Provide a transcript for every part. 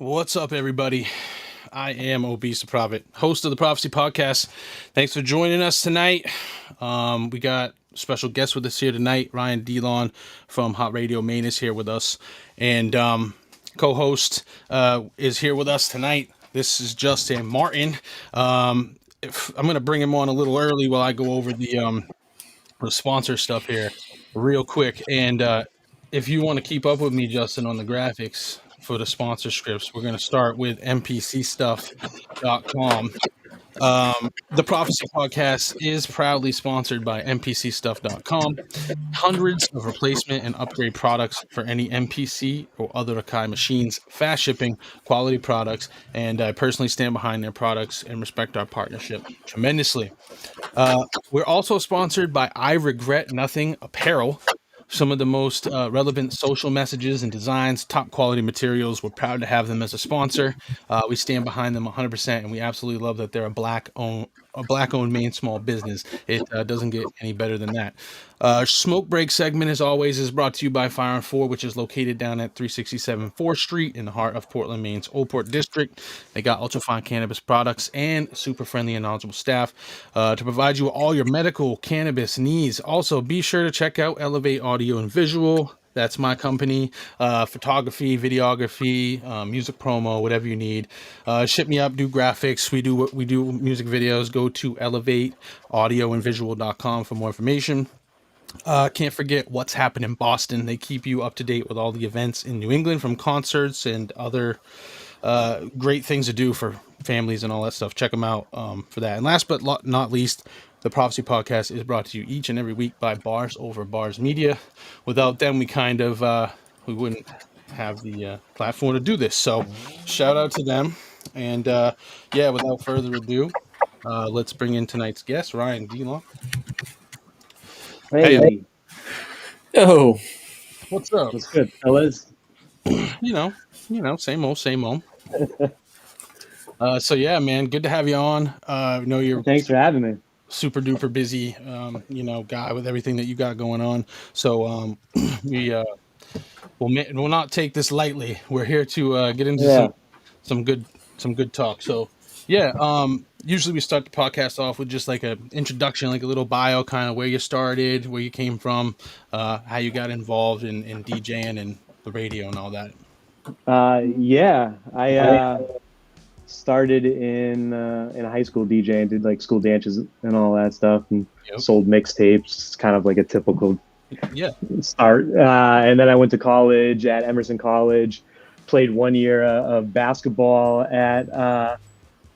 What's up, everybody? I am Obese the Prophet, host of the Prophecy Podcast. Thanks for joining us tonight. We got special guest with us here tonight. Ryan Deelon from Hot Radio Maine is here with us, and co-host is here with us tonight. This is Justin Martin. I'm going to bring him on a little early while I go over the sponsor stuff here real quick. And if you want to keep up with me, Justin, on the graphics for the sponsor scripts, we're going to start with mpcstuff.com. The Prophecy Podcast is proudly sponsored by mpcstuff.com. Hundreds of replacement and upgrade products for any MPC or other Akai machines, fast shipping, quality products, and I personally stand behind their products and respect our partnership tremendously. We're also sponsored by I Regret Nothing Apparel. Some of the most relevant social messages and designs, top quality materials. We're proud to have them as a sponsor. We stand behind them 100%, and we absolutely love that they're a black-owned Maine small business. It doesn't get any better than that. Smoke break segment, as always, is brought to you by Fire and 4, which is located down at 367 4th Street in the heart of Portland, Maine's Old Port District. They got ultra-fine cannabis products and super friendly and knowledgeable staff to provide you with all your medical cannabis needs. Also, be sure to check out Elevate Audio and Visual. That's my company. Photography, videography, music promo, whatever you need. Ship me up, do graphics. We do music videos. Go to elevateaudioandvisual.com for more information. Can't forget What's Happened in Boston. They keep you up to date with all the events in New England, from concerts and other great things to do for families and all that stuff. Check them out for that. And last but not least, the Prophecy Podcast is brought to you each and every week by Bars Over Bars Media. Without them, we kind of we wouldn't have the platform to do this. So shout out to them. And without further ado, let's bring in tonight's guest, Ryan Deelon. Hey. Yo. What's up? What's good, fellas? You know, same old. So yeah, man, good to have you on. I know you're Thanks for having me. Super duper busy, guy with everything that you got going on. So we'll not take this lightly. We're here to get into some good talk. So usually we start the podcast off with just like an introduction, like a little bio, kind of where you started, where you came from, how you got involved in DJing and the radio and all that. I started in high school DJing, did like school dances and all that stuff, and sold mixtapes, kind of like a typical start. And then I went to college at Emerson College, played 1 year of basketball at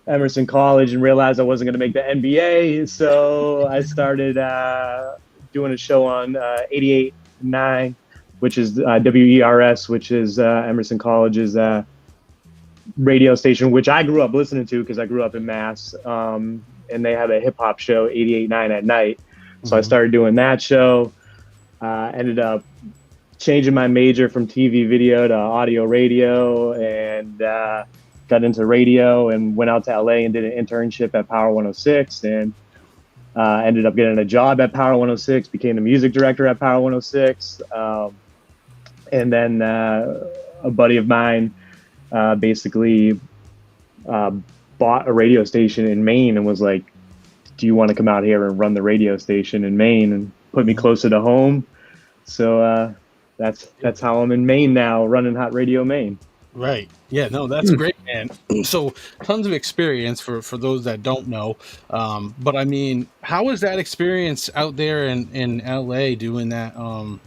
Emerson College, and realized I wasn't going to make the NBA. So I started doing a show on 88.9, which is WERS, which is Emerson College's radio station, which I grew up listening to because I grew up in Mass. And they had a hip hop show, 88.9 at night. So I started doing that show. Ended up changing my major from TV video to audio radio, and got into radio and went out to LA and did an internship at Power 106, and ended up getting a job at Power 106, became the music director at Power 106. And then a buddy of mine basically bought a radio station in Maine and was like, do you want to come out here and run the radio station in Maine, and put me closer to home? So that's how I'm in Maine now, running Hot Radio Maine. Right. Yeah, no, that's great, man. So tons of experience for those that don't know. But I mean, how was that experience out there in LA doing that out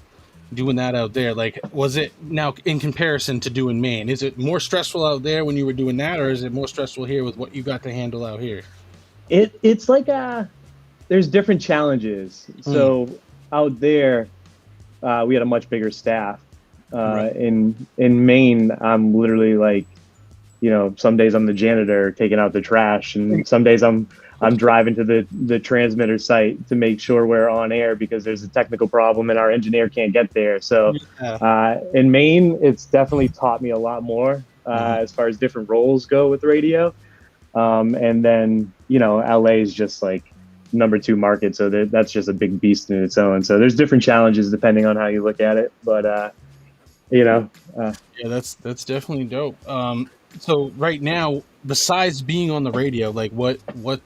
there? Like, was it, now in comparison to doing Maine, is it more stressful out there when you were doing that, or is it more stressful here with what you got to handle out here? It's like there's different challenges. So out there, we had a much bigger staff. In Maine, I'm literally like, some days I'm the janitor taking out the trash, and some days I'm driving to the transmitter site to make sure we're on air because there's a technical problem and our engineer can't get there. So in Maine, it's definitely taught me a lot more as far as different roles go with radio. And then, LA is just like number 2 market. So that's just a big beast in its own. So there's different challenges depending on how you look at it. But, that's definitely dope. So right now, besides being on the radio, like what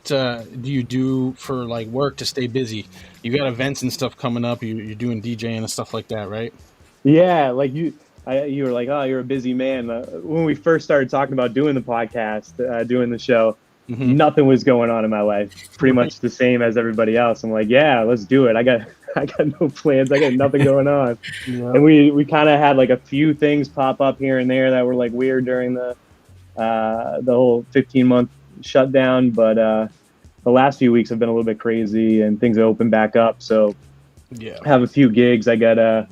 do you do for like work to stay busy? You got events and stuff coming up. You're doing DJing and stuff like that, right? Yeah, like you were like, oh, you're a busy man. When we first started talking about doing the podcast, doing the show, nothing was going on in my life. Pretty much the same as everybody else. I'm like, yeah, let's do it. I got no plans. I got nothing going on. And we kind of had like a few things pop up here and there that were like weird during the whole 15-month shutdown. But the last few weeks have been a little bit crazy and things have opened back up. So yeah, I have a few gigs. I got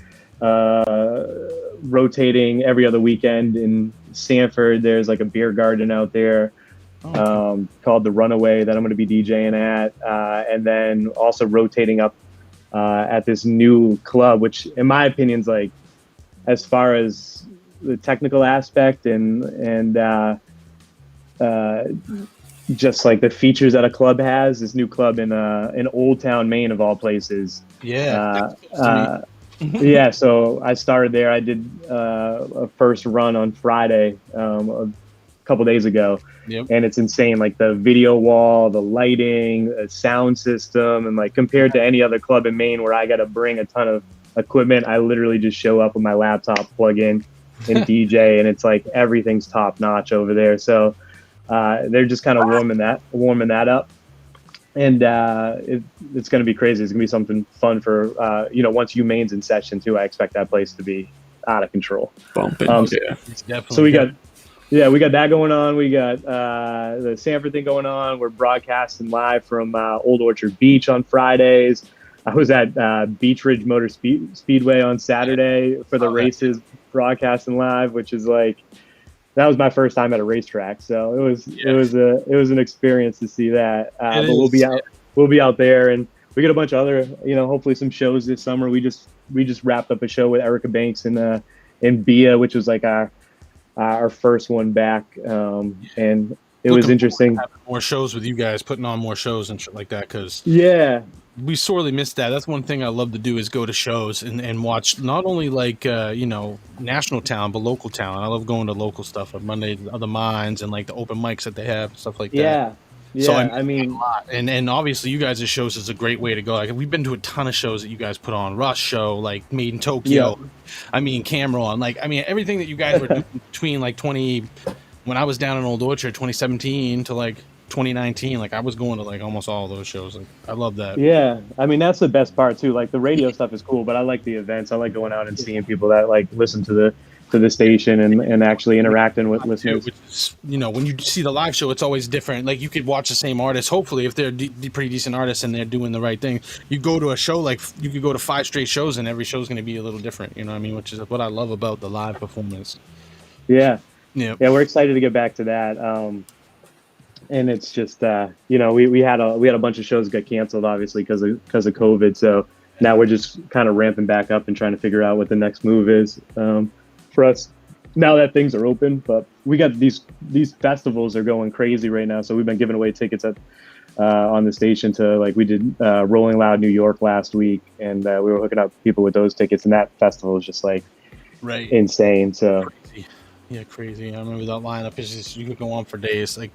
rotating every other weekend in Sanford. There's like a beer garden out there called the Runaway that I'm going to be DJing at, and then also rotating up at this new club, which in my opinion is like, as far as the technical aspect and just like the features that a club has, this new club in Old Town, Maine, of all places. Yeah. Yeah, so I started there. I did a first run on Friday a couple days ago, and it's insane. Like the video wall, the lighting, the sound system, and like compared to any other club in Maine where I got to bring a ton of equipment, I literally just show up with my laptop, plug in, and DJ, and it's like everything's top notch over there. So they're just kind of warming that up. And it's going to be crazy. It's going to be something fun for, once Maine's in session too. I expect that place to be out of control. Bumping. So we got that going on. We got the Sanford thing going on. We're broadcasting live from Old Orchard Beach on Fridays. I was at Beach Ridge Motor Speedway on Saturday for the races, broadcasting live, which is like, that was my first time at a racetrack, so it was an experience to see that. But we'll be out there, and we got a bunch of other, hopefully some shows this summer. We just wrapped up a show with Erica Banks in Bia, which was like our first one back, and it was interesting. More shows with you guys, putting on more shows and shit like that, because we sorely missed that. That's one thing I love to do, is go to shows and watch not only like national talent but local talent. I love going to local stuff like Monday, other Minds, and like the open mics that they have, stuff like that. So I mean, a lot. And obviously you guys' shows is a great way to go. Like we've been to a ton of shows that you guys put on. Rush show, like Made in Tokyo. I mean Cameron, everything that you guys were doing between like when I was down in Old Orchard 2017 to like 2019, like I was going to like almost all of those shows. Like I love that. Yeah, I mean that's the best part too. Like the radio stuff is cool, but I like the events. I like going out and seeing people that like listen to the station and actually interacting with listeners. When you see the live show, it's always different. Like you could watch the same artist, hopefully if they're pretty decent artists and they're doing the right thing. You go to a show, like you could go to 5 straight shows and every show's going to be a little different. You know what I mean? Which is what I love about the live performance. Yeah, we're excited to get back to that. And it's just we had a bunch of shows get canceled, obviously because of COVID. So now we're just kind of ramping back up and trying to figure out what the next move is for us now that things are open. But we got these festivals are going crazy right now, so we've been giving away tickets on the station to, like, we did Rolling Loud New York last week, and we were hooking up people with those tickets, and that festival is just like insane. So crazy. I remember that lineup is just, you could go on for days. Like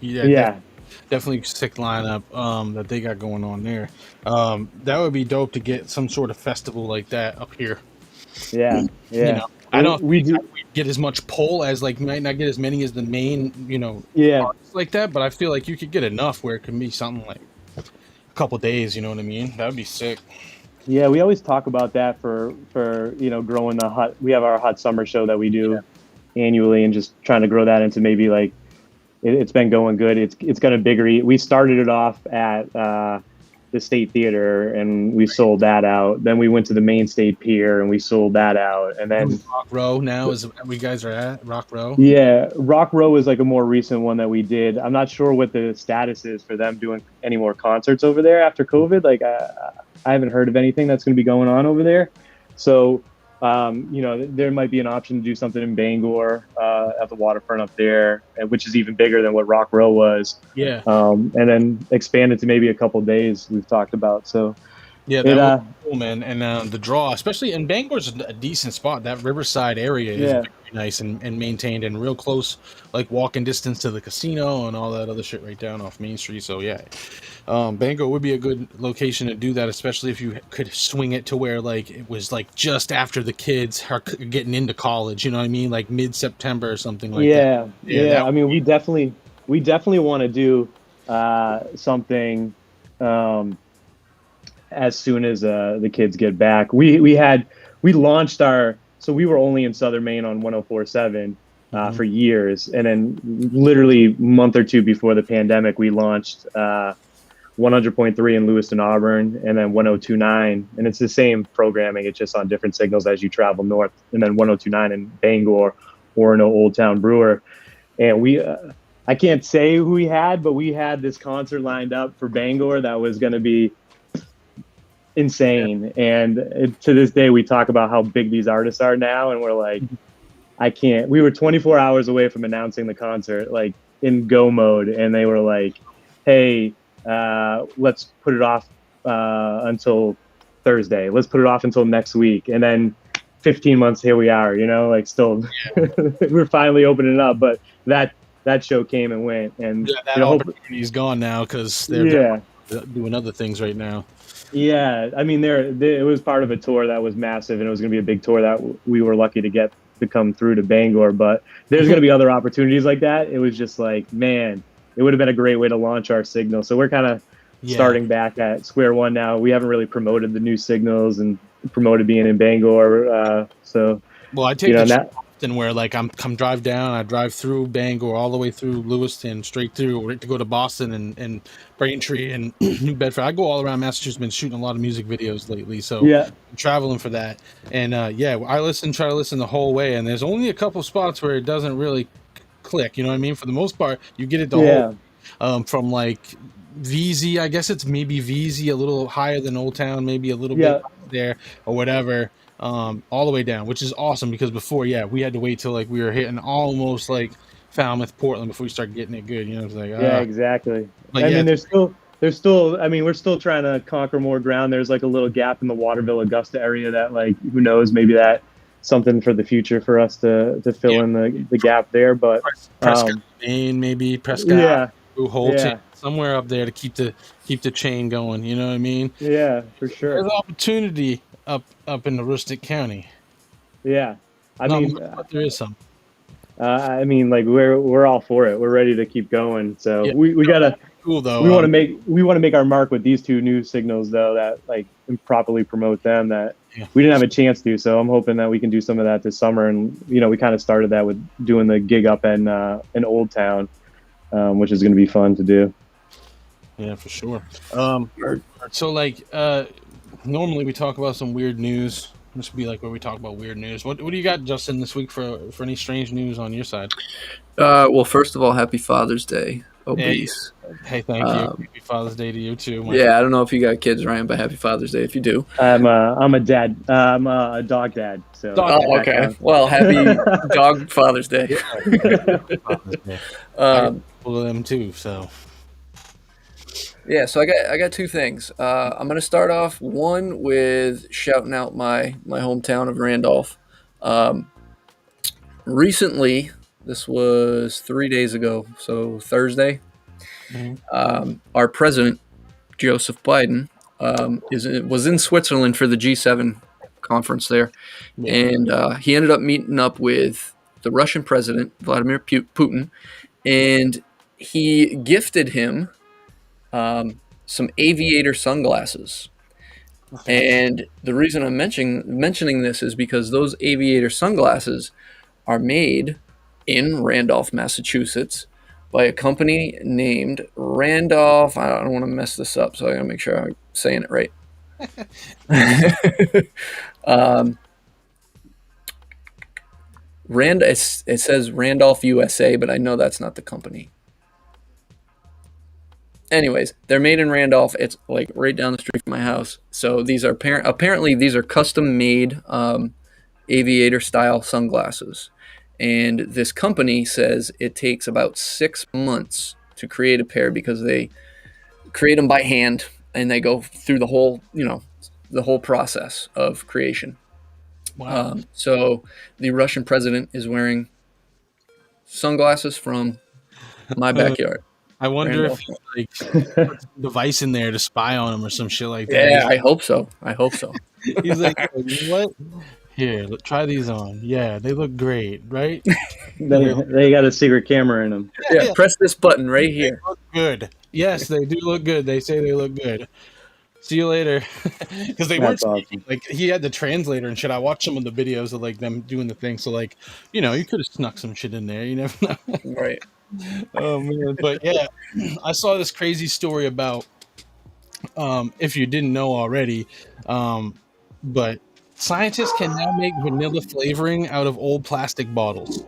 definitely sick lineup that they got going on there. That would be dope to get some sort of festival like that up here. I don't think we get as much pull as, like, might not get as many as the main artists like that, but I feel like you could get enough where it can be something like a couple days, you know what I mean? That would be sick. Yeah, we always talk about that for growing the hot. We have our hot summer show that we do annually, and just trying to grow that into maybe like it's been going good. It's got a bigger. We started it off at the State Theater, and we sold that out. Then we went to the Main State Pier, and we sold that out. And then Rock Row now is we guys are at Rock Row. Yeah, Rock Row is like a more recent one that we did. I'm not sure what the status is for them doing any more concerts over there after COVID. Like I haven't heard of anything that's going to be going on over there. So there might be an option to do something in Bangor at the waterfront up there, which is even bigger than what Rock Row was. Yeah. And then expand it to maybe a couple days we've talked about. So Yeah, that was cool, man. And the draw, especially in Bangor's a decent spot. That Riverside area is very nice and maintained and real close, like walking distance to the casino and all that other shit right down off Main Street. So yeah, Bangor would be a good location to do that, especially if you could swing it to where like it was like just after the kids are getting into college. You know what I mean? Like mid-September or something like that. Yeah. I mean, we definitely want to do something as soon as the kids get back. We launched so we were only in Southern Maine on 104.7 for years, and then literally a month or two before the pandemic, we launched 100.3 in Lewiston, Auburn, and then 102.9, and it's the same programming. It's just on different signals as you travel north, and then 102.9 in Bangor, Orono, Old Town, Brewer, and we. I can't say who we had, but we had this concert lined up for Bangor that was going to be insane. And to this day, we talk about how big these artists are now, and we're like, I can't. We were 24 hours away from announcing the concert, like in go mode, and they were like, "Hey, let's put it off until Thursday. Let's put it off until next week." And then 15 months, here we are. You know, like still, we're finally opening it up, but that show came and went, and that opportunity's gone now because they're doing other things right now. Yeah, I mean, it was part of a tour that was massive, and it was going to be a big tour that we were lucky to get to come through to Bangor. But there's going to be other opportunities like that. It was just like, man, it would have been a great way to launch our signal. So we're kind of starting back at square one now. We haven't really promoted the new signals and promoted being in Bangor. Well, I take where like I'm drive down, I drive through Bangor all the way through Lewiston, straight through to go to Boston and Braintree and New Bedford. I go all around Massachusetts, been shooting a lot of music videos lately, so I'm traveling for that. And I try to listen the whole way, and there's only a couple spots where it doesn't really click, you know what I mean? For the most part, you get it the whole from like VZ, I guess it's maybe VZ a little higher than Old Town, maybe a little bit there or whatever. All the way down, which is awesome because before, we had to wait till like we were hitting almost like Falmouth, Portland before we started getting it good. You know, it's like exactly. But I mean, there's still. I mean, we're still trying to conquer more ground. There's like a little gap in the Waterville, Augusta area that, like, who knows, maybe that something for the future for us to fill in the gap there. But Prescott, Maine, maybe Prescott, Holton, somewhere up there to keep the chain going. You know what I mean? Yeah, for sure. There's opportunity up in the rustic county. Yeah, I mean, there is some. I mean, like we're all for it. We're ready to keep going. So we gotta. Cool though. We want to make our mark with these two new signals though, that like properly promote them that we didn't have a chance to. So I'm hoping that we can do some of that this summer. And we kind of started that with doing the gig up in Old Town, which is going to be fun to do. Yeah, for sure. So like. Normally we talk about some weird news. This would be like where we talk about weird news. What do you got, Justin, this week for any strange news on your side? Well, first of all, happy Father's Day, Obese. Hey, thank you. Happy Father's Day to you too. I don't know if you got kids, Ryan, but happy Father's Day if you do. I'm a dad. I'm a dog dad. So. Okay. Well, happy Dog Father's Day. Father's Day. For them too. So. Yeah, so I got two things. I'm going to start off one with shouting out my hometown of Randolph. Recently, this was 3 days ago, so Thursday, our president, Joseph Biden, was in Switzerland for the G7 conference there, and he ended up meeting up with the Russian president, Vladimir Putin, and he gifted him some aviator sunglasses. And the reason I'm mentioning this is because those aviator sunglasses are made in Randolph, Massachusetts by a company named Randolph. I don't want to mess this up, so I gotta make sure I'm saying it right. It says Randolph USA, but I know that's not the company. Anyways, they're made in Randolph. It's like right down the street from my house. So these are apparently these are custom made aviator style sunglasses. And this company says it takes about 6 months to create a pair because they create them by hand. and they go through the whole process of creation. Wow. So the Russian president is wearing sunglasses from my backyard. I wonder if he like puts a device in there to spy on him or some shit like that. Yeah, I hope so. He's like, you know what? Here, try these on. Yeah, they look great, right? They got a secret camera in them. Yeah, press this button right here. They look good. Yes, they do look good. They say they look good. See you later. Because they weren't speaking. Like, he had the translator and shit. I watched some of the videos of like them doing the thing. So like, you know, you could have snuck some shit in there. You never know. Right. Oh man, but yeah, I saw this crazy story about if you didn't know already, but scientists can now make vanilla flavoring out of old plastic bottles.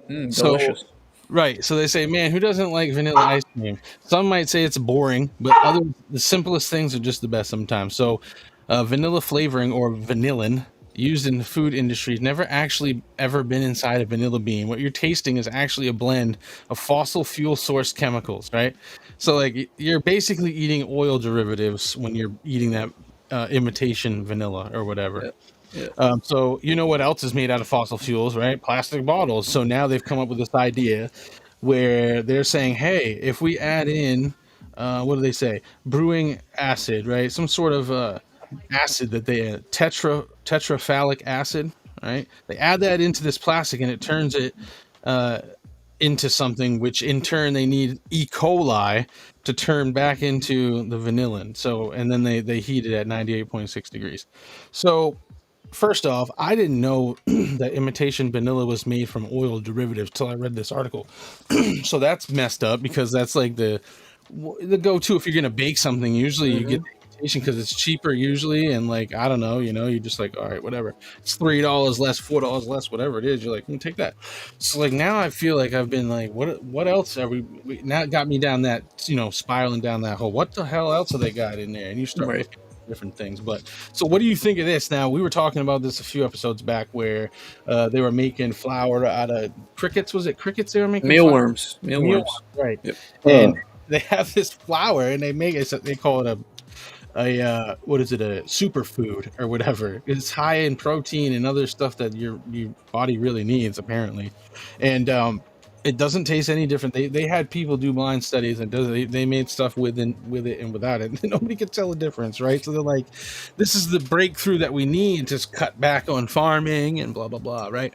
Delicious. Right, so they say, man, who doesn't like vanilla ice cream? Some might say it's boring, but the simplest things are just the best sometimes. So vanilla flavoring, or vanillin, used in the food industry has never actually ever been inside a vanilla bean. What you're tasting is actually a blend of fossil fuel source chemicals, right? So like you're basically eating oil derivatives when you're eating that imitation vanilla or whatever. Yeah. So you know what else is made out of fossil fuels, right? Plastic bottles. So now they've come up with this idea where they're saying, hey, if we add in, what do they say? Brewing acid, right? Some sort of acid that they tetrafallic acid, right? They add that into this plastic and it turns it into something which in turn they need E. coli to turn back into the vanillin. So, and then they heat it at 98.6 degrees. So first off, I didn't know that imitation vanilla was made from oil derivatives till I read this article. So that's messed up, because that's like the go-to if you're gonna bake something. Usually you get the imitation because it's cheaper usually, and like, I don't know, you're just like, all right, whatever, it's $3 less, $4 less, whatever it is, you're like, take that. So like now I feel like I've been like, what else are we now got me down that, spiraling down that hole. What the hell else have they got in there? And you start looking at different things. But so what do you think of this? Now, we were talking about this a few episodes back where they were making flour out of crickets. Was it crickets they were making? Mealworms. Right. Yep. And they have this flour and they make it, they call it a what is it, a superfood or whatever. It's high in protein and other stuff that your body really needs, apparently. And it doesn't taste any different. They had people do blind studies and they made stuff with it and without it. Nobody could tell the difference, right? So they're like, this is the breakthrough that we need to cut back on farming and blah blah blah, right?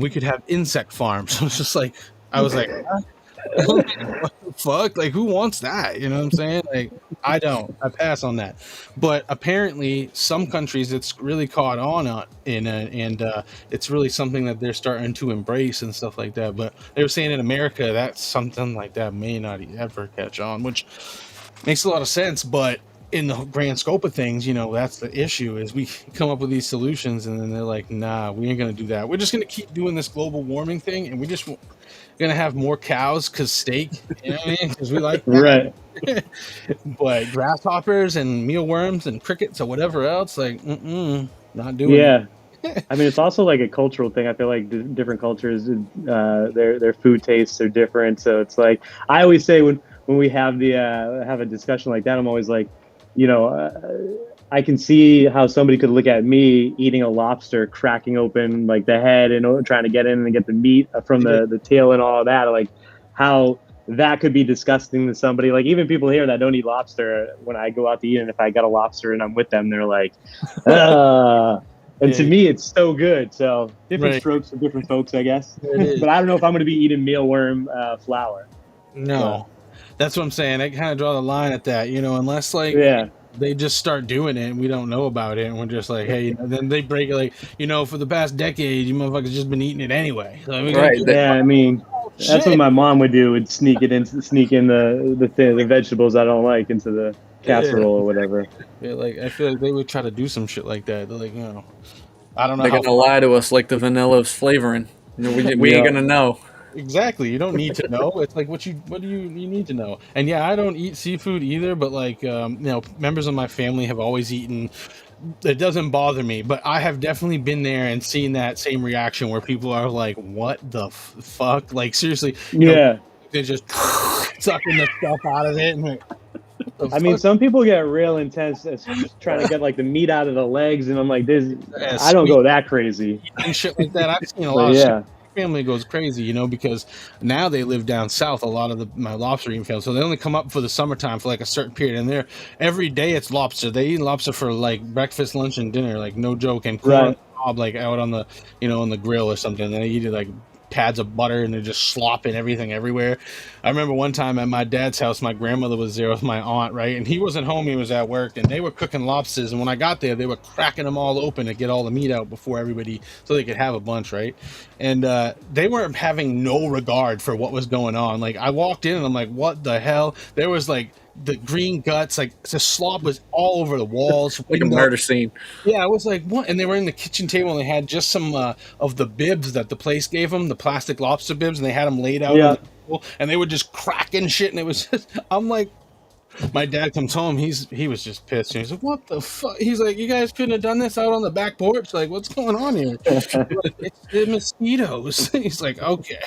We could have insect farms. So it's just like, I was like, what the fuck? Like, who wants that? You know what I'm saying? Like, I pass on that. But apparently some countries it's really caught on and it's really something that they're starting to embrace and stuff like that. But they were saying in America that something like that may not ever catch on, which makes a lot of sense. But in the grand scope of things, that's the issue, is we come up with these solutions and then they're like, nah, we ain't gonna do that. We're just gonna keep doing this global warming thing, and we just gonna have more cows because steak, you know what I mean? Because we like that. Right. But grasshoppers and mealworms and crickets or whatever else, like, not doing it. I mean, it's also like a cultural thing. I feel like different cultures, their food tastes are different. So it's like, I always say when we have have a discussion like that, I'm always like, I can see how somebody could look at me eating a lobster, cracking open like the head and trying to get in and get the meat from the tail and all that. Like how that could be disgusting to somebody. Like even people here that don't eat lobster, when I go out to eat, and if I got a lobster and I'm with them, they're like, and to me, it's so good. So different strokes for different folks, I guess. But I don't know if I'm going to be eating mealworm flour. No, that's what I'm saying. I kind of draw the line at that, unless like, they just start doing it and we don't know about it, and we're just like, hey, then they break it like, for the past decade, you motherfuckers just been eating it anyway. So, I mean, that's what my mom would do, would sneak in the vegetables I don't like into the casserole or whatever. Yeah, like I feel like they would try to do some shit like that. They're like, I don't know. They're gonna lie to us like the vanilla's flavoring. We ain't gonna know. Exactly. You don't need to know. It's like, what do you need to know? And yeah, I don't eat seafood either, but like, members of my family have always eaten. It doesn't bother me, but I have definitely been there and seen that same reaction where people are like, what the fuck? Like, seriously, they're just sucking the stuff out of it. And like, what I mean, some people get real intense trying to get like the meat out of the legs, and I'm like, this. I don't go that crazy and shit like that. I've seen a lot of shit. My family goes crazy, because now they live down south. A lot of my lobster eating family, so they only come up for the summertime for like a certain period, and they're every day it's lobster. They eat lobster for like breakfast, lunch, and dinner, like no joke, and corn cob like out on the on the grill or something. And they eat it like pads of butter, and they're just slopping everything everywhere. I remember one time at my dad's house, my grandmother was there with my aunt, right? And he wasn't home, he was at work, and they were cooking lobsters. And when I got there, they were cracking them all open to get all the meat out before everybody, so they could have a bunch, right? And they weren't having no regard for what was going on. Like, I walked in and I'm like, what the hell? There was like the green guts, like the slop was all over the walls. Like a murder scene. Yeah, I was like, what? And they were in the kitchen table, and they had just some of the bibs that the place gave them, the plastic lobster bibs, and they had them laid out on the table, and they were just cracking shit, and it was just, I'm like, my dad comes home, he was just pissed. He's like, what the fuck? He's like, you guys couldn't have done this out on the back porch? Like, what's going on here? Like, it's the mosquitoes. He's like, okay.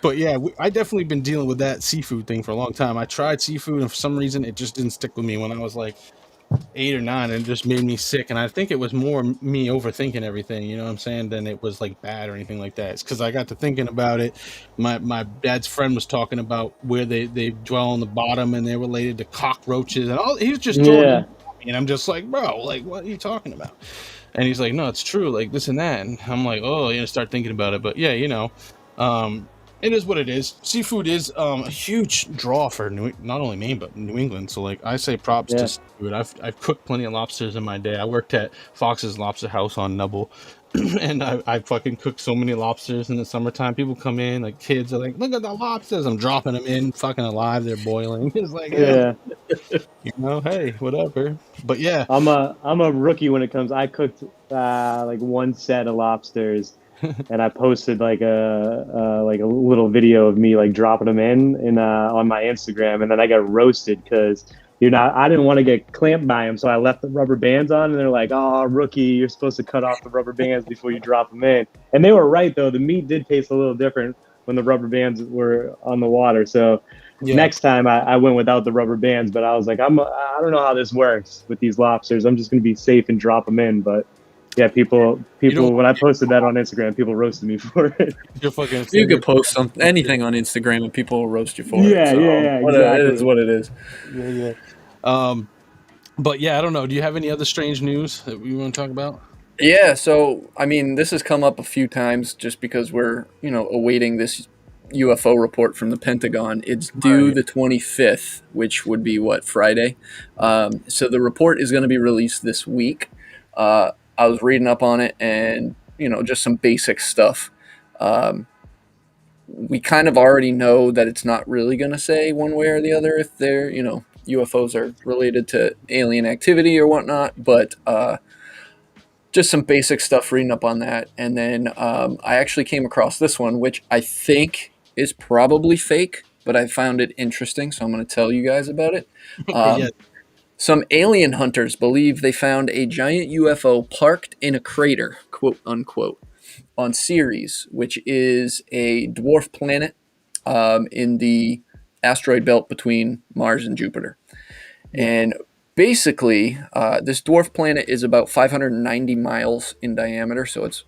But yeah, I definitely been dealing with that seafood thing for a long time. I tried seafood, and for some reason, it just didn't stick with me when I was like 8 or 9, and it just made me sick. And I think it was more me overthinking everything, you know what I'm saying, than it was like bad or anything like that. It's because I got to thinking about it. My dad's friend was talking about where they dwell on the bottom, and they're related to cockroaches, and all. He was just throwing and I'm just like, bro, like, what are you talking about? And he's like, no, it's true, like this and that. And I'm like, oh, start thinking about it. But yeah, it is what it is. Seafood is a huge draw for not only Maine but New England. So like, I say props to seafood. I've cooked plenty of lobsters in my day. I worked at Fox's Lobster House on Nubble, and I fucking cooked so many lobsters in the summertime. People come in, like kids are like, look at the lobsters. I'm dropping them in, fucking alive. They're boiling. It's like, hey, whatever. But yeah, I'm a rookie when it comes. I cooked like one set of lobsters. And I posted like a little video of me like dropping them in on my Instagram, and then I got roasted because I didn't want to get clamped by them, so I left the rubber bands on, and they're like, "Oh, rookie, you're supposed to cut off the rubber bands before you drop them in." And they were right though. The meat did taste a little different when the rubber bands were on the water. So next time I went without the rubber bands, but I was like, I don't know how this works with these lobsters. I'm just gonna be safe and drop them in, but. Yeah, people. When I posted that on Instagram, people roasted me for it. You could post anything on Instagram, and people will roast you for it. Yeah, exactly. It is what it is. Yeah. But yeah, I don't know. Do you have any other strange news that we want to talk about? Yeah. So I mean, this has come up a few times just because we're awaiting this UFO report from the Pentagon. It's due the 25th, which would be Friday. So the report is going to be released this week. I was reading up on it, and just some basic stuff. We kind of already know that it's not really going to say one way or the other if they're UFOs are related to alien activity or whatnot, but just some basic stuff reading up on that. And then I actually came across this one, which I think is probably fake, but I found it interesting, so I'm going to tell you guys about it. Some alien hunters believe they found a giant UFO parked in a crater, quote unquote, on Ceres, which is a dwarf planet in the asteroid belt between Mars and Jupiter. And basically, this dwarf planet is about 590 miles in diameter, so it's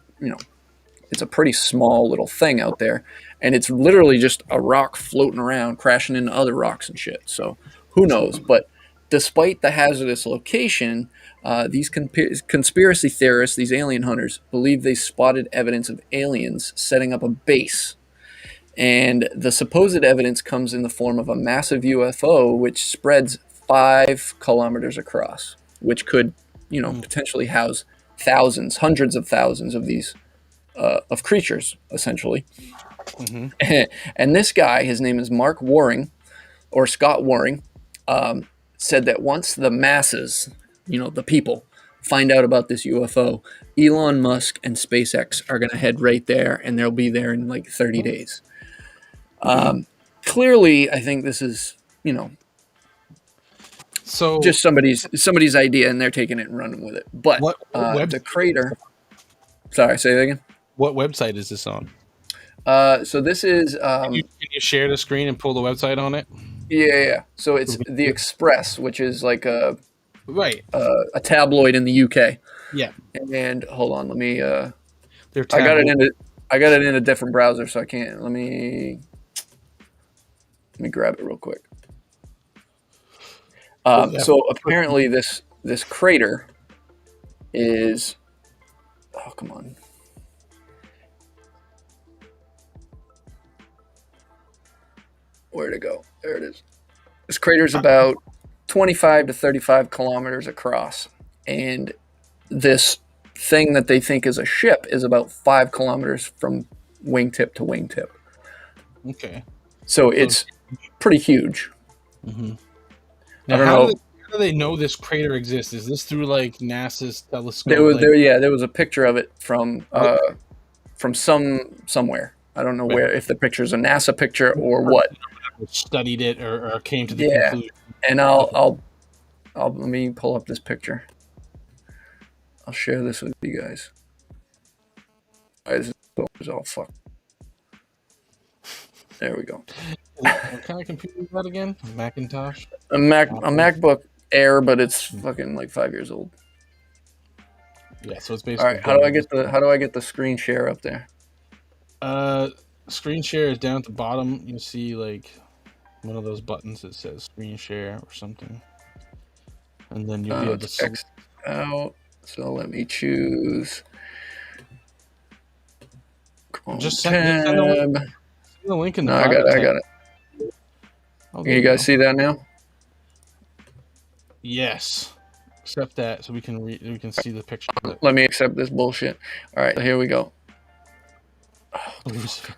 a pretty small little thing out there, and it's literally just a rock floating around, crashing into other rocks and shit. So who knows? But despite the hazardous location, these conspiracy theorists, these alien hunters, believe they spotted evidence of aliens setting up a base. And the supposed evidence comes in the form of a massive UFO, which spreads 5 kilometers across, which could, potentially house thousands, hundreds of thousands of these of creatures, essentially. Mm-hmm. And this guy, his name is Mark Waring, or Scott Waring, said that once the masses, the people, find out about this UFO, Elon Musk and SpaceX are going to head right there, and they'll be there in like 30 days. Clearly, I think this is, so just somebody's idea, and they're taking it and running with it. But the crater. Sorry, say that again. What website is this on? So this is. Can you share the screen and pull the website on it? Yeah. So it's the Express, which is like a right a tabloid in the UK. Yeah. And hold on, let me. They're I got it tabloid. I got it in a different browser, so I can't. Let me grab it real quick. So apparently this crater is. Oh, come on. Where'd it go? There it is. This crater is about 25 to 35 kilometers across, and this thing that they think is a ship is about 5 kilometers from wingtip to wingtip. Okay. So it's pretty huge. Mm-hmm. Now, I don't know. How do they know this crater exists? Is this through like NASA's telescope? There was a picture of it from somewhere. I don't know where, if the picture is a NASA picture or what. Studied it or came to the conclusion. And I'll let me pull up this picture. I'll share this with you guys. This is all fucked. There we go. What kind of computer is that again? Macintosh? A MacBook Air, but it's fucking like 5 years old. Yeah, so it's basically. All right, how do I get the screen share up there? Screen share is down at the bottom. You see like one of those buttons that says screen share or something, and then you'll be able to X out. So let me choose. Just send the link in the. I got it. Okay, you guys see that now? Yes. Accept that so we can see the picture. Let me accept this bullshit. All right, here we go. Lucifer.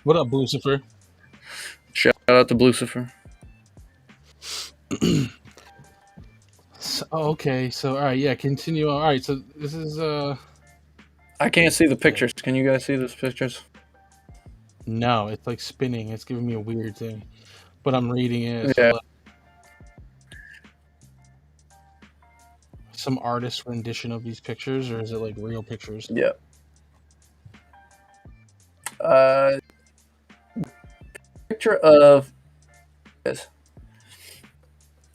What up, Lucifer? Shout out to Lucifer. Okay, so all right, yeah, continue. All right, so this is I can't see the pictures. Can you guys see those pictures? No, it's like spinning. It's giving me a weird thing, but I'm reading it. Yeah. So some artist rendition of these pictures, or is it like real pictures? Yeah. Picture of this.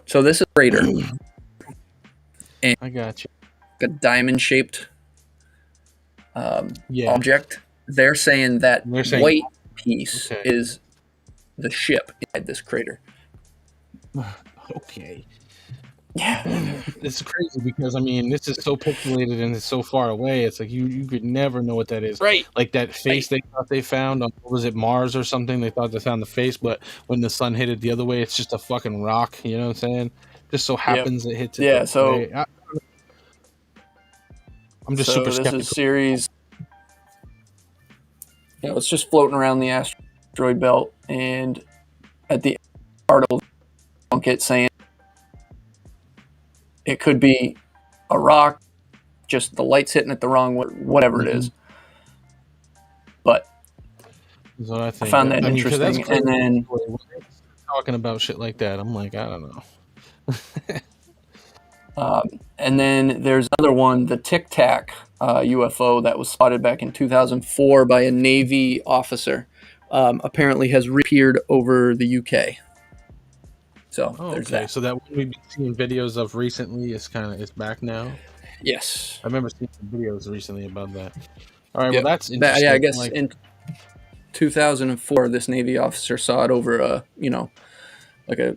So this is a crater. And I got you. A diamond-shaped object. They're saying that white piece is the ship inside this crater. Okay. Yeah. It's crazy because I mean this is so pixelated and it's so far away. It's like you could never know what that is. Right. Like that face they thought they found on, was it Mars or something? They thought they found the face, but when the sun hit it the other way, it's just a fucking rock. You know what I'm saying? Just so happens it hits it. Yeah. So I'm just super skeptical. This is Ceres. It's just floating around the asteroid belt, and at the article, it saying it could be a rock, just the light's hitting it the wrong way, whatever it is. But I found that interesting. And then talking about shit like that, I'm like, I don't know. And then there's another one, the Tic Tac UFO that was spotted back in 2004 by a Navy officer. Apparently has reappeared over the UK. So there's that. So that one we've been seeing videos of recently is back now. Yes, I remember seeing some videos recently about that. All right, well that's interesting. I guess in 2004, this Navy officer saw it over a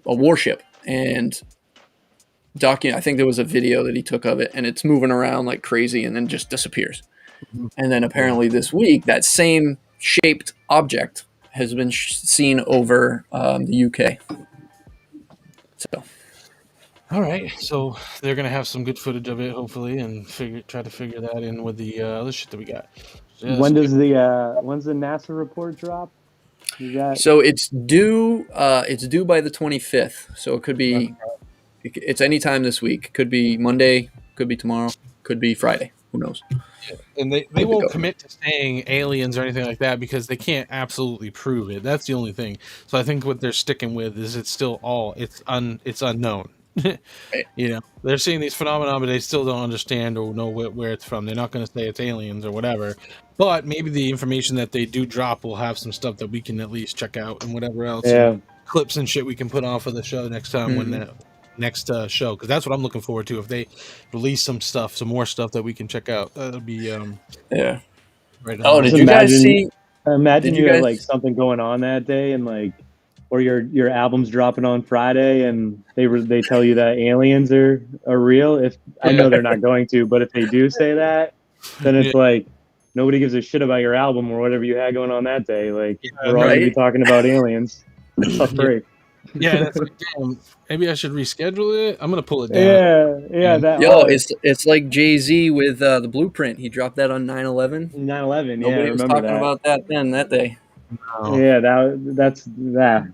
warship, and I think there was a video that he took of it, and it's moving around like crazy, and then just disappears. Mm-hmm. And then apparently this week, that same shaped object has been seen over the UK. So, all right, so they're gonna have some good footage of it, hopefully, and try to figure that in with the other shit that we got. So, when's the NASA report drop? So it's due. It's due by the 25th. So it could be. It's any time this week. Could be Monday. Could be tomorrow. Could be Friday. Who knows? Yeah. And they won't commit to saying aliens or anything like that because they can't absolutely prove it. That's the only thing. So I think what they're sticking with is it's unknown. You know, they're seeing these phenomena, but they still don't understand or know where it's from. They're not going to say it's aliens or whatever. But maybe the information that they do drop will have some stuff that we can at least check out and whatever else. Yeah. clips and shit we can put on for the show next time when that next show, because that's what I'm looking forward to. If they release some more stuff that we can check out, that'll be yeah. Right on. Oh, did you guys see? Imagine you have like something going on that day, and like, or your album's dropping on Friday, and they tell you that aliens are real. If I know they're not going to, but if they do say that, then it's like nobody gives a shit about your album or whatever you had going on that day. Like we're all gonna be talking about aliens. Tough break. Yeah, that's like, damn, maybe I should reschedule it. I'm gonna pull it down. Yeah. It's like Jay-Z with the Blueprint. He dropped that on 9/11. 9/11. Nobody was talking about that that day. No. Yeah, that's that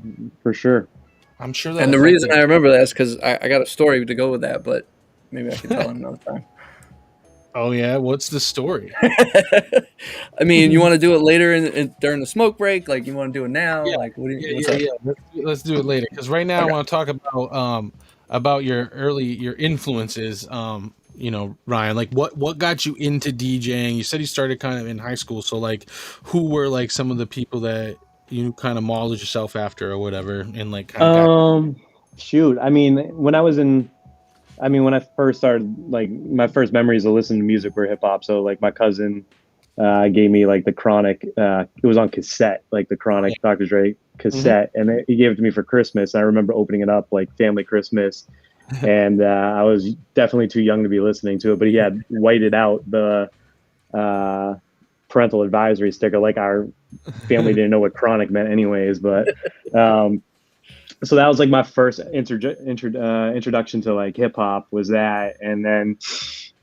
for sure. I'm sure that. And the reason I remember that is because I got a story to go with that, but maybe I can tell another time. Oh yeah, what's the story? I mean, you want to do it later during the smoke break? Like you want to do it now? Yeah. Like what? Let's do it later, because right now I want to talk about your influences. You know, Ryan, like what got you into DJing? You said you started kind of in high school, so like, who were like some of the people that you kind of modeled yourself after or whatever, and like kind of shoot, I mean, when I first started, like my first memories of listening to music were hip hop. So like my cousin gave me like the Chronic. It was on cassette, like the Chronic Dr. Dre cassette, and he gave it to me for Christmas. I remember opening it up like family Christmas, and I was definitely too young to be listening to it. But he had whited out the parental advisory sticker. Like our family didn't know what Chronic meant, anyways. But so that was like my first introduction to like hip hop was that, and then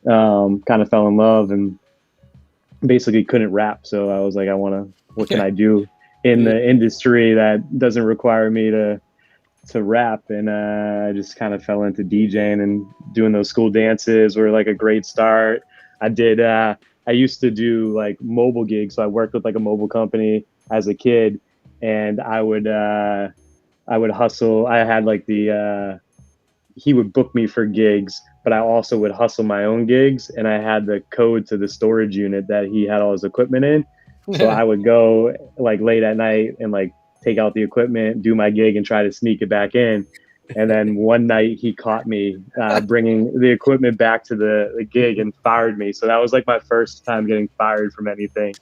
kind of fell in love and basically couldn't rap. So I was like, what can I do in the industry that doesn't require me to rap? And I just kind of fell into DJing, and doing those school dances were like a great start. I used to do like mobile gigs. So I worked with like a mobile company as a kid, and I would hustle. I had like he would book me for gigs, but I also would hustle my own gigs, and I had the code to the storage unit that he had all his equipment in. So I would go like late at night and like take out the equipment, do my gig, and try to sneak it back in. And then one night he caught me bringing the equipment back to the gig and fired me. So that was like my first time getting fired from anything.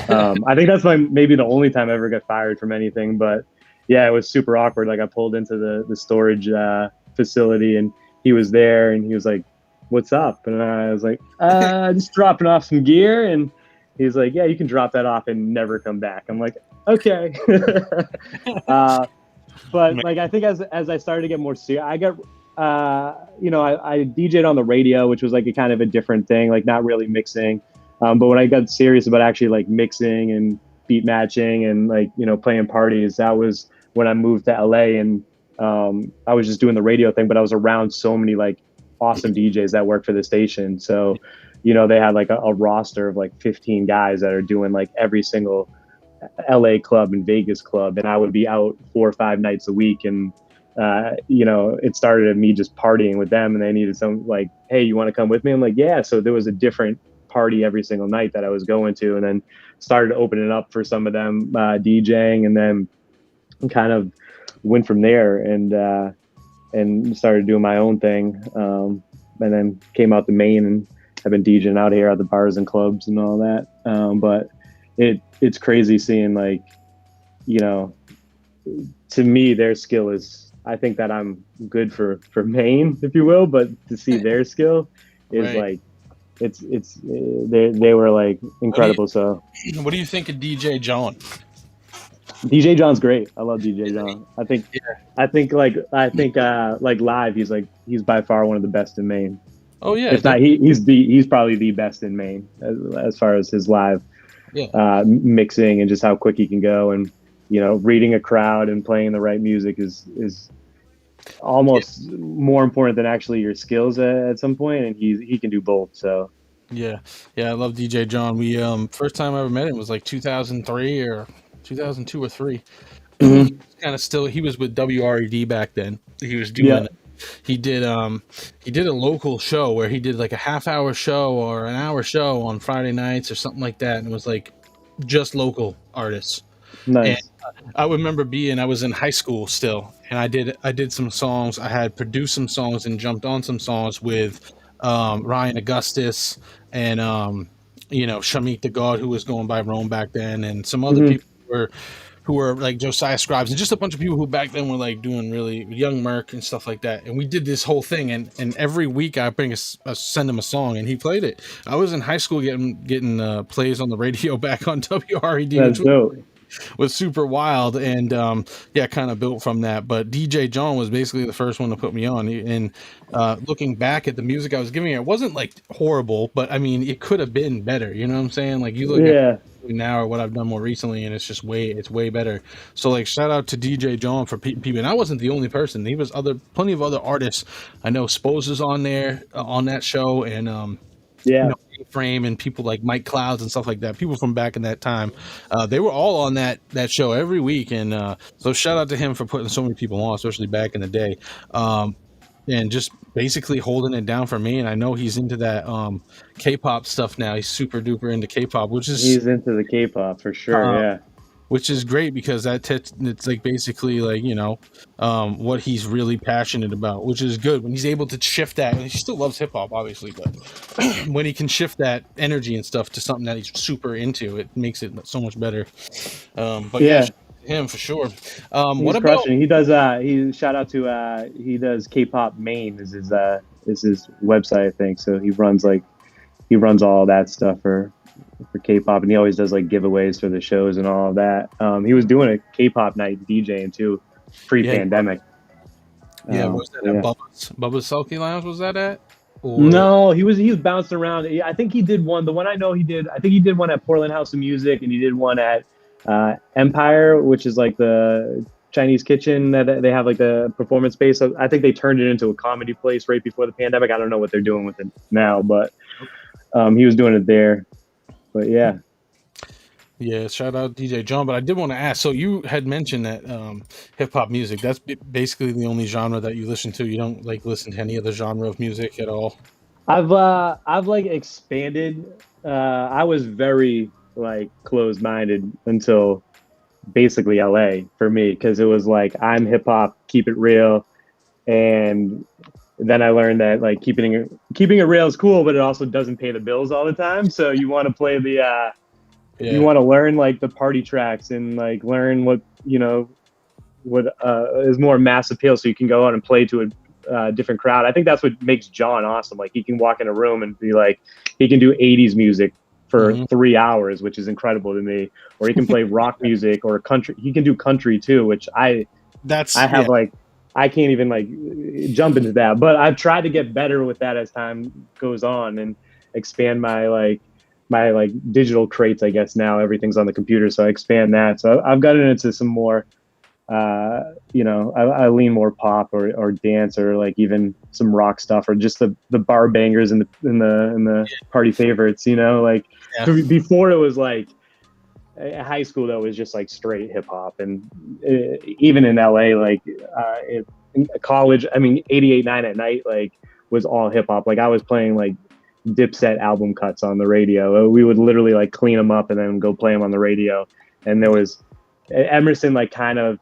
I think that's maybe the only time I ever got fired from anything, but yeah, it was super awkward. Like I pulled into the storage facility, and he was there, and he was like, "What's up?" And I was like, "Just dropping off some gear." And he's like, "Yeah, you can drop that off and never come back." I'm like, "Okay." But like I think as I started to get more serious, I got I DJ'd on the radio, which was like a kind of a different thing, like not really mixing. But when I got serious about actually like mixing and beat matching and like playing parties, that was when I moved to LA, and I was just doing the radio thing, but I was around so many like awesome DJs that work for the station. So, they had like a roster of like 15 guys that are doing like every single LA club and Vegas club. And I would be out 4 or 5 nights a week. And, it started at me just partying with them, and they needed some like, "Hey, you want to come with me?" I'm like, "Yeah." So there was a different party every single night that I was going to, and then started opening up for some of them DJing, and then kind of went from there and started doing my own thing, and then came out to Maine and have been DJing out here at the bars and clubs and all that. But it's crazy seeing like, to me, their skill is, I think that I'm good for Maine, if you will, but to see their skill is like, they were like incredible. What do you think of DJ John? DJ John's great. I love DJ John. I think like live, he's by far one of the best in Maine. Oh yeah. If not, he's probably the best in Maine as far as his live mixing and just how quick he can go, and reading a crowd and playing the right music is almost more important than actually your skills at some point, and he can do both. So yeah, I love DJ John. We first time I ever met him was like 2003 or 2002 or 3. Kind of still, he was with WRED back then. He was doing he did a local show where he did like a half-hour show or an hour show on Friday nights or something like that, and it was like just local artists. Nice. I remember I was in high school still, and I did some songs. I had produced some songs and jumped on some songs with Ryan Augustus and Shamik the God, who was going by Rome back then, and some other Mm-hmm. people who were like Josiah Scribes, and just a bunch of people who back then were like doing really Young Merc and stuff like that. And we did this whole thing, and every week I send him a song, and he played it. I was in high school getting plays on the radio back on WRED, That's dope. was super wild, and kind of built from that. But DJ John was basically the first one to put me on. And looking back at the music I was giving it wasn't like horrible, but I mean it could have been better. You know what I'm saying? Like you look at now or what I've done more recently, and it's way better. So like shout out to DJ John for people. And I wasn't the only person. He was plenty of other artists. I know Spose is on there on that show, and Frame and people like Mike Clouds and stuff like that, people from back in that time, they were all on that show every week. And so shout out to him for putting so many people on, especially back in the day, and just basically holding it down for me. And I know he's into that K-pop stuff now. He's super duper into K-pop, he's into the K-pop for sure. Which is great because it's like basically like what he's really passionate about, which is good when he's able to shift that. And he still loves hip hop, obviously, but when he can shift that energy and stuff to something that he's super into, it makes it so much better. Him for sure. What about he does? He shout out to he does Kpop Maine is his website, I think. So he runs all that stuff for K-pop, and he always does like giveaways for the shows and all of that. He was doing a K-pop night DJing too, pre-pandemic. Was that at Bubba's Sulky Lounge? Was that at? Or... No, he was bouncing around. I think he did one. The one I know he did. I think he did one at Portland House of Music, and he did one at Empire, which is like the Chinese kitchen that they have like the performance space. So I think they turned it into a comedy place right before the pandemic. I don't know what they're doing with it now, but he was doing it there. But shout out DJ John. But I did want to ask, so you had mentioned that hip hop music, that's basically the only genre that you listen to. You don't like listen to any other genre of music at all? I've like expanded. I was very like closed-minded until basically LA for me, because it was like I'm hip hop, keep it real, and then I learned that like keeping it real is cool, but it also doesn't pay the bills all the time. So you want to play the you want to learn like the party tracks and like learn what is more mass appeal, so you can go out and play to a different crowd. I think that's what makes John awesome. Like he can walk in a room and be like, he can do 80s music for 3 hours, which is incredible to me. Or he can play rock music or country. He can do country too, which I can't even like jump into that, but I've tried to get better with that as time goes on and expand my digital crates. I guess now everything's on the computer, so I expand that. So I've gotten into some more, I lean more pop or dance or like even some rock stuff or just the bar bangers and the party favorites. Before it was like high school that was just like straight hip hop, and even in LA, like in college, I mean 88.9 at night like was all hip hop. Like I was playing like Dipset album cuts on the radio. We would literally like clean them up and then go play them on the radio. And there was Emerson like kind of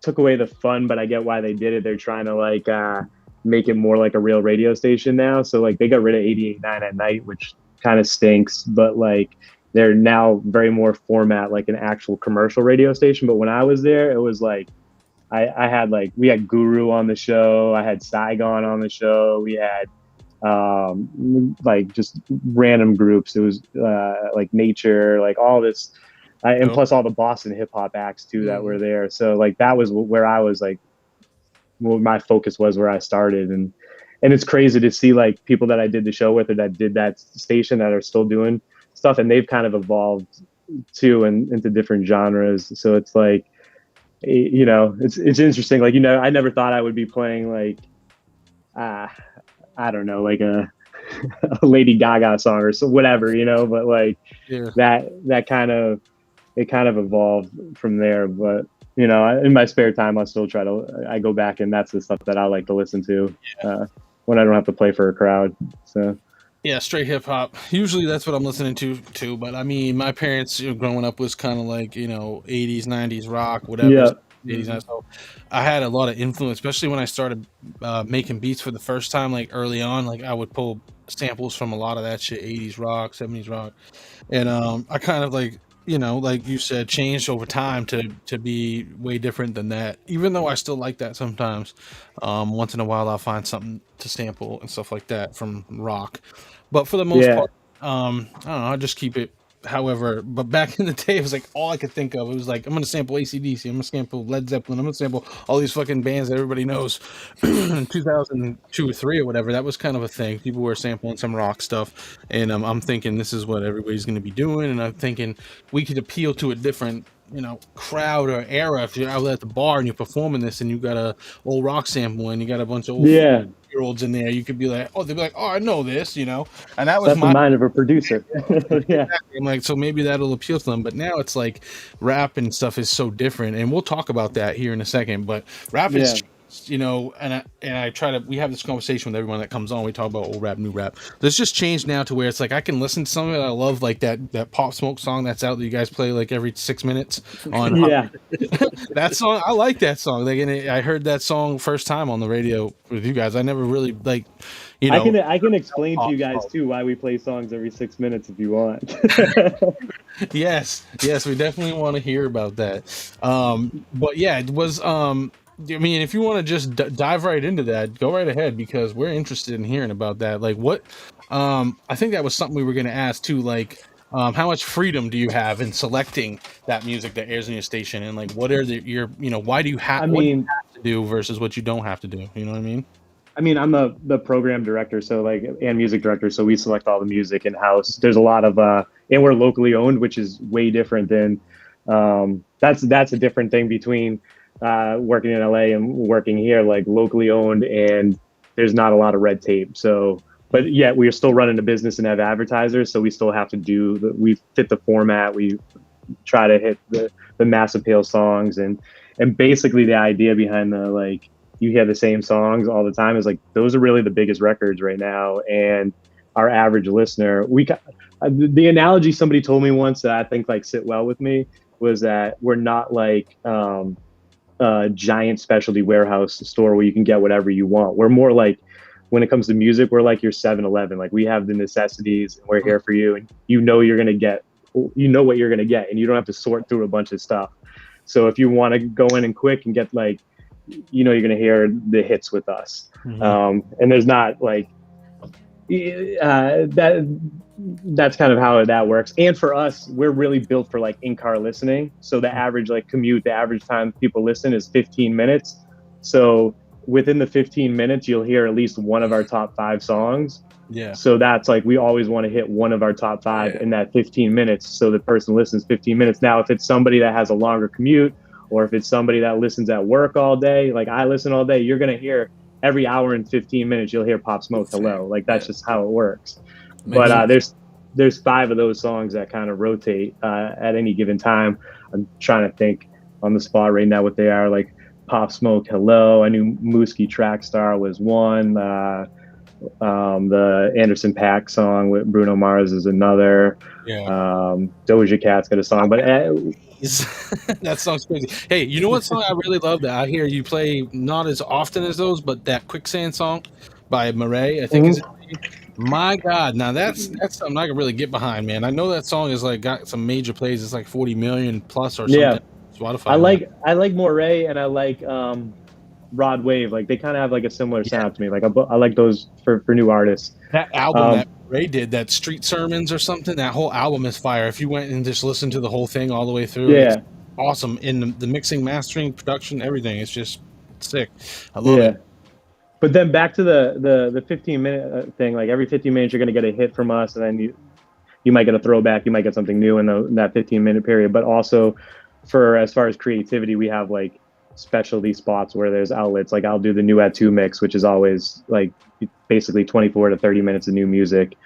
took away the fun, but I get why they did it. They're trying to like make it more like a real radio station now. So like they got rid of 88.9 at night, which kind of stinks, but like they're now very more format like an actual commercial radio station. But when I was there, it was like I had like, we had Guru on the show, I had Saigon on the show, we had like just random groups. It was like Nature, like all this, and plus all the Boston hip hop acts too that were there. So like that was where I was like, well, my focus was where I started, and it's crazy to see like people that I did the show with or that did that station that are still doing stuff, and they've kind of evolved too and into different genres. So it's like, it's interesting. Like, I never thought I would be playing like, I don't know, like a Lady Gaga song or so, whatever, but like that kind of, it kind of evolved from there. But, in my spare time, I go back, and that's the stuff that I like to listen to when I don't have to play for a crowd. So. Yeah, straight hip hop. Usually that's what I'm listening to too. But I mean, my parents, growing up was kind of like, 80s, 90s rock, whatever. Yeah. 80s, so I had a lot of influence, especially when I started making beats for the first time, like early on. Like I would pull samples from a lot of that shit, 80s rock, 70s rock, and I kind of like, like you said, changed over time to be way different than that. Even though I still like that sometimes, once in a while I'll find something to sample and stuff like that from rock. But for the most part, I don't know, I just keep it however. But back in the day, it was like all I could think of. It was like, I'm gonna sample AC/DC, I'm gonna sample Led Zeppelin, I'm gonna sample all these fucking bands that everybody knows. In 2002 or 3 or whatever, that was kind of a thing. People were sampling some rock stuff, and I'm thinking this is what everybody's gonna be doing. And I'm thinking we could appeal to a different, crowd or era. If you're out at the bar and you're performing this, and you got a old rock sample, and you got a bunch of old year olds in there, you could be like, oh, they'd be like, oh, I know this, and that was that's the mind of a producer. Yeah. I'm like, so maybe that'll appeal to them. But now it's like rap and stuff is so different, and we'll talk about that here in a second. But rap is changed, and I try to, we have this conversation with everyone that comes on. We talk about old rap, new rap. There's just changed now to where it's like I can listen to some of it. I love like that Pop Smoke song that's out that you guys play like every 6 minutes on. That song, I like that song. Like, and I heard that song first time on the radio with you guys. I never really like, I can explain to you guys too why we play songs every 6 minutes if you want. Yes, we definitely want to hear about that. But yeah, it was. I mean, if you want to just dive right into that, go right ahead, because we're interested in hearing about that. Like, what? I think that was something we were going to ask too. Like, how much freedom do you have in selecting that music that airs in your station, and like, what are your why do you have? What do you have to do versus what you don't have to do? You know what I mean? I mean, I'm the program director, and music director, so we select all the music in house. There's a lot of and we're locally owned, which is way different than that's a different thing between working in LA and working here. Like locally owned, and there's not a lot of red tape. So, but yet we are still running a business and have advertisers, so we still have to we fit the format. We try to hit the mass appeal songs, and basically the idea behind you hear the same songs all the time is like, those are really the biggest records right now. And our average listener, the analogy somebody told me once that I think like sit well with me was that we're not like a giant specialty warehouse store where you can get whatever you want. We're more like, when it comes to music, we're like your 7-Eleven. Like we have the necessities and we're here for you, and you're going to get, what you're going to get, and you don't have to sort through a bunch of stuff. So if you want to go in and quick and get like, you're going to hear the hits with us. And there's not like that's kind of how that works. And for us, we're really built for like in-car listening. So the average commute, the average time people listen is 15 minutes. So within the 15 minutes, you'll hear at least one of our top 5 songs. Yeah. So that's like, we always want to hit one of our top 5 in that 15 minutes. So the person listens 15 minutes. Now, if it's somebody that has a longer commute, or if it's somebody that listens at work all day, like I listen all day, you're going to hear every hour and 15 minutes, you'll hear Pop Smoke Hello. Like that's just how it works. But there's 5 of those songs that kind of rotate at any given time. I'm trying to think on the spot right now what they are. Like Pop Smoke Hello, I knew Mooski Trackstar was one. The Anderson .Paak song with Bruno Mars is another. Doja Cat's got a song, but that song's crazy. Hey, you know what song I really love that I hear you play not as often as those, but that Quicksand song by Murray, I think is it. My God, now that's something I can really get behind, man. I know that song is like got some major plays. It's like 40 million plus or something. Yeah, Spotify. I like Murray, and I like Rod Wave. Like they kind of have like a similar sound to me. Like I like those for new artists. That album that Ray did, that Street Sermons or something, that whole album is fire. If you went and just listened to the whole thing all the way through, it's awesome. In the mixing, mastering, production, everything. It's just sick. I love it. But then back to the 15-minute thing. Like every 15 minutes, you're going to get a hit from us, and then you might get a throwback. You might get something new in that 15-minute period. But also, as far as creativity, we have like specialty spots where there's outlets. Like I'll do the new at 2 mix, which is always like basically 24 to 30 minutes of new music.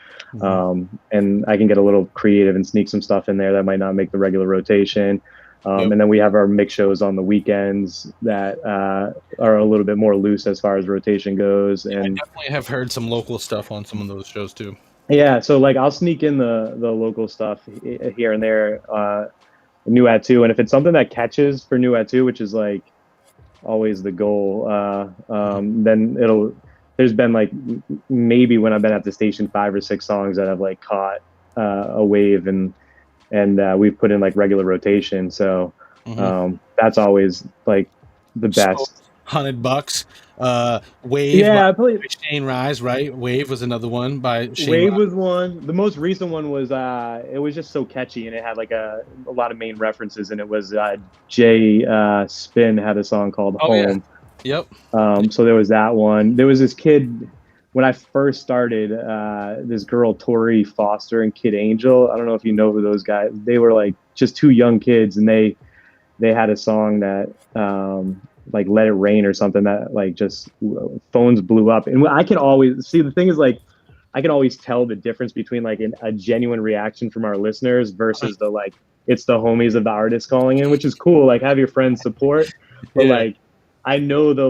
And I can get a little creative and sneak some stuff in there that might not make the regular rotation. And then we have our mix shows on the weekends that are a little bit more loose as far as rotation goes. And I definitely have heard some local stuff on some of those shows too. Yeah, so like I'll sneak in the local stuff here and there, new at two, and if it's something that catches for new at two, which is like always the goal, then it'll. There's been like maybe when I've been at the station 5 or 6 songs that have like caught a wave and we've put in like regular rotation. So that's always like the best. $100. Wave. Yeah, by Shane Rise, right? Wave was another one by Shane Wave Rise. was one. The most recent one was it was just so catchy and it had like a lot of Maine references, and it was Jay Spin had a song called Home. Yeah. Yep. So there was that one. There was this kid when I first started, this girl Tori Foster and Kid Angel. I don't know if you know who those guys. They were like just 2 young kids, and they had a song that like Let It Rain or something that like just phones blew up. And I can always see, the thing is like I can always tell the difference between like a genuine reaction from our listeners versus the like it's the homies of the artist calling in, which is cool. Like have your friends support, but like I know that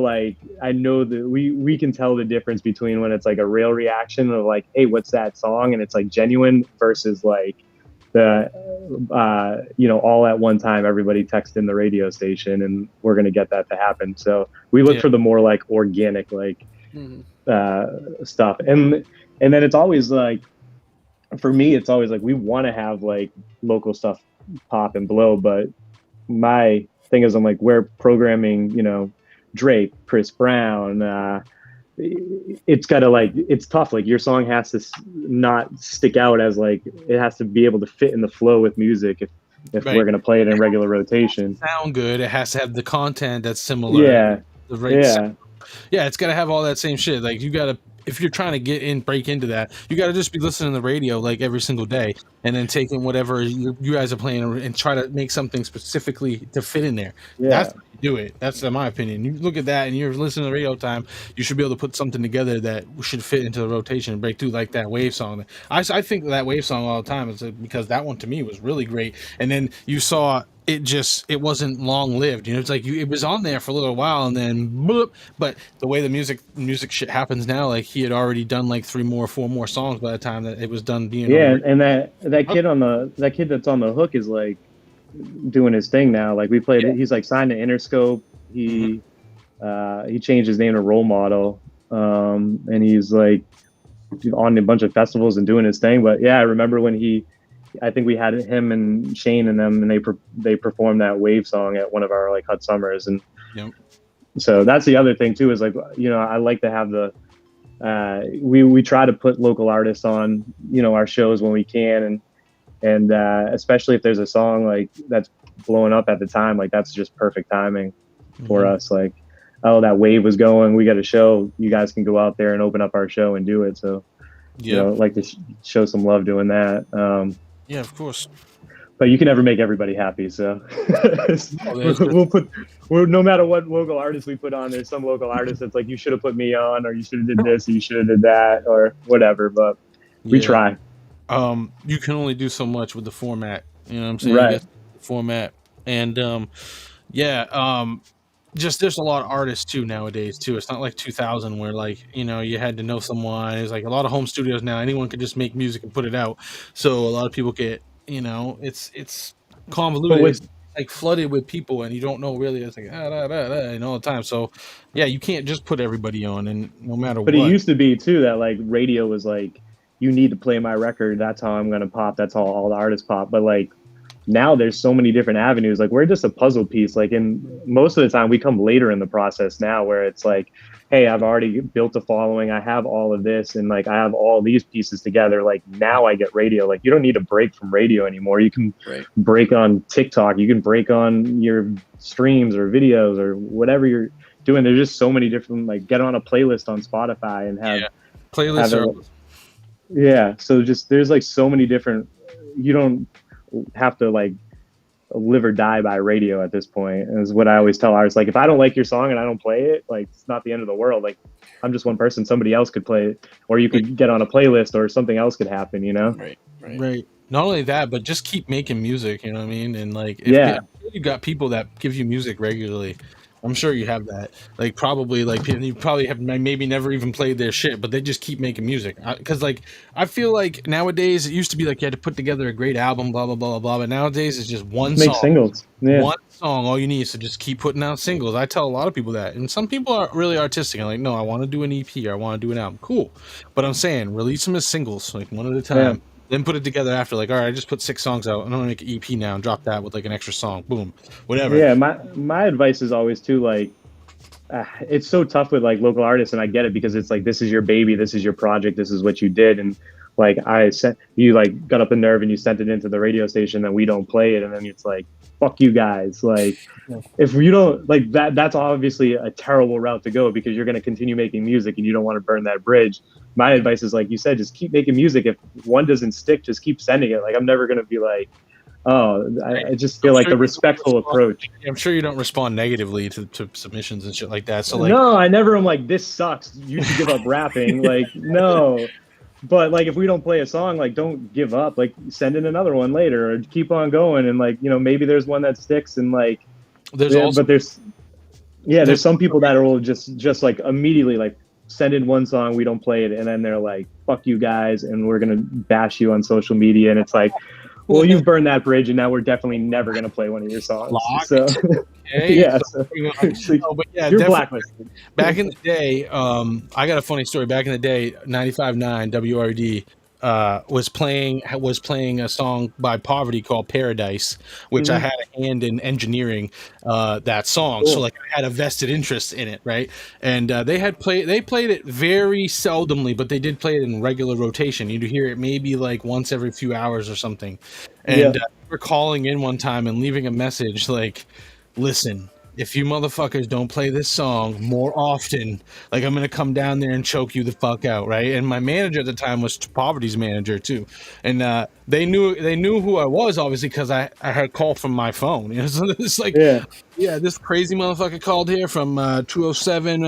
we can tell the difference between when it's like a real reaction of like, hey, what's that song? And it's like genuine versus like the all at one time everybody text in the radio station, and we're going to get that to happen. So we look for the more like organic like stuff, and then it's always like, for me it's always like we want to have like local stuff pop and blow, but my thing is I'm like, we're programming Drake, Chris Brown, it's gotta like, it's tough. Like your song has to not stick out as like, it has to be able to fit in the flow with music if we're gonna play it in regular rotation. Sound good. It has to have the content that's similar. Yeah. Yeah, it's gotta have all that same shit. Like you gotta, if you're trying to break into that, you got to just be listening to the radio like every single day, and then taking whatever you guys are playing and try to make something specifically to fit in there. Yeah. That's how you do it. That's my opinion. You look at that and you're listening to the radio time, you should be able to put something together that should fit into the rotation and break through, like that Wave song. I think that Wave song all the time is because that one to me was really great. And then you saw it wasn't long lived. It's like it was on there for a little while and then bloop. But the way the music shit happens now, like he had already done like 4 more songs by the time that it was done being and that kid that's on the hook is like doing his thing now. Like we played he's like signed to Interscope. He changed his name to Role Model, and he's like on a bunch of festivals and doing his thing. But yeah, I remember when I think we had him and Shane and them, and they performed that Wave song at one of our like Hot Summers. And so that's the other thing too, is like, I like to have we try to put local artists on, our shows when we can. And especially if there's a song like that's blowing up at the time, like that's just perfect timing for us. Like, oh, that Wave was going, we got a show, you guys can go out there and open up our show and do it. So, like to show some love doing that. Yeah, of course. But you can never make everybody happy, so no matter what local artists we put on, there's some local artists that's like, you should have put me on, or you should have did this, or you should have did that, or whatever. But we try. You can only do so much with the format. You know what I'm saying? Right. Format, and just there's a lot of artists too nowadays too. It's not like 2000 where like you had to know someone. It's like a lot of home studios now. Anyone can just make music and put it out. So a lot of people get it's convoluted. It's like flooded with people, and you don't know really. It's like all the time. So yeah, you can't just put everybody on, and no matter what. But it used to be too that like radio was like, you need to play my record. That's how I'm gonna pop. That's how all the artists pop. But like, now there's so many different avenues. Like we're just a puzzle piece. Like in most of the time we come later in the process now, where it's like, hey, I've already built a following. I have all of this. And like, I have all these pieces together. Like now I get radio. Like you don't need to break from radio anymore. You can break on TikTok. You can break on your streams or videos or whatever you're doing. There's just so many different, like get on a playlist on Spotify and have playlists. So just, there's like so many different, you don't have to like live or die by radio at this point, is what I always tell artists. Like if I don't like your song and I don't play it, like it's not the end of the world. Like I'm just one person, somebody else could play it, or you could get on a playlist, or something else could happen, Right. Not only that, but just keep making music, you know what I mean? And like if you got people that give you music regularly, I'm sure you have that. Like probably like you probably have maybe never even played their shit, but they just keep making music. Because like I feel like nowadays it used to be like you had to put together a great album, blah blah blah blah. But nowadays it's just one Just make song, singles. Yeah. one song. All you need is to just keep putting out singles. I tell a lot of people that, and some people are really artistic and like, no, I want to do an EP or I want to do an album. Cool, but I'm saying release them as singles, like one at a time. Yeah. Then put it together after, like, all right, I just put 6 songs out. I'm gonna make an EP now and drop that with like an extra song. Boom, whatever. Yeah, my advice is always too, like, it's so tough with like local artists, and I get it because it's like, this is your baby, this is your project, this is what you did, and like I sent you, like, got up the nerve and you sent it into the radio station, and we don't play it, and then it's like, fuck you guys. Like, if you don't like that, that's obviously a terrible route to go because you're going to continue making music and you don't want to burn that bridge. My advice is, like you said, just keep making music. If one doesn't stick, just keep sending it. Like, I'm never going to be like, oh, I just feel like the respectful approach. I'm sure you don't respond negatively to submissions and shit like that. So like, no, I never am like, this sucks, you should give up rapping. Like, no. But like, if we don't play a song, like, don't give up. Like, send in another one later, or keep on going. And like, you know, maybe there's one that sticks. And like, there's some people that will just like immediately like send in one song, we don't play it, and then they're like, fuck you guys, and we're gonna bash you on social media. And it's like, well, you've burned that bridge, and now we're definitely never gonna play one of your songs. So yeah, but yeah, you're blacklisted. Back in the day, I got a funny story. Back in the day, 95.9 WRD was playing a song by Poverty called Paradise, which I had a hand in engineering that song. Cool. So like I had a vested interest in it, right? And they played it very seldomly, but they did play it in regular rotation. You'd hear it maybe like once every few hours or something. And we're calling in one time and leaving a message like, listen, if you motherfuckers don't play this song more often, like, I'm gonna come down there and choke you the fuck out, right? And my manager at the time was Poverty's manager too, and they knew who I was, obviously, because I had a call from my phone. You know, so it's like, yeah, this crazy motherfucker called here from 207,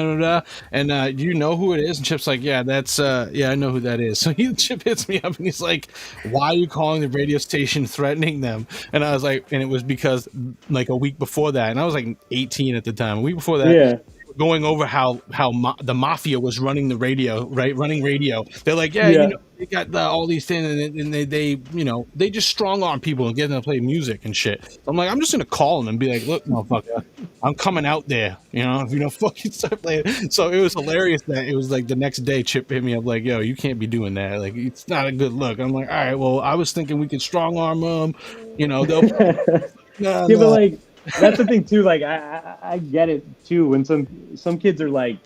and do you know who it is? And Chip's like, yeah, that's I know who that is. So Chip hits me up and he's like, why are you calling the radio station threatening them? And I was like, and it was because like a week before that, and I was like 18 at the time. A week before that, going over how the mafia was running the radio, right? Running radio. They're like, you know, they got all these things, and they you know, they just strong arm people and get them to play music and shit. So I'm like, I'm just gonna call them and be like, look, motherfucker, I'm coming out there, you know, if you don't fucking start playing. So it was hilarious that it was like the next day Chip hit me up like, yo, you can't be doing that, like, it's not a good look. I'm like, all right, well, I was thinking we could strong arm them, you know, they'll but like, that's the thing too, like I get it too when some kids are like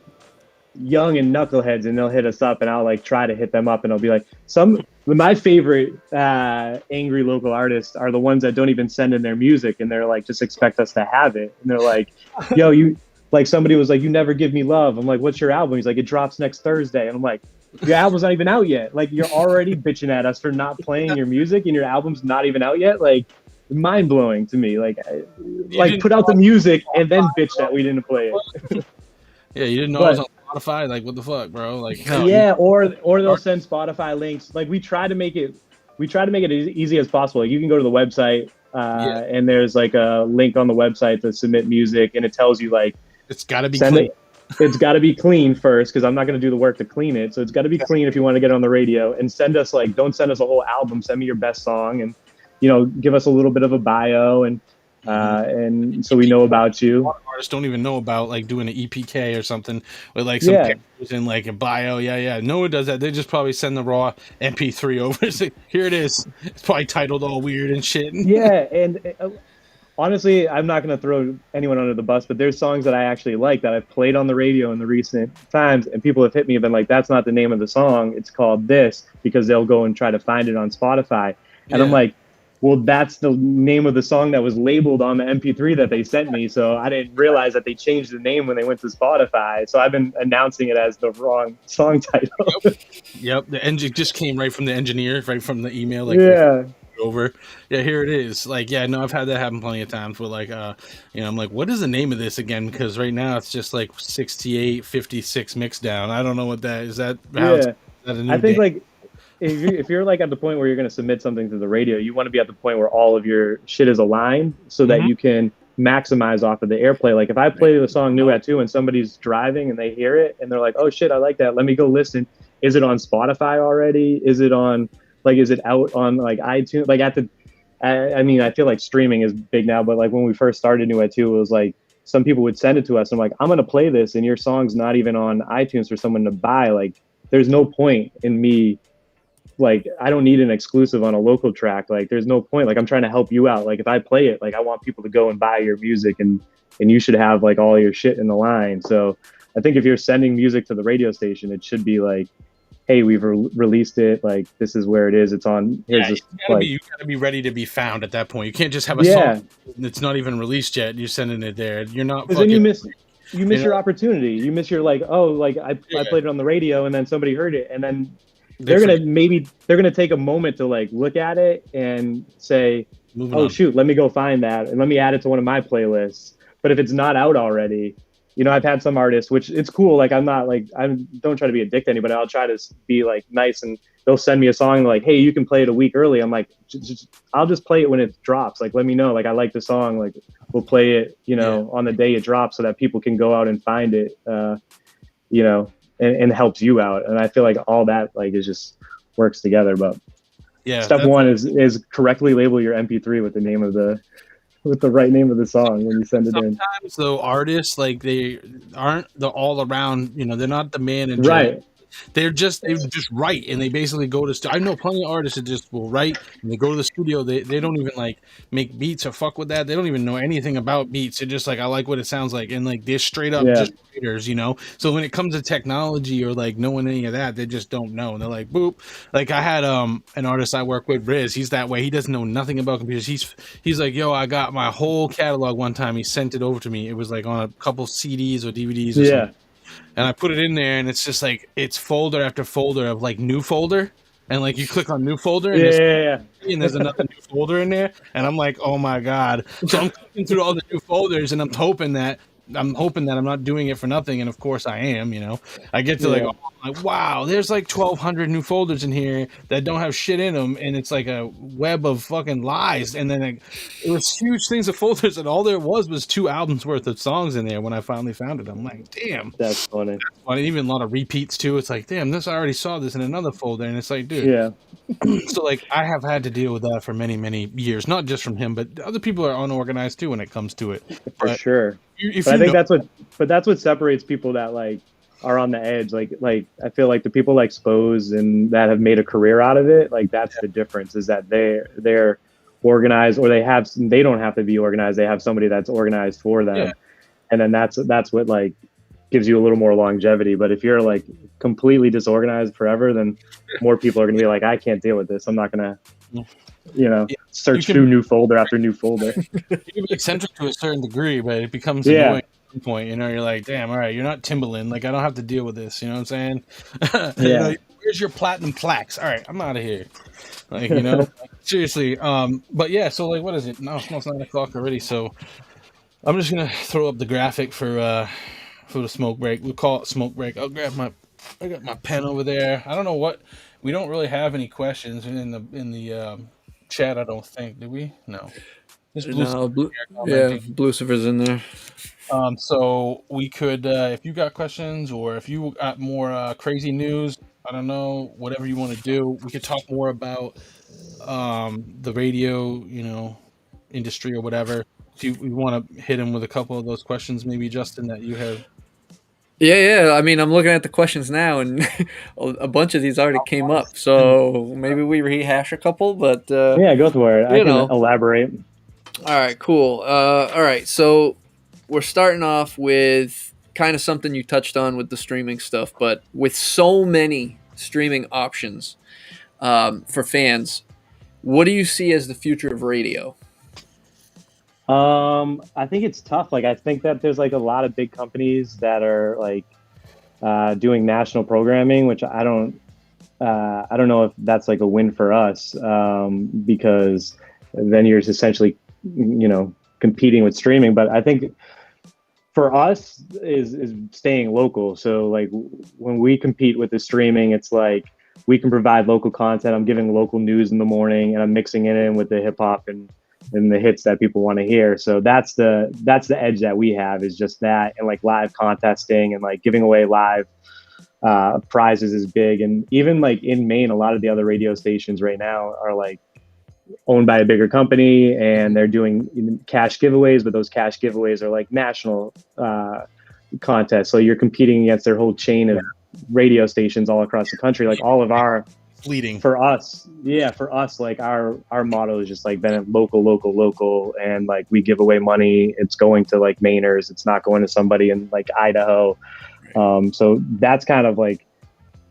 young and knuckleheads and they'll hit us up, and I'll like try to hit them up, and I'll be like, my favorite angry local artists are the ones that don't even send in their music, and they're like, just expect us to have it, and they're like, yo, you, like, somebody was like, you never give me love. I'm like, what's your album? He's like, it drops next Thursday. And I'm like, your album's not even out yet. Like, you're already bitching at us for not playing your music, and your album's not even out yet. Like, mind blowing to me. Like put out the music and then bitch that we didn't play it. Yeah, you didn't know I was on Spotify. Like, what the fuck, bro? Like, no. Yeah, or they'll send Spotify links. Like, we try to make it as easy as possible. Like, you can go to the website and there's like a link on the website to submit music, and it tells you like, it's got to be clean. It's got to be clean first, because I'm not going to do the work to clean it. So it's got to be clean if you want to get it on the radio. And send us, like, don't send us a whole album. Send me your best song, and, you know, give us a little bit of a bio, and so we know about you. A lot of artists don't even know about like doing an EPK or something with like some pictures and like a bio. No one does that. They just probably send the raw MP3 over. It's like, here it is. It's probably titled all weird and shit. Yeah, and honestly, I'm not going to throw anyone under the bus, but there's songs that I actually like that I've played on the radio in the recent times, and people have hit me and been like, that's not the name of the song, it's called this, because they'll go and try to find it on Spotify. And I'm like, well, that's the name of the song that was labeled on the MP3 that they sent me. So I didn't realize that they changed the name when they went to Spotify. So I've been announcing it as the wrong song title. Yep. The engine just came right from the engineer, right from the email. Like, over. Yeah, here it is. Like, I've had that happen plenty of times where like, you know, I'm like, what is the name of this again? Because right now it's just like 6856 mixed down. I don't know what that is. That how is that a new I think game? like, if you're like at the point where you're going to submit something to the radio, you want to be at the point where all of your shit is aligned, so that you can maximize off of the airplay. Like if I play the song New at 2 and somebody's driving and they hear it and they're like, oh shit, I like that, let me go listen. Is it on Spotify already? Is it on, like, is it out on like iTunes? Like I mean, I feel like streaming is big now, but like when we first started New at 2, it was like some people would send it to us. And I'm like, I'm going to play this and your song's not even on iTunes for someone to buy. Like there's no point in me, like, I don't need an exclusive on a local track. Like there's no point. Like I'm trying to help you out. Like if I play it, like I want people to go and buy your music and you should have like all your shit in the line. So I think if you're sending music to the radio station, it should be like, hey, we've released it. Like this is where it is. It's on. Here's this. You gotta be ready to be found at that point. You can't just have a song that's not even released yet. And you're sending it there. You're not. Because then you miss your opportunity. You miss your like, oh, like I played it on the radio and then somebody heard it and then they're gonna take a moment to like look at it and say, shoot, let me go find that and let me add it to one of my playlists. But if it's not out already, you know, I've had some artists, which it's cool. Like I'm not like, I don't try to be a dick to anybody. I'll try to be like nice and they'll send me a song like, hey, you can play it a week early. I'm like, I'll just play it when it drops. Like, let me know. Like, I like the song. Like we'll play it, you know, on the day it drops so that people can go out and find it, you know, and helps you out. And I feel like all that like is just works together. But step one is correctly label your MP3 with the name of with the right name of the song when you send it in. Sometimes though artists like they aren't the all around, you know, they're not the manager. Right. They just write and they basically go to I know plenty of artists that just will write and they go to the studio. They don't even like make beats or fuck with that. They don't even know anything about beats. They're just like, I like what it sounds like, and like they're straight up just writers, you know. So when it comes to technology or like knowing any of that, they just don't know. And they're like, boop. Like I had an artist I work with, Riz. He's that way. He doesn't know nothing about computers. He's like, yo, I got my whole catalog one time. He sent it over to me. It was like on a couple CDs or DVDs or something. And I put it in there, and it's just like it's folder after folder of like new folder, and like you click on new folder, and there's another new folder in there, and I'm like, oh my god! So I'm clicking through all the new folders, and I'm hoping that I'm not doing it for nothing, and of course I am. You know, I get to like wow, there's like 1,200 new folders in here that don't have shit in them, and it's like a web of fucking lies. And then it was huge things of folders, and all there was 2 albums worth of songs in there. When I finally found it, I'm like, damn, that's funny. Even a lot of repeats too. It's like, damn, I already saw this in another folder, and it's like, dude, So like I have had to deal with that for many, many years, not just from him, but other people are unorganized too when it comes to it. For sure. I think that's what separates people that like are on the edge. Like I feel like the people like Spose and that have made a career out of it. Like that's the difference, is that they're organized, or they don't have to be organized. They have somebody that's organized for them. And then that's what like gives you a little more longevity. But if you're like completely disorganized forever, then more people are going to be like, I can't deal with this. I'm not going to, you know, search through new folder after new folder. You can be eccentric to a certain degree, but it becomes annoying at some point. You know, you're like, damn, all right, you're not Timbaland. Like, I don't have to deal with this. You know what I'm saying? You know, where's your platinum plaques? All right, I'm out of here. Like, you know, seriously. But yeah, so like, what is it? No, it's almost 9 o'clock already. So I'm just gonna throw up the graphic for the smoke break. We'll call it smoke break. I got my pen over there. I don't know what. We don't really have any questions in the chat. I don't think. Did we? No. Lucifer's in there. So we could, if you got questions or if you got more crazy news, I don't know, whatever you want to do, we could talk more about the radio, you know, industry or whatever. If you want to hit him with a couple of those questions, maybe Justin, that you have. Yeah. I mean, I'm looking at the questions now, and a bunch of these already came up. So maybe we rehash a couple, but go for it. I can elaborate. All right, cool. All right, so we're starting off with kind of something you touched on with the streaming stuff, but with so many streaming options for fans, what do you see as the future of radio? I think it's tough. Like, I think that there's like a lot of big companies that are like doing national programming, which I don't know if that's like a win for us, because then you're essentially, you know, competing with streaming. But I think for us is staying local. So like when we compete with the streaming, it's like we can provide local content. I'm giving local news in the morning and I'm mixing it in with the hip hop and and the hits that people want to hear. So that's the edge that we have, is just that, and like live contesting and like giving away live prizes is big. And even like in Maine, a lot of the other radio stations right now are like owned by a bigger company, and they're doing cash giveaways, but those cash giveaways are like national contests. So you're competing against their whole chain of radio stations all across the country. Like all of our fleeting for us, like our motto is just like been local, and like we give away money. It's going to like Mainers. It's not going to somebody in like Idaho. So that's kind of like,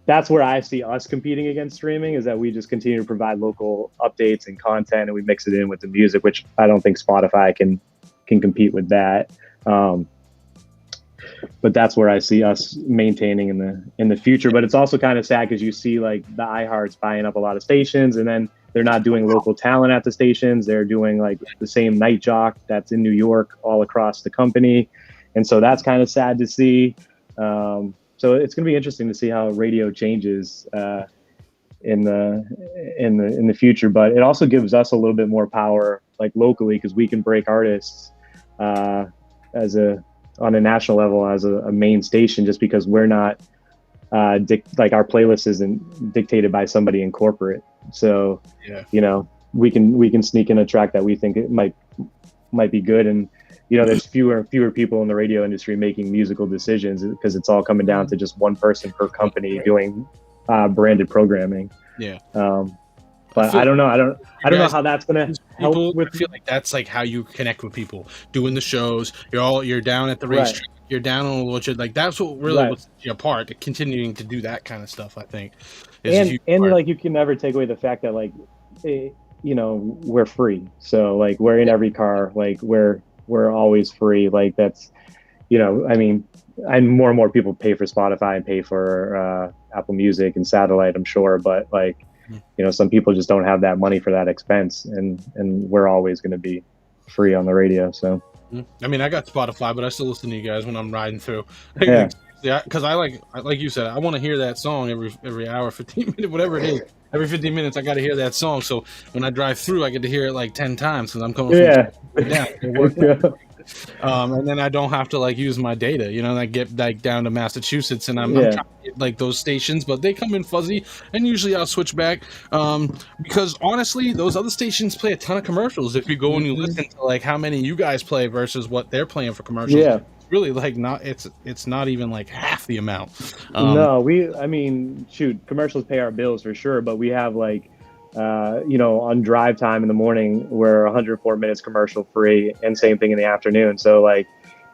that's where I see us competing against streaming, is that we just continue to provide local updates and content, and we mix it in with the music, which I don't think Spotify can compete with that. But that's where I see us maintaining in the future. But it's also kind of sad because you see like the iHearts buying up a lot of stations, and then they're not doing local talent at the stations. They're doing like the same night jock that's in New York all across the company. And so that's kind of sad to see. So it's going to be interesting to see how radio changes in the future. But it also gives us a little bit more power, like locally, because we can break artists on a national level as a main station, just because we're not like our playlist isn't dictated by somebody in corporate. So we can sneak in a track that we think it might be good. And there's fewer and fewer people in the radio industry making musical decisions, because it's all coming down to just one person per company doing branded programming. But I don't know. I don't know how that's gonna help with. I feel like that's like how you connect with people, doing the shows. You're down at the racetrack. Right. You're down on the like that's what really was you apart. Continuing to do that kind of stuff, I think. And like you can never take away the fact that like we're free. So like we're in every car. Like we're always free. Like that's I mean, and more people pay for Spotify and pay for Apple Music and satellite, I'm sure, but like. Some people just don't have that money for that expense, and we're always going to be free on the radio. So, I mean, I got Spotify, but I still listen to you guys when I'm riding through. Because I like you said, I want to hear that song every hour, 15 minutes, whatever it is. Every 15 minutes, I got to hear that song. So when I drive through, I get to hear it like 10 times because I'm coming from down. And then I don't have to like use my data, I get like down to Massachusetts, and I'm trying to get like those stations, but they come in fuzzy, and usually I'll switch back because honestly those other stations play a ton of commercials. If you go and you listen to like how many you guys play versus what they're playing for commercials, it's really like it's not even like half the amount. Commercials pay our bills for sure, but we have like on drive time in the morning, we're 104 minutes commercial free, and same thing in the afternoon. So like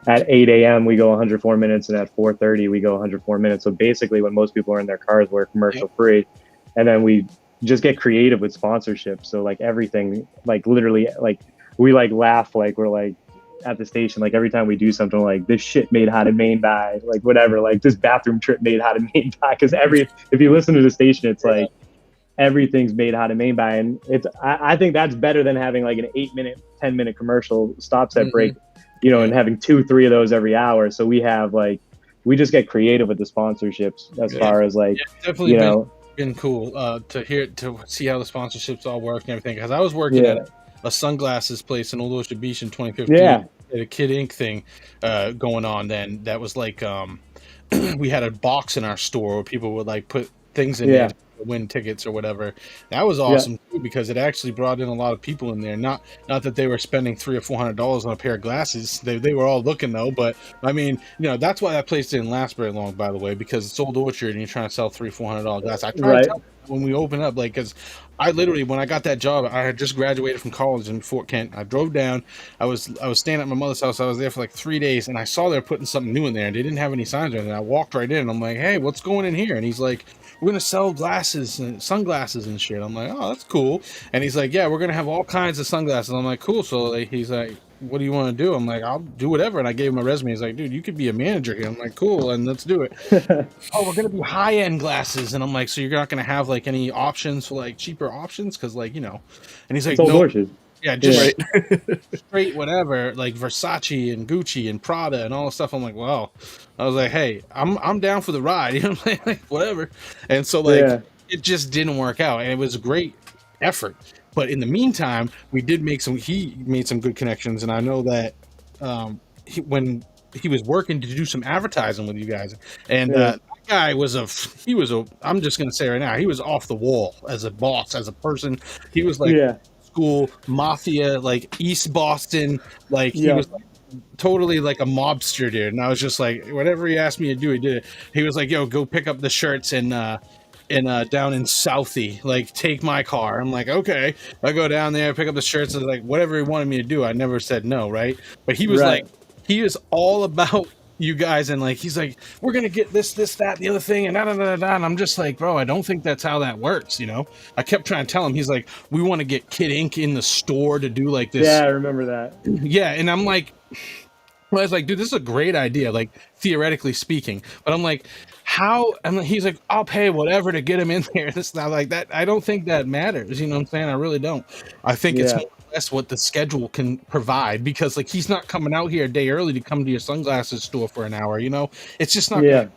at 8 a.m. we go 104 minutes, and at 4:30 we go 104 minutes. So basically when most people are in their cars, we're commercial free. And then we just get creative with sponsorships. So like everything, like literally, like we like laugh, like we're like at the station, like every time we do something, like this shit made Hot Maine by, like whatever, like this bathroom trip made Hot Maine by, because if you listen to the station, it's like everything's made Hot Maine by, and I think that's better than having like an 8-minute, 10-minute commercial stop set break, and having 2-3 of those every hour. So we have like, we just get creative with the sponsorships as far as like, definitely been cool to see how the sponsorships all work and everything. Because I was working at a sunglasses place in Old Ocean Beach in 2015. A Kid Ink thing going on then. That was like we had a box in our store where people would like put things in there to win tickets or whatever. That was awesome too, because it actually brought in a lot of people in there. Not that they were spending $300 or $400 on a pair of glasses. They were all looking though. But I mean, that's why that place didn't last very long, by the way, because it's Old Orchard and you're trying to sell $300-$400 glasses. I tried to tell them when we opened up, like, because I literally, when I got that job, I had just graduated from college in Fort Kent. I drove down. I was staying at my mother's house. I was there for like 3 days, and I saw they were putting something new in there, and they didn't have any signs or anything. I walked right in, and I'm like, hey, what's going in here? And he's like, we're going to sell glasses and sunglasses and shit. I'm like, oh, that's cool. And he's like, yeah, we're going to have all kinds of sunglasses. I'm like, cool. So like, he's like, what do you want to do? I'm like, I'll do whatever. And I gave him a resume. He's like, dude, you could be a manager here. I'm like, cool. And let's do it. Oh, we're going to be high-end glasses. And I'm like, so you're not going to have like any options for like cheaper options? Cause like, and he's like, no. Yeah, just straight whatever, like Versace and Gucci and Prada and all the stuff. I'm like, wow. I was like, hey, I'm down for the ride. I'm like, whatever. And so like it just didn't work out. And it was a great effort. But in the meantime, we did he made some good connections, and I know that when he was working to do some advertising with you guys, and that guy was I'm just gonna say right now, he was off the wall as a boss, as a person. He was like school mafia, like East Boston, like he was like totally like a mobster dude. And I was just like, whatever he asked me to do, he did it. He was like, yo, go pick up the shirts and down in Southie, like take my car. I'm like, okay. I go down there, pick up the shirts, and like whatever he wanted me to do, I never said no, right? But he was like, he is all about you guys, and like he's like, we're gonna get this, that, the other thing, and da da da da. And I'm just like, bro, I don't think that's how that works, you know. I kept trying to tell him, he's like, we want to get Kid Ink in the store to do like this. Yeah, I remember that. Yeah, and I'm like, I was like, dude, this is a great idea, like theoretically speaking. But I'm like, how? And he's like, I'll pay whatever to get him in there. This not like that. I don't think that matters. You know what I'm saying? I really don't. I think it's more or less what the schedule can provide, because like he's not coming out here a day early to come to your sunglasses store for an hour. You know, it's just not. Yeah.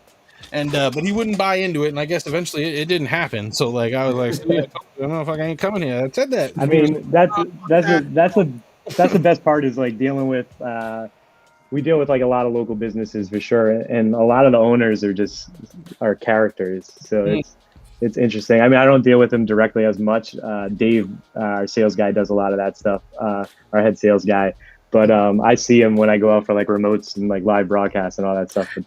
And but he wouldn't buy into it, and I guess eventually it didn't happen. So like I was like, I don't know if I ain't coming here. I said that. I mean, that's the best part is like dealing with. We deal with like a lot of local businesses for sure, and a lot of the owners are characters. So it's interesting. I mean, I don't deal with them directly as much. Dave, our sales guy, does a lot of that stuff. Our head sales guy, but I see him when I go out for like remotes and like live broadcasts and all that stuff. But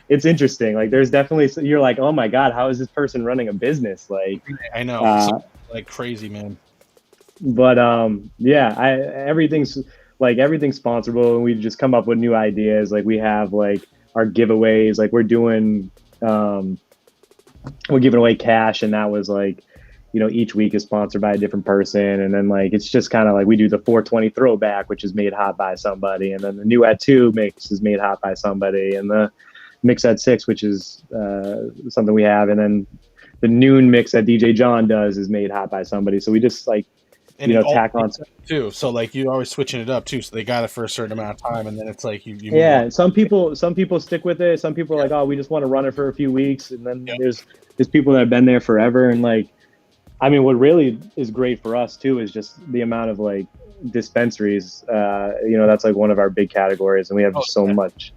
it's interesting. Like, there's definitely, you're like, oh my god, how is this person running a business? Like, I know, like crazy, man. But yeah, everything's sponsorable, and we just come up with new ideas. Like, we have like our giveaways, like we're giving away cash, and that was like, you know, each week is sponsored by a different person. And then like, it's just kind of like, we do the 420 throwback, which is made hot by somebody. And then the new at 2 mix is made hot by somebody. And the mix at 6, which is something we have. And then the noon mix that DJ John does is made hot by somebody. So we just like, and you know, tack on too. So like, you're always switching it up too. So they got it for a certain amount of time, and then it's like you yeah. Some people stick with it. Some people are like, oh, we just want to run it for a few weeks. And then there's people that have been there forever. And like, I mean, what really is great for us too is just the amount of like dispensaries. You know, that's like one of our big categories, and we have so much.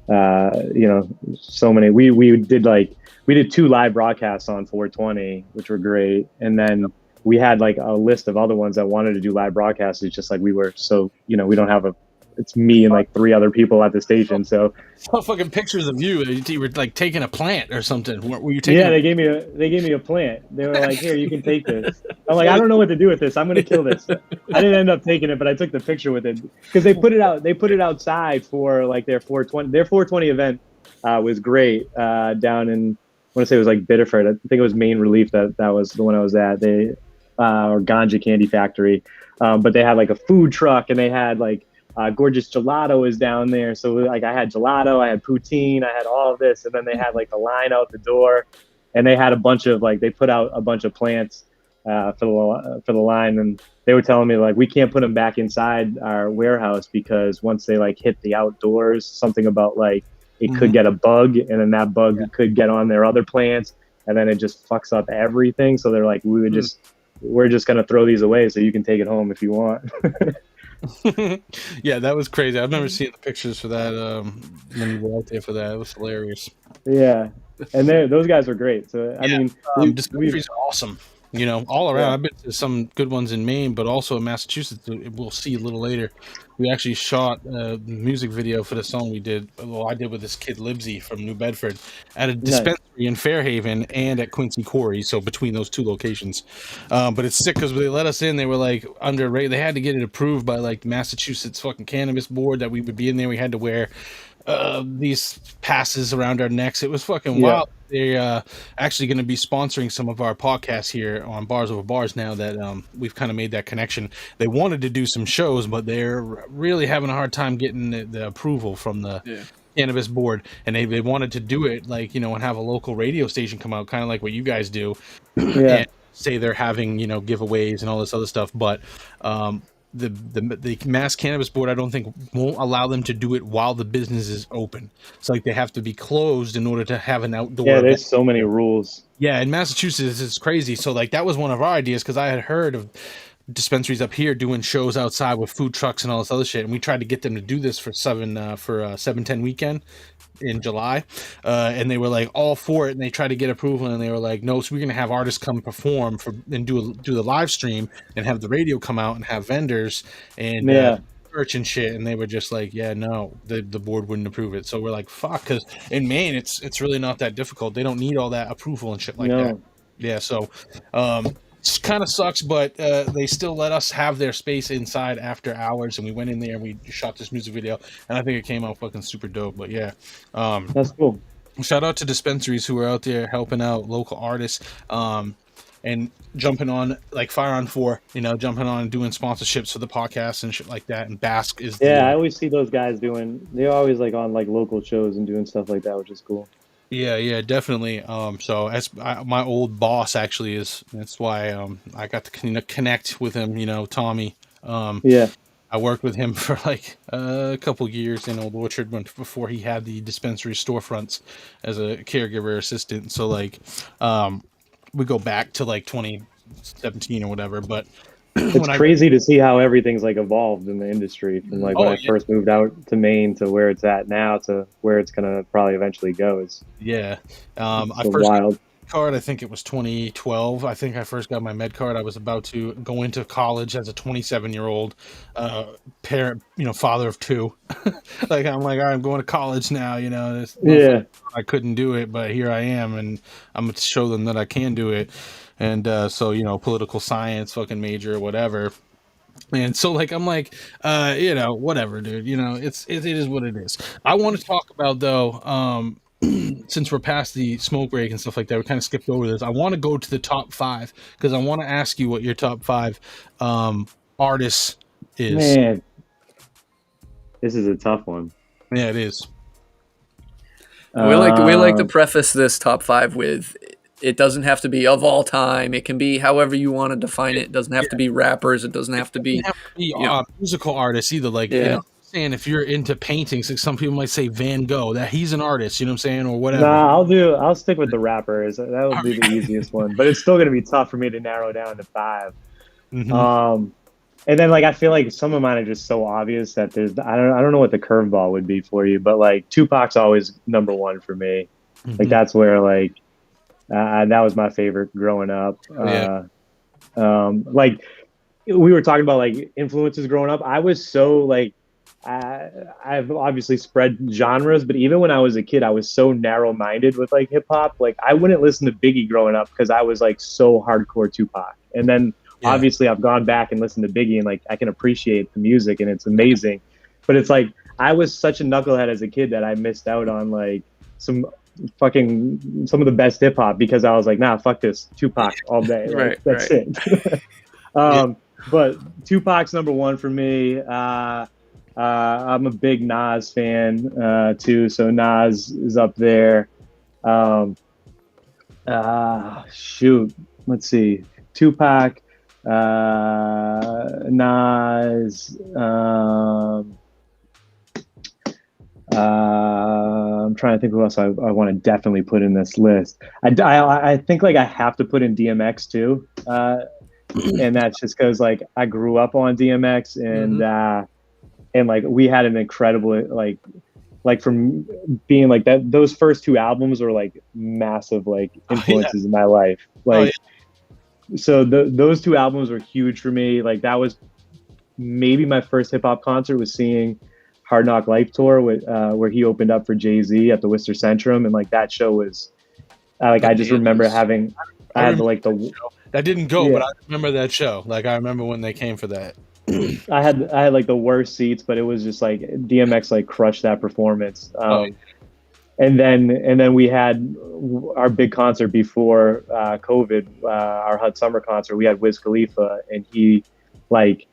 You know, so many. We did 2 live broadcasts on 420, which were great, and then we had like a list of other ones that wanted to do live broadcasts. It's just like, we were so, you know, we don't have it's me and like 3 other people at the station. So fucking pictures of you were like taking a plant or something. Were you taking? Yeah, they gave me a plant. They were like, here, you can take this. I'm like, I don't know what to do with this. I'm gonna kill this. I didn't end up taking it, but I took the picture with it because they put it outside for like their 420. Their 420 event was great down in, I want to say it was like Biddeford. I think it was Maine Relief that was the one I was at. Or Ganja Candy Factory, but they had like a food truck, and they had like Gorgeous Gelato is down there. So like, I had gelato, I had poutine, I had all of this, and then they had like the line out the door, and they had a bunch of like, they put out a bunch of plants for the line, and they were telling me like, we can't put them back inside our warehouse because once they like hit the outdoors, something about like it could get a bug, and then that bug could get on their other plants, and then it just fucks up everything. So they're like, we're just going to throw these away so you can take it home if you want. Yeah, that was crazy. I've never seen the pictures for that when you were out there for that. It was hilarious. Yeah, and those guys are great. So I mean, dispensaries are awesome. You know, all around. I've been to some good ones in Maine, but also in Massachusetts. We'll see a little later. We actually shot a music video for the song we did. Well, I did with this kid Libsy from New Bedford at a dispensary in Fairhaven and at Quincy Quarry. So between those 2 locations, but it's sick because they let us in. They were like they had to get it approved by like Massachusetts fucking cannabis board that we would be in there. We had to wear these passes around our necks. It was fucking wild. They're actually going to be sponsoring some of our podcasts here on Bars Over Bars now that we've kind of made that connection. They wanted to do some shows, but they're really having a hard time getting the approval from the cannabis board, and they wanted to do it like, you know, and have a local radio station come out, kind of like what you guys do, and say they're having, you know, giveaways and all this other stuff, but the Mass Cannabis Board, I don't think, won't allow them to do it while the business is open. It's like they have to be closed in order to have an outdoor Yeah, event. there's so many rules. Yeah, in Massachusetts, it's crazy. So like that was one of our ideas, because I had heard of dispensaries up here doing shows outside with food trucks and all this other shit, and we tried to get them to do this for 7/10 weekend in July, and they were like all for it, and they tried to get approval, and they were like, no, so we're gonna have artists come perform and do the live stream and have the radio come out and have vendors and merch and shit, and they were just like, yeah, no, the board wouldn't approve it. So we're like, fuck, because in Maine it's really not that difficult. They don't need all that approval and shit like that. Yeah, so it kind of sucks, but they still let us have their space inside after hours, and we went in there and we shot this music video, and I think it came out fucking super dope. But yeah, that's cool. Shout out to dispensaries who are out there helping out local artists, and jumping on like Fire on 4, jumping on and doing sponsorships for the podcast and shit like that. And Basque is I always see those guys they're always like on like local shows and doing stuff like that, which is cool. Yeah, definitely. So my old boss actually that's why I got to connect with him. Tommy. I worked with him for like a couple years in Old Orchard before he had the dispensary storefronts as a caregiver assistant. So like, we go back to like 2017 or whatever. But it's crazy to see how everything's like evolved in the industry from like when I first moved out to Maine to where it's at now to where it's gonna probably eventually go. I first wild. Card, I think it was 2012. I think I first got my med card. I was about to go into college as a 27-year-old parent, father of 2. Like I'm like, all right, I'm going to college now. I couldn't do it, but here I am, and I'm gonna show them that I can do it. And so political science, fucking major, whatever. And so like I'm like, whatever, dude. It is what it is. I want to talk about though. Since we're past the smoke break and stuff like that, we kind of skipped over this. I want to go to the top 5 because I want to ask you what your top 5 artists is. Man, this is a tough one. Yeah, it is. We like to preface this top 5 with, it doesn't have to be of all time. It can be however you want to define it. It doesn't have to be rappers. It doesn't have to be musical artists either. Like saying if you're into paintings, like some people might say Van Gogh, that he's an artist, you know what I'm saying, or whatever. I'll stick with the rappers. That would be the easiest one, but it's still going to be tough for me to narrow down to 5. Mm-hmm. And then like I feel like some of mine are just so obvious that I don't know what the curveball would be for you, but like Tupac's always number 1 for me. Mm-hmm. Like that's where like that was my favorite growing up. Like we were talking about like influences growing up. I was so like I've obviously spread genres, but even when I was a kid, I was so narrow-minded with like hip hop. Like I wouldn't listen to Biggie growing up because I was like so hardcore Tupac. And then obviously I've gone back and listened to Biggie, and like I can appreciate the music and it's amazing. But it's like I was such a knucklehead as a kid that I missed out on like some of the best hip hop because I was like, nah, fuck this, Tupac all day. Like, that's it. But Tupac's number 1 for me. I'm a big Nas fan too, so Nas is up there. Shoot, let's see, Tupac, Nas. I'm trying to think who else I want to definitely put in this list. I think like I have to put in DMX too, and that's just because like I grew up on DMX and. Mm-hmm. And like we had an incredible like from being like that, those first 2 albums were like massive like influences in my life. Like so those 2 albums were huge for me. Like that was maybe my first hip hop concert was seeing Hard Knock Life tour with where he opened up for Jay-Z at the Worcester Centrum, and like that show was I just remember having that didn't go, but I remember that show. Like I remember when they came for that. I had like the worst seats, but it was just like DMX like crushed that performance. And then we had our big concert before COVID, our Hot Summer concert. We had Wiz Khalifa, and he like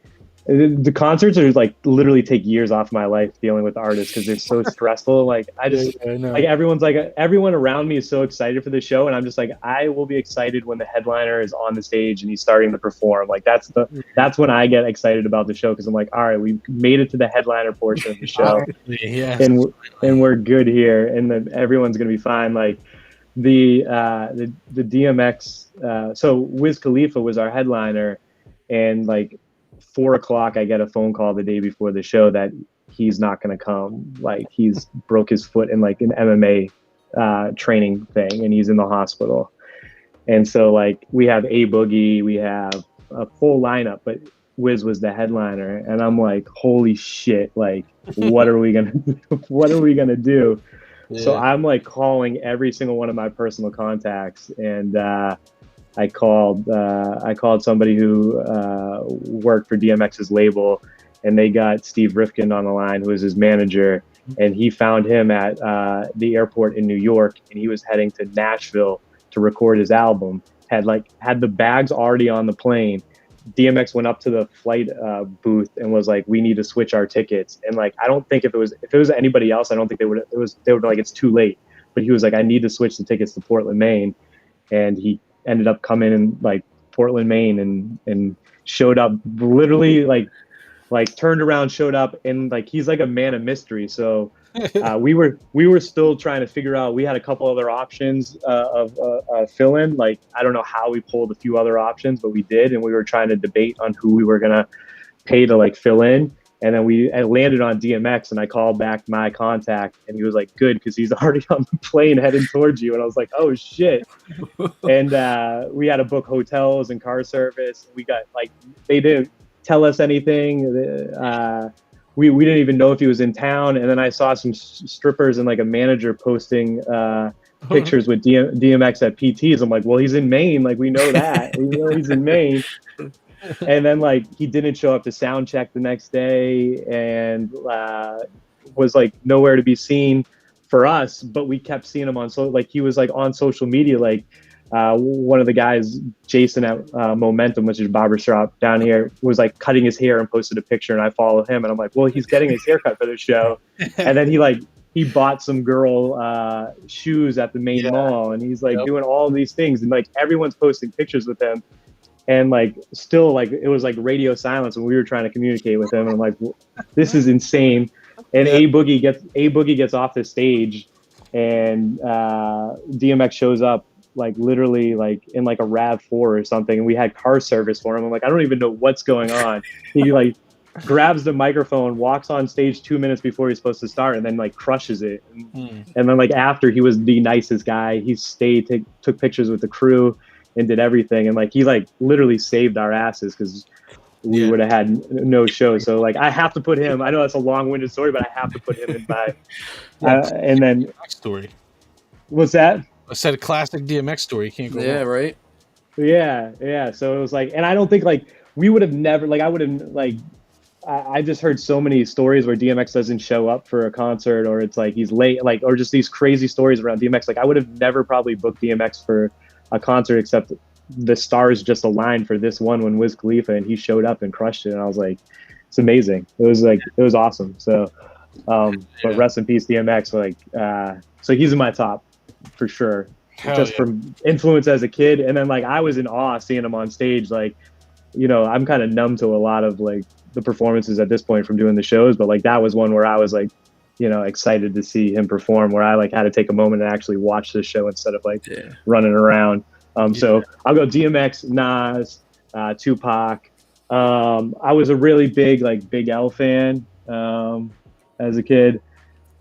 The concerts are like literally take years off my life dealing with artists because they're so stressful. Like I just like everyone around me is so excited for the show, and I'm just like, I will be excited when the headliner is on the stage and he's starting to perform. Like that's when I get excited about the show because I'm like, all right, we made it to the headliner portion of the show, and we're good here, and then everyone's gonna be fine. Like the DMX. So Wiz Khalifa was our headliner, and like 4 o'clock, I get a phone call the day before the show that he's not going to come. Like he's broke his foot in like an MMA training thing, and he's in the hospital. And so like we have A Boogie, we have a full lineup, but Wiz was the headliner, and I'm like, holy shit! Like, what are we gonna do? Yeah. So I'm like calling every single one of my personal contacts, and I called somebody who worked for DMX's label, and they got Steve Rifkin on the line, who was his manager, and he found him at the airport in New York, and he was heading to Nashville to record his album. Had the bags already on the plane. DMX went up to the flight booth and was like, "We need to switch our tickets." And like, I don't think if it was anybody else, I don't think they would be like, "It's too late." But he was like, "I need to switch the tickets to Portland, Maine," and he ended up coming in like Portland, Maine, and showed up literally like turned around, showed up, and like he's like a man of mystery. So we were still trying to figure out. We had a couple other options of fill in. Like I don't know how we pulled a few other options, but we did, and we were trying to debate on who we were gonna pay to like fill in. And then I landed on DMX, and I called back my contact, and he was like, "Good, because he's already on the plane heading towards you." And I was like, "Oh shit!" And we had to book hotels and car service. We got like they didn't tell us anything. We didn't even know if he was in town. And then I saw some strippers and like a manager posting pictures with DMX at PTs. I'm like, "Well, he's in Maine. Like we know that. We know he's in Maine." And then like he didn't show up to sound check the next day, and was like nowhere to be seen for us. But we kept seeing him he was like on social media. Like one of the guys, Jason at Momentum, which is a barbershop down here, was like cutting his hair and posted a picture, and I follow him, and I'm like, well, he's getting his haircut for the show. And then he bought some girl shoes at the Maine Mall, and he's like doing all these things, and like everyone's posting pictures with him. And like still like it was like radio silence when we were trying to communicate with him. And I'm like, this is insane. And A Boogie gets off the stage, and DMX shows up like literally like in like a RAV4 or something, and we had car service for him. I'm like, I don't even know what's going on. He like grabs the microphone, walks on stage 2 minutes before he's supposed to start, and then like crushes it. And then like after, he was the nicest guy. He stayed, took pictures with the crew, and did everything, and like he like literally saved our asses because we would have had no show. So like I have to put him. I know that's a long-winded story, but I have to put him in my. And then story. What's that? I said a classic DMX story. You can't go wrong. Right. Yeah. So it was like, and I don't think like we would have never like I would have like. I just heard so many stories where DMX doesn't show up for a concert, or it's like he's late, like, or just these crazy stories around DMX. Like I would have never probably booked DMX for a concert, except the stars just aligned for this one when Wiz Khalifa, and he showed up and crushed it. And I was like, it's amazing. It was awesome. So, but rest in peace, DMX. Like, so he's in my top for sure. From influence as a kid. And then like, I was in awe seeing him on stage. Like, you know, I'm kind of numb to a lot of like the performances at this point from doing the shows, but like, that was one where I was like, you know, excited to see him perform, where I like had to take a moment and actually watch the show instead of like running around. So I'll go DMX, Nas, Tupac. I was a really big Big L fan as a kid,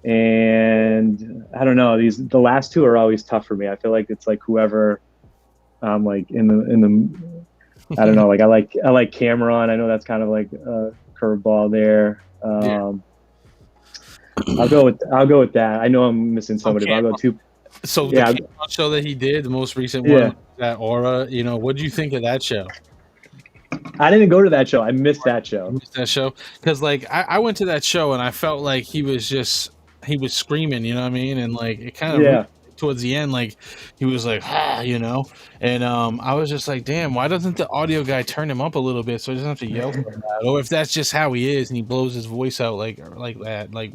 and I don't know, the last two are always tough for me. I feel like it's like whoever like in the I don't know, like I like Cameron. I know that's kind of like a curveball there. I'll go with that. I know I'm missing somebody, but I'll go two. So the show that he did, the most recent one, that Aura, you know, what do you think of that show? I didn't go to that show. I missed that show. Because like I went to that show and I felt like he was screaming, you know what I mean? And like it kind of towards the end, like he was like, and I was just like, damn, why doesn't the audio guy turn him up a little bit so he doesn't have to yell so bad? Or if that's just how he is and he blows his voice out like that, like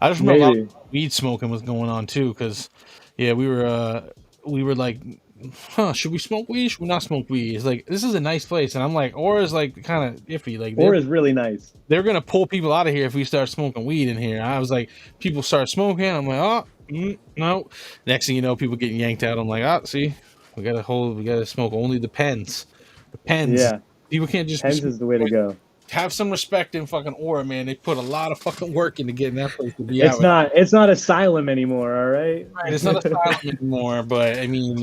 I just remember a lot of weed smoking was going on too, because we were like, should we smoke weed? Should we not smoke weed? It's like, this is a nice place, and I'm like, Aura is like kind of iffy. Like, Aura is really nice. They're gonna pull people out of here if we start smoking weed in here. I was like, people start smoking. I'm like, no. Next thing you know, people getting yanked out. I'm like, see, we gotta smoke only the pens. The pens. Yeah. People can't just. Pens is the way to go. Have some respect in fucking Aura, man. They put a lot of fucking work into getting that place to be out. It's not asylum anymore, all right? Right, it's not asylum anymore, but I mean,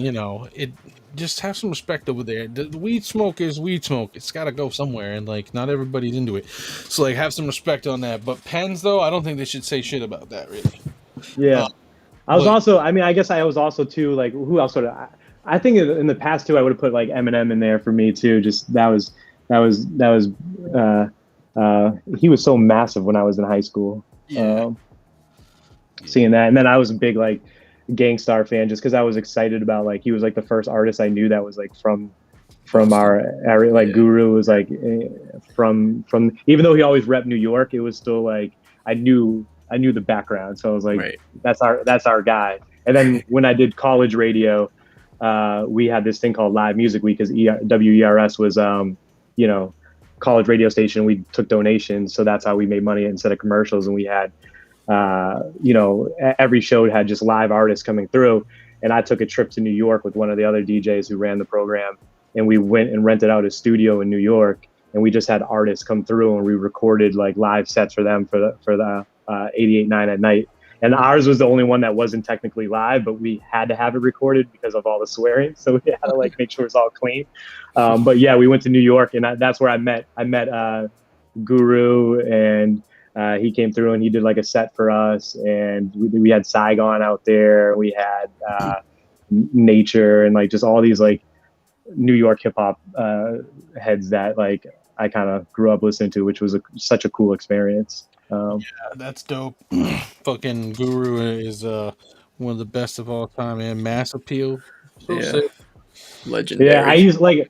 it just have some respect over there. The weed smoke is weed smoke. It's got to go somewhere, and like not everybody's into it. So like have some respect on that. But pens though, I don't think they should say shit about that really. Yeah. I guess I was also too, like, who else would I think in the past too I would have put like Eminem in there for me too. Just that was he was so massive when I was in high school. Yeah. Seeing that, and then I was a big like Gangstar fan just because I was excited about, like, he was like the first artist I knew that was like from our area. Like Guru was like from even though he always repped New York, it was still like I knew the background, so I was like, that's our guy. And then when I did college radio, we had this thing called Live Music Week, because WERS was college radio station. We took donations, so that's how we made money instead of commercials. And we had every show had just live artists coming through, and I took a trip to New York with one of the other DJs who ran the program, and we went and rented out a studio in New York, and we just had artists come through, and we recorded like live sets for them for the 88.9 at night. And ours was the only one that wasn't technically live, but we had to have it recorded because of all the swearing. So we had to like make sure it's all clean. But yeah, we went to New York, and that's where I met Guru, and he came through and he did like a set for us. And we had Saigon out there. We had Nature, and like just all these like New York hip hop heads that like I kind of grew up listening to, which was such a cool experience. Yeah, that's dope. Fucking Guru is one of the best of all time, man. Mass Appeal, so sick. Legendary. Yeah, I use my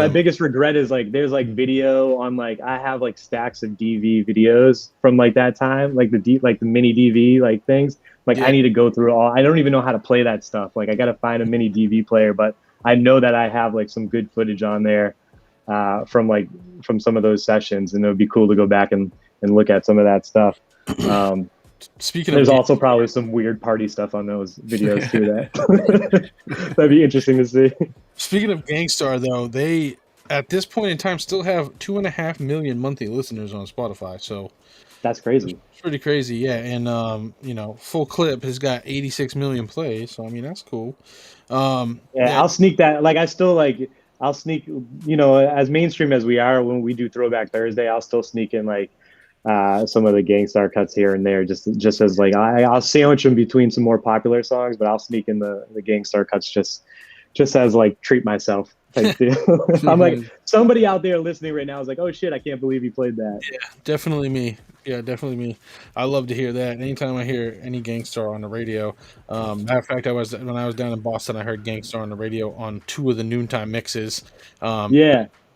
biggest regret is like there's like video on, like, I have like stacks of DV videos from like that time, like the mini DV like things. Like I need to go through all. I don't even know how to play that stuff. Like I got to find a mini DV player, but I know that I have like some good footage on there from some of those sessions, and it would be cool to go back and look at some of that stuff. There's also probably some weird party stuff on those videos too that'd be interesting to see. Speaking of Gangstar though, they at this point in time still have 2.5 million monthly listeners on Spotify, so that's crazy. It's pretty crazy, yeah. And Full Clip has got 86 million plays, so I mean that's cool. I'll sneak that. Like I'll sneak, as mainstream as we are, when we do Throwback Thursday, I'll still sneak in like some of the Gangstar cuts here and there, just as like I'll sandwich them between some more popular songs, but I'll sneak in the Gangstar cuts just as like treat myself type deal. I'm like, somebody out there listening right now is like, oh shit, I can't believe you played that. Yeah, definitely me. I love to hear that. Anytime I hear any Gangstar on the radio, matter of fact, when I was down in Boston, I heard Gangstar on the radio on 2 of the noontime mixes.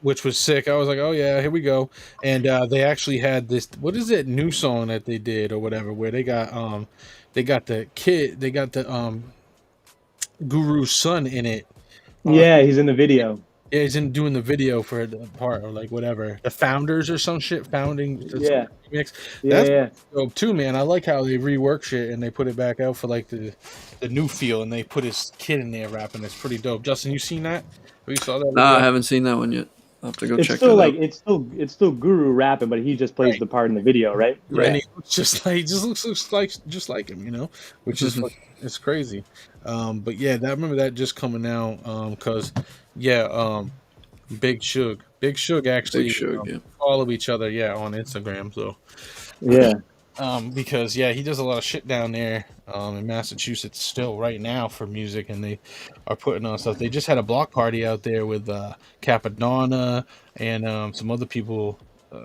Which was sick. I was like, oh yeah, here we go. And they actually had this, what is it, new song that they did or whatever, where they got the Guru's son in it. Yeah, he's in the video. Yeah, he's doing the video for the part, or like whatever, the Founders or some shit, founding. Mix. That's dope too, man. I like how they rework shit and they put it back out for like the new feel, and they put his kid in there rapping. It's pretty dope. Justin, you seen that? Have you saw that? No, I haven't seen that one yet. I'll have to go check that out. It's still Guru rapping, but he just plays the part in the video, right? Yeah. And he looks just like him, which is it's crazy. But yeah, I remember that just coming out because Big Shug actually follow each other on Instagram, so because he does a lot of shit down there in Massachusetts still right now for music, and they are putting on stuff. They just had a block party out there with Capadonna and some other people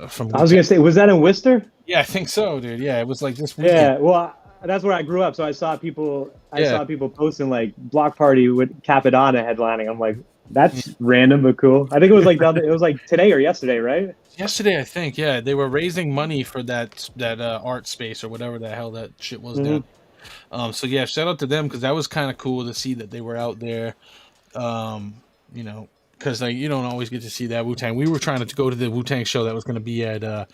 from. I was gonna say, was that in Worcester? Yeah, I think so, dude. Yeah, it was like this weekend. Yeah, well, that's where I grew up. So I saw people posting like Block Party with Capadonna headlining. I'm like, that's random but cool. I think it was like it was like today or yesterday, right? Yesterday, I think. Yeah, they were raising money for that art space or whatever the hell that shit was down. So yeah, shout out to them because that was kind of cool to see that they were out there. You know, because like you don't always get to see that Wu-Tang. We were trying to go to the Wu-Tang show that was going to be at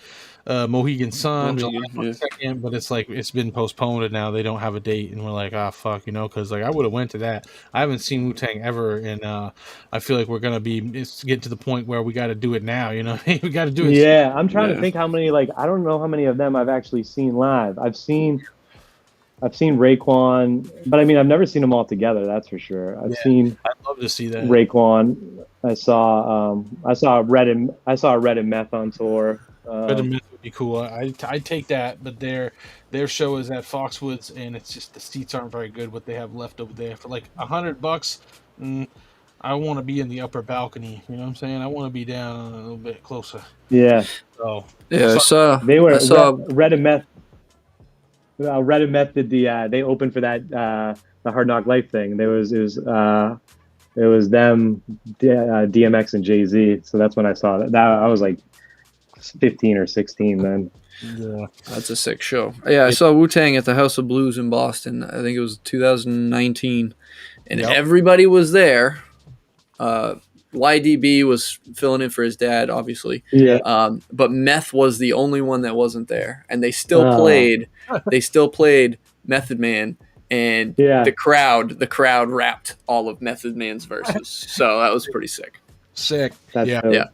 Mohegan Sun July 22nd, but it's like it's been postponed and now they don't have a date, and we're like, fuck, you know, because like I would have went to that. I haven't seen Wu-Tang ever, and I feel like we're gonna be get to the point where we got to do it now. You know, we got to do it. Yeah, I'm trying to think how many. Like, I don't know how many of them I've actually seen live. I've seen Raekwon, but I mean, I've never seen them all together. That's for sure. I'd love to see that. Raekwon. I saw Red and Meth on tour. Red and Meth would be cool. I'd take that, but their show is at Foxwoods, and it's just the seats aren't very good. What they have left over there for like $100. I want to be in the upper balcony. You know what I'm saying? I want to be down a little bit closer. Yeah. So yeah, I saw Red and Meth. Red and Meth did they opened for that the Hard Knock Life thing. It was them, DMX and Jay-Z. So that's when I saw that. I was like 15 or 16 then. Yeah, that's a sick show. Yeah, I saw Wu-Tang at the House of Blues in Boston. I think it was 2019, and everybody was there. YDB was filling in for his dad, obviously. Yeah. But Meth was the only one that wasn't there, and they still played. They still played Method Man, and the crowd rapped all of Method Man's verses. So that was pretty sick. Sick. Yeah.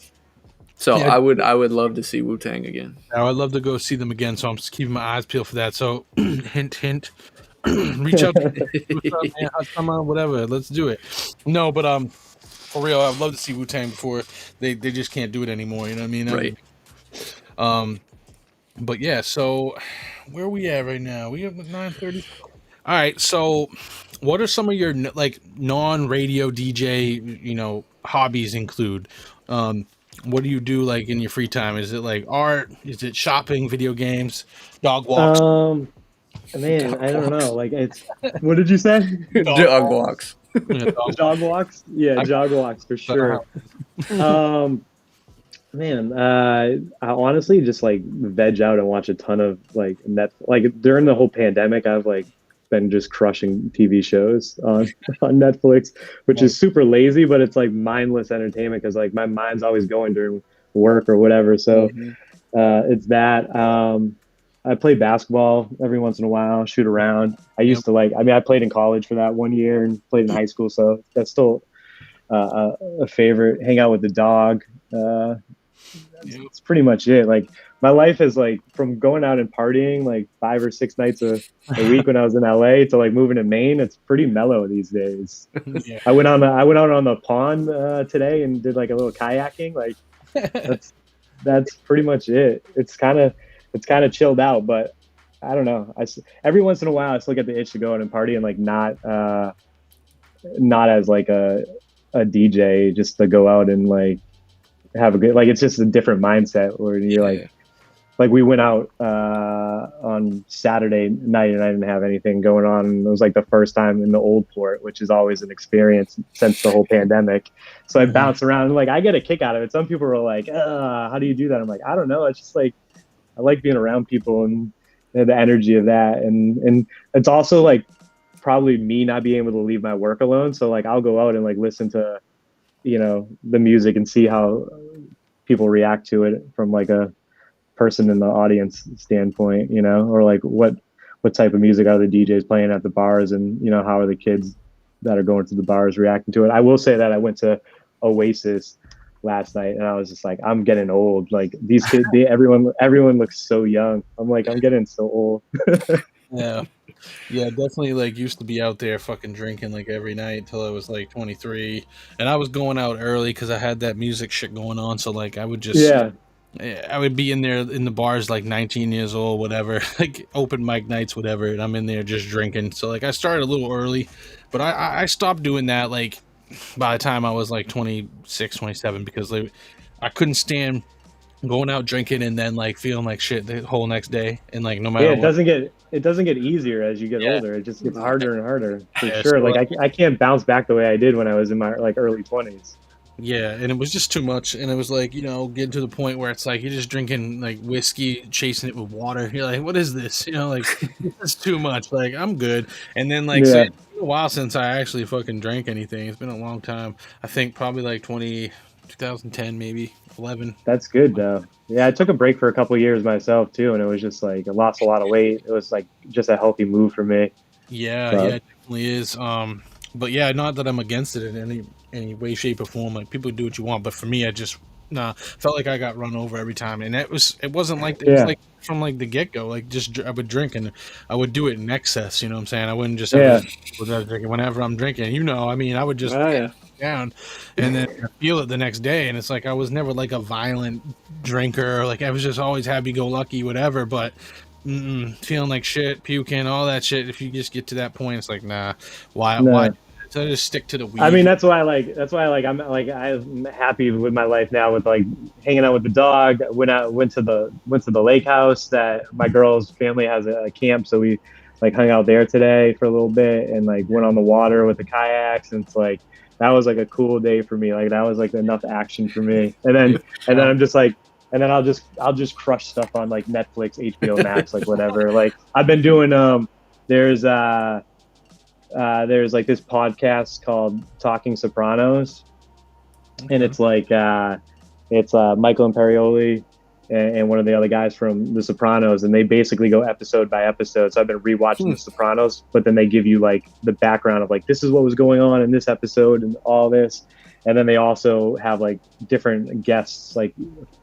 So I would love to see Wu-Tang again. I would love to go see them again. So I'm just keeping my eyes peeled for that. So hint. Reach out to me, come on, whatever. Let's do it. No, but for real, I'd love to see Wu-Tang before they just can't do it anymore. You know what I mean? Right. But yeah, so where are we at right now? We have 9:30. All right. So what are some of your like non-radio DJ, hobbies include? What do you do like in your free time? Is it like art? Is it shopping, video games, dog walks? Man, I don't know. Like what did you say? Dog walks. Jog walks? Yeah, jog walks for sure. Man, I honestly just like veg out and watch a ton of like like during the whole pandemic, I've like been just crushing TV shows on Netflix, which is super lazy, but it's like mindless entertainment because like my mind's always going during work or whatever. So it's that. I play basketball every once in a while, shoot around. I used to I played in college for that 1 year and played in high school. So that's still a favorite. Hang out with the dog. It's pretty much it. Like my life is like from going out and partying like 5 or 6 nights a week when I was in LA to like moving to Maine. It's pretty mellow these days. I went out on the pond today and did like a little kayaking. Like that's pretty much it. It's kind of chilled out, but I don't know. Every once in a while I still get the itch to go out and party and like not as like a DJ, just to go out and like have a good, like it's just a different mindset where you're like we went out on Saturday night and I didn't have anything going on. It was like the first time in the Old Port, which is always an experience since the whole pandemic. So I bounce around and like I get a kick out of it. Some people are like, how do you do that? I'm like, I don't know. It's just like I like being around people and the energy of that. And it's also like probably me not being able to leave my work alone. So like I'll go out and like listen to, the music and see how people react to it from like a person in the audience standpoint, or like what type of music are the DJs playing at the bars and, how are the kids that are going to the bars reacting to it. I will say that I went to Oasis last night and I was just like, I'm getting old. Like these kids, everyone looks so young. I'm like, I'm getting so old. Yeah, definitely like used to be out there fucking drinking like every night until I was like 23, and I was going out early because I had that music shit going on. So like I would just I would be in there in the bars like 19 years old, whatever, like open mic nights, whatever, and I'm in there just drinking. So like I started a little early, but I stopped doing that like by the time I was like 26, 27 because like I couldn't stand going out drinking and then like feeling like shit the whole next day, and like no matter it doesn't get easier as you get older. It just gets harder and harder for sure. So, like I can't bounce back the way I did when I was in my like early 20s. Yeah, and it was just too much, and it was like, getting to the point where it's like you're just drinking like whiskey, chasing it with water. You're like, what is this? Like it's too much. Like I'm good. And then like so it's been a while since I actually fucking drank anything. It's been a long time. I think probably like 2010 maybe 11. That's good though. Yeah, I took a break for a couple of years myself too, and it was just like I lost a lot of weight. It was like just a healthy move for me. Yeah, So. yeah, it definitely is. But yeah, not that I'm against it in any way, shape, or form. Like people do what you want, but for me, I just felt like I got run over every time, and it wasn't like it was like from like the get go. Like I would drink and I would do it in excess. You know what I'm saying? I wouldn't just without drinking whenever I'm drinking. I mean, I would just down and then feel it the next day, and it's like I was never like a violent drinker. Like I was just always happy go lucky, whatever. But feeling like shit, puking, all that shit. If you just get to that point, it's like why? So I just stick to the weed. I mean, that's why I'm happy with my life now with like hanging out with the dog. Went to the lake house that my girl's family has a camp, so we like hung out there today for a little bit and like went on the water with the kayaks, and it's like that was like a cool day for me. Like that was like enough action for me. And then I'm just like, and then I'll just crush stuff on like Netflix, HBO Max, like whatever. Like I've been doing there's like this podcast called Talking Sopranos, and it's like Michael Imperioli and one of the other guys from The Sopranos, and they basically go episode by episode. So I've been rewatching The Sopranos, but then they give you like the background of like this is what was going on in this episode and all this, and then they also have like different guests like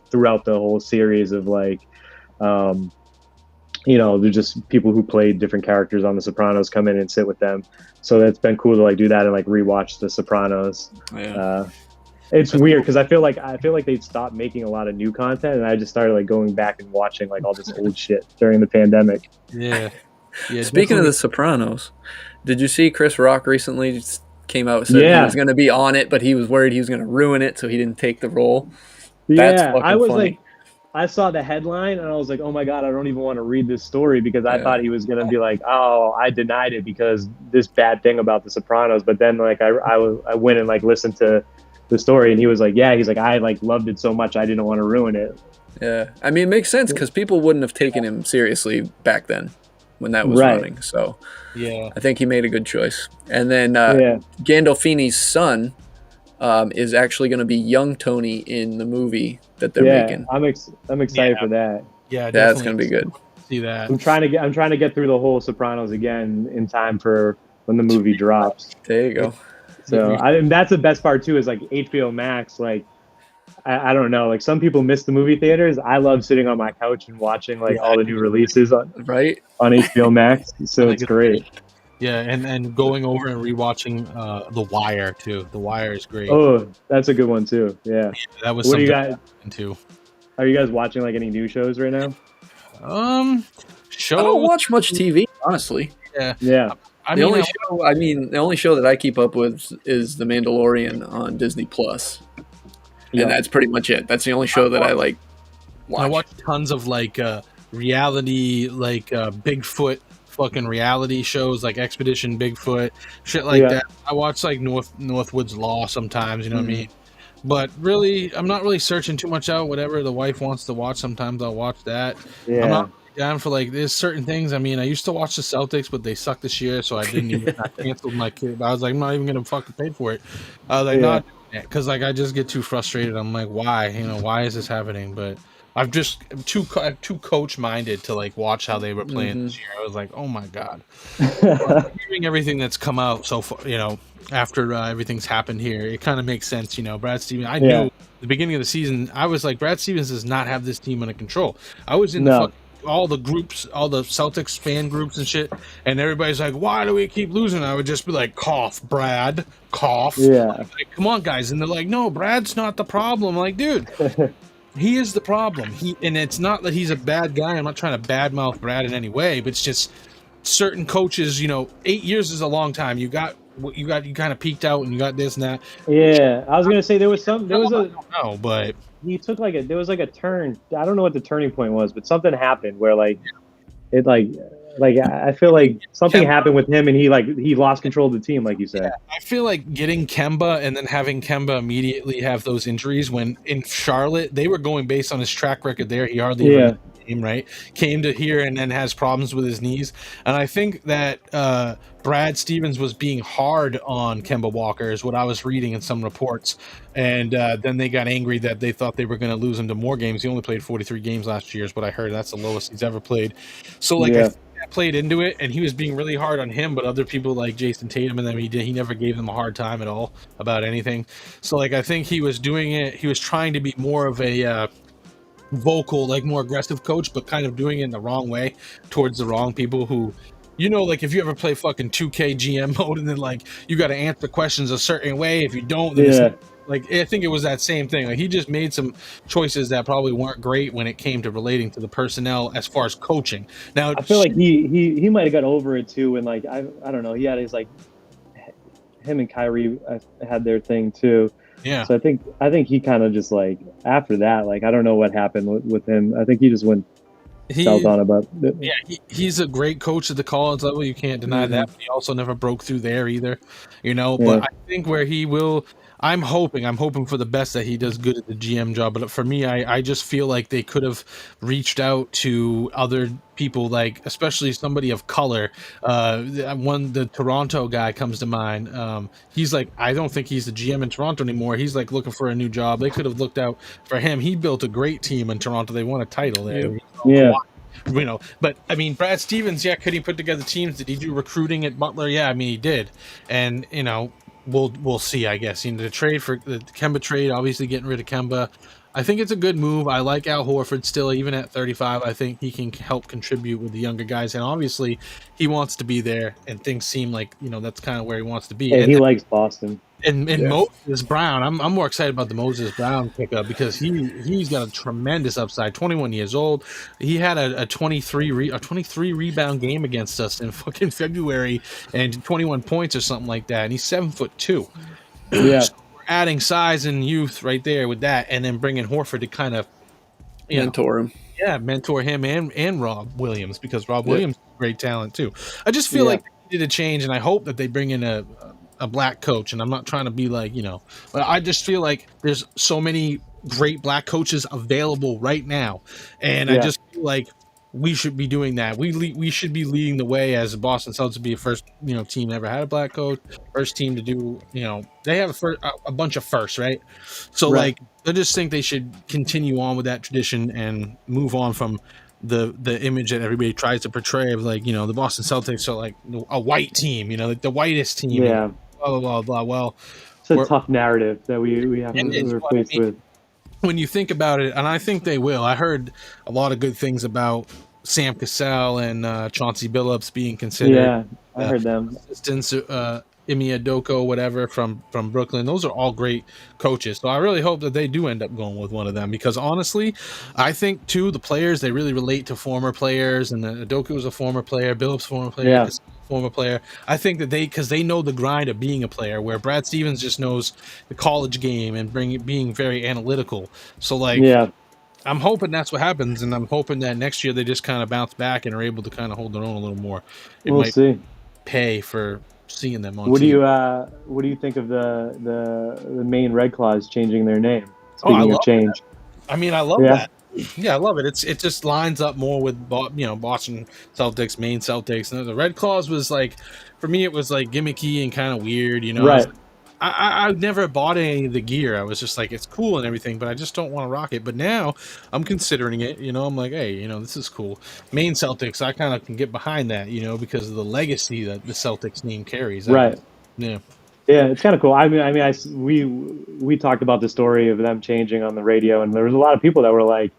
throughout the whole series of like they're just people who played different characters on The Sopranos come in and sit with them. So that's been cool to like do that and like rewatch The Sopranos. Yeah. It's weird because I feel like they'd stopped making a lot of new content, and I just started like going back and watching like all this old shit during the pandemic. Yeah. Speaking of The Sopranos, did you see Chris Rock recently just came out and said he was going to be on it, but he was worried he was going to ruin it, so he didn't take the role? That's I was funny. like, I saw the headline and I was like, oh my God, I don't even want to read this story because I thought he was going to be like, oh, I denied it because this bad thing about The Sopranos. But then like I went and like listened to the story, and he was like, he's like, I like loved it so much I didn't want to ruin it. Yeah. I mean, it makes sense because people wouldn't have taken him seriously back then when that was running. So I think he made a good choice. And then Gandolfini's son is actually going to be young Tony in the movie that they're making. I'm excited for that. Yeah, that's going to be good. See that. I'm trying to get through the whole Sopranos again in time for when the movie drops. There you go. So that's the best part too, is like HBO Max. Like I don't know, like some people miss the movie theaters. I love sitting on my couch and watching like all the new releases on HBO Max. So it's great. Yeah, and going over and rewatching The Wire too. The Wire is great. Oh, that's a good one too. Yeah. That was what something do you guys into. Are you guys watching like any new shows right now? I don't watch much TV, honestly. Yeah. The only show that I keep up with is The Mandalorian on Disney Plus. And that's pretty much it. That's the only show that I like watch. I watch tons of like reality, like Bigfoot fucking reality shows, like Expedition Bigfoot, shit like that. I watch like Northwoods Law sometimes, you know what I mean? But really, I'm not really searching too much out. Whatever the wife wants to watch, sometimes I'll watch that. Yeah. I'm not down for like there's certain things. I mean, I used to watch the Celtics, but they suck this year, so I didn't even. I canceled my kid. I was like, I'm not even gonna fucking pay for it. I was like, not because like I just get too frustrated. I'm like, why? Why is this happening? But I'm too coach minded to like watch how they were playing this year. I was like, oh my God. Hearing everything that's come out so far, after everything's happened here, it kind of makes sense. Brad Stevens. I knew at the beginning of the season, I was like, Brad Stevens does not have this team under control. I was in all the groups, all the Celtics fan groups and shit, and everybody's like, why do we keep losing? I would just be like, cough, Brad, cough. Like, come on, guys. And they're like, no, Brad's not the problem. I'm like, dude, he is the problem. And it's not that he's a bad guy. I'm not trying to badmouth Brad in any way, but it's just certain coaches, 8 years is a long time. You got you kind of peaked out and you got this and that. Yeah, I was gonna say there was a no, but he took there was like a turn. I don't know what the turning point was, but something happened where it I feel like something happened with him and he lost control of the team, like you said. Yeah, I feel like getting Kemba and then having Kemba immediately have those injuries when in Charlotte they were going based on his track record there. He hardly ever game, right? Came to here and then has problems with his knees. And I think that Brad Stevens was being hard on Kemba Walker is what I was reading in some reports. And then they got angry that they thought they were going to lose him to more games. He only played 43 games last year is what I heard. That's the lowest he's ever played. So I think that played into it, and he was being really hard on him, but other people like Jason Tatum and them, he never gave them a hard time at all about anything. So I think he was doing it. He was trying to be more of a vocal, more aggressive coach, but kind of doing it in the wrong way towards the wrong people who, if you ever play fucking 2K GM mode and then you got to answer questions a certain way. If you don't, then I think it was that same thing. He just made some choices that probably weren't great when it came to relating to the personnel as far as coaching. Now, I feel like he might have got over it too, and I don't know. He had his him and Kyrie had their thing too. Yeah. So I think he kind of just after that, I don't know what happened with him. I think he just went south on about it. Yeah, he's a great coach at the college level. You can't deny that. But he also never broke through there either, But I think where he will, I'm hoping for the best that he does good at the GM job. But for me, I just feel like they could have reached out to other people, especially somebody of color. The Toronto guy comes to mind. He's I don't think he's the GM in Toronto anymore. He's looking for a new job. They could have looked out for him. He built a great team in Toronto. They won a title there. Yeah. But I mean, Brad Stevens, could he put together teams? Did he do recruiting at Butler? Yeah, I mean, he did. And we'll see, I guess. The trade for the Kemba trade, obviously getting rid of Kemba, I think it's a good move. I like Al Horford still, even at 35. I think he can help contribute with the younger guys, and obviously he wants to be there. And things seem like that's kind of where he wants to be. And he likes Boston. And Moses Brown, I'm more excited about the Moses Brown pickup because he's got a tremendous upside. 21 years old, he had a 23 rebound game against us in fucking February and 21 points or something like that. And he's 7'2". Yeah, so we're adding size and youth right there with that, and then bringing Horford to kind of mentor him. Yeah, mentor him and Rob Williams because Rob Williams is great talent too. I just feel like they needed a change, and I hope that they bring in a black coach, and I'm not trying to be but I just feel like there's so many great black coaches available right now, and I just feel like we should be doing that. We should be leading the way as the Boston Celtics to be a first team that ever had a black coach, first team to do they have a bunch of firsts, right? So I just think they should continue on with that tradition and move on from the image that everybody tries to portray of the Boston Celtics are a white team, the whitest team. Yeah. Blah, blah, blah, blah. Well, it's a tough narrative that we have to faced with. When you think about it, and I think they will. I heard a lot of good things about Sam Cassell and Chauncey Billups being considered. Yeah, I heard them. Assistants, Imi Adoko, whatever, from Brooklyn. Those are all great coaches. So I really hope that they do end up going with one of them because honestly, I think too the players, they really relate to former players, and Adoko was a former player, Billups former player, former player. I think that because they know the grind of being a player, where Brad Stevens just knows the college game and being very analytical. So I'm hoping that's what happens, and I'm hoping that next year they just kind of bounce back and are able to kind of hold their own a little more. We'll see. Pay for seeing them on. What do you think of the Maine Red Claws changing their name? Speaking of change, I mean, I love that. Yeah, I love it. It just lines up more with Boston Celtics, Maine Celtics, and the Red Claws was for me it was gimmicky and kind of weird, Right. I never bought any of the gear. I was just it's cool and everything, but I just don't want to rock it. But now I'm considering it. I'm like, hey, this is cool. Maine Celtics, I kind of can get behind that, because of the legacy that the Celtics name carries. Right. Yeah. Yeah, it's kind of cool. We talked about the story of them changing on the radio, and there was a lot of people that were like,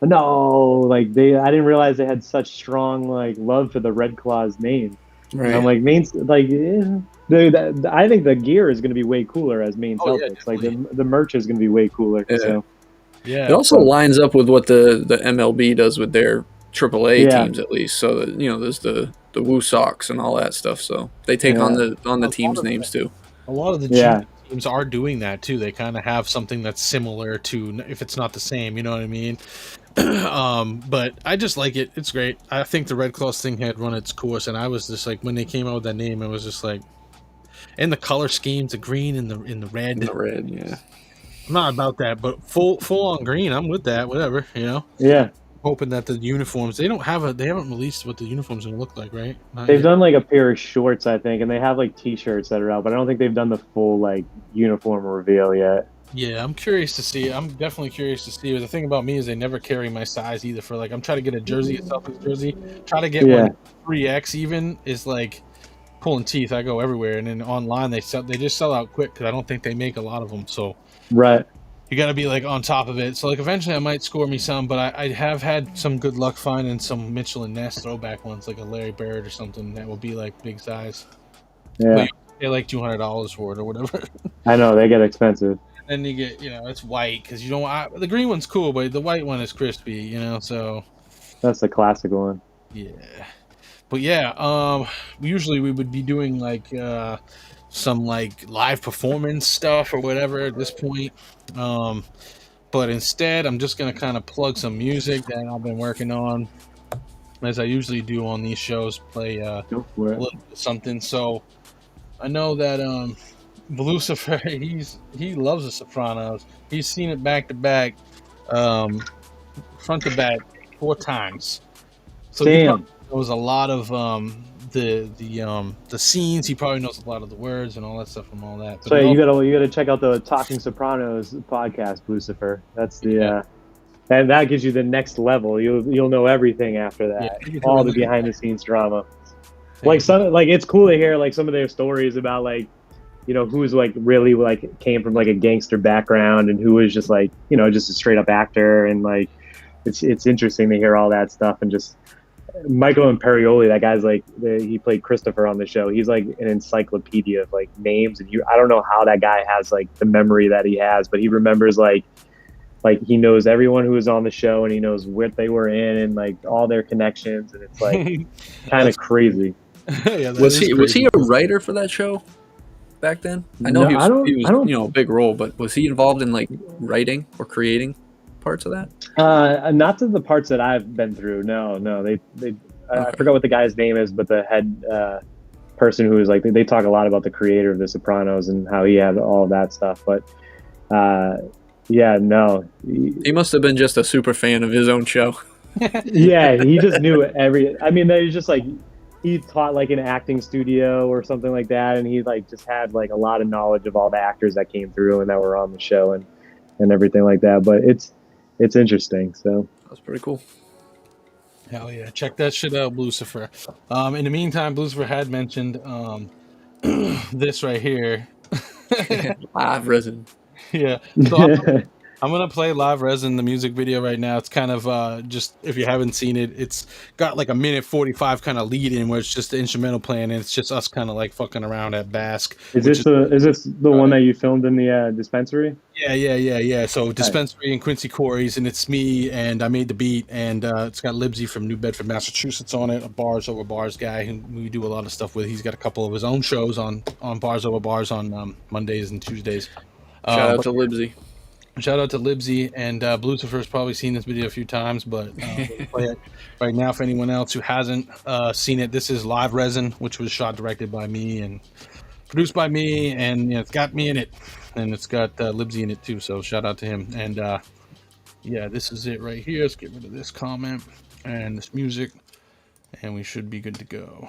no, I didn't realize they had such strong love for the Red Claws name. Right. And I'm like, Maine's I think the gear is going to be way cooler as Maine Celtics. The merch is going to be way cooler. Yeah. So. Yeah. It also lines up with what the MLB does with their AAA teams at least. So that, there's the Woo Sox and all that stuff. So they take on the teams' names too. A lot of the teams are doing that too. They kind of have something that's similar to, if it's not the same, you know what I mean? But I just like it. It's great. I think the Red Cross thing had run its course, and I was just like, when they came out with that name, it was just like, and the color schemes, the green and the red. And the red, yeah. I'm not about that, but full on green, I'm with that. Whatever, Yeah. Hoping that the uniforms, they haven't released what the uniforms are gonna look like, right? They've done like a pair of shorts, I think, and they have like t-shirts that are out, but I don't think they've done the full like uniform reveal yet. Yeah, I'm curious to see. I'm definitely curious to see. But the thing about me is they never carry my size either. For like, I'm trying to get a jersey, a Celtics jersey. Try to get one 3X even is like pulling teeth. I go everywhere, and then online they just sell out quick because I don't think they make a lot of them. So right, you got to be like on top of it. So like eventually I might score me some, but I have had some good luck finding some Mitchell and Ness throwback ones, like a Larry Bird or something that will be like big size. Yeah, but you pay like $200 for it or whatever. I know they get expensive. Then you get, it's white because you don't. The green one's cool, but the white one is crispy, So that's the classic one. Yeah, but yeah, usually we would be doing like some like live performance stuff or whatever at this point. But instead, I'm just gonna kind of plug some music that I've been working on, as I usually do on these shows. Play a little something. So I know that Lucifer, he loves The Sopranos. He's seen it back to back, front to back 4 times. So he knows a lot of the scenes. He probably knows a lot of the words and all that stuff from all that. But so you gotta check out the Talking Sopranos podcast, Lucifer. That's the and that gives you the next level. You'll know everything after that. All the behind the scenes drama. Like it's cool to hear like some of their stories about like, who's like really like came from like a gangster background and who was just like, just a straight up actor, and like it's interesting to hear all that stuff. And just Michael Imperioli, that guy's like he played Christopher on the show. He's like an encyclopedia of like names, and I don't know how that guy has like the memory that he has, but he remembers like he knows everyone who was on the show, and he knows what they were in and like all their connections, and it's like kind of crazy. Was he a writer for that show back then? I know he was a big role, but was he involved in like writing or creating parts of that? Not to the parts that I've been through. No. I forgot what the guy's name is, but the head person who was like, they talk a lot about the creator of The Sopranos and how he had all of that stuff. But no. He must have been just a super fan of his own show. Yeah, he just knew there's just like, he taught like an acting studio or something like that, and he like just had like a lot of knowledge of all the actors that came through and that were on the show and everything like that. But it's interesting. So that's pretty cool. Hell yeah, check that shit out, Lucifer. In the meantime, Lucifer had mentioned this right here. Live Resin. Yeah. So I'm gonna play Live Resin, the music video right now. It's kind of just, if you haven't seen it, it's got like a 1:45 kind of lead in where it's just the instrumental playing, and it's just us kind of like fucking around at Basque. Is this the one that you filmed in the dispensary? Yeah. So dispensary in Quincy Corey's, and it's me, and I made the beat, and it's got Libsy from New Bedford, Massachusetts on it, a Bars Over Bars guy who we do a lot of stuff with. He's got a couple of his own shows on Bars Over Bars on Mondays and Tuesdays. Shout out to Libsy. Shout out to Libsy, and Lucifer's probably seen this video a few times, but we'll play it right now for anyone else who hasn't seen it. This is Live Resin, which was shot, directed by me, and produced by me, and it's got me in it, and it's got Libsy in it too, so shout out to him. And this is it right here. Let's get rid of this comment and this music, and we should be good to go.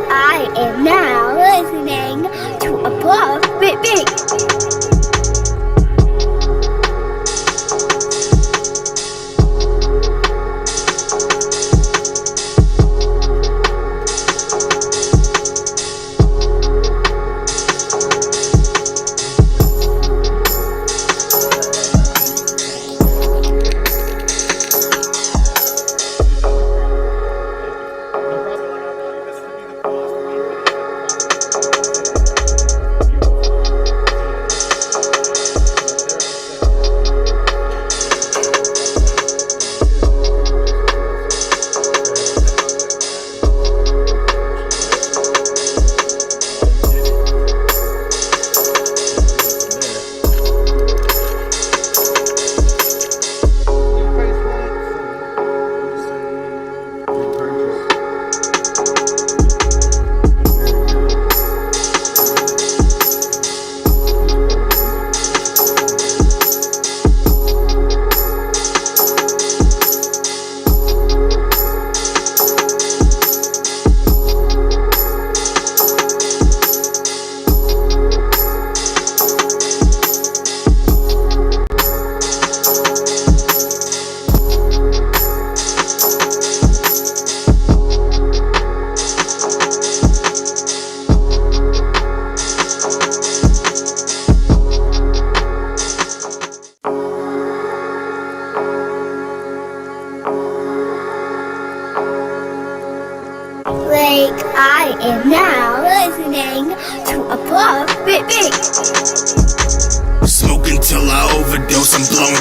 I am now listening to Above Big.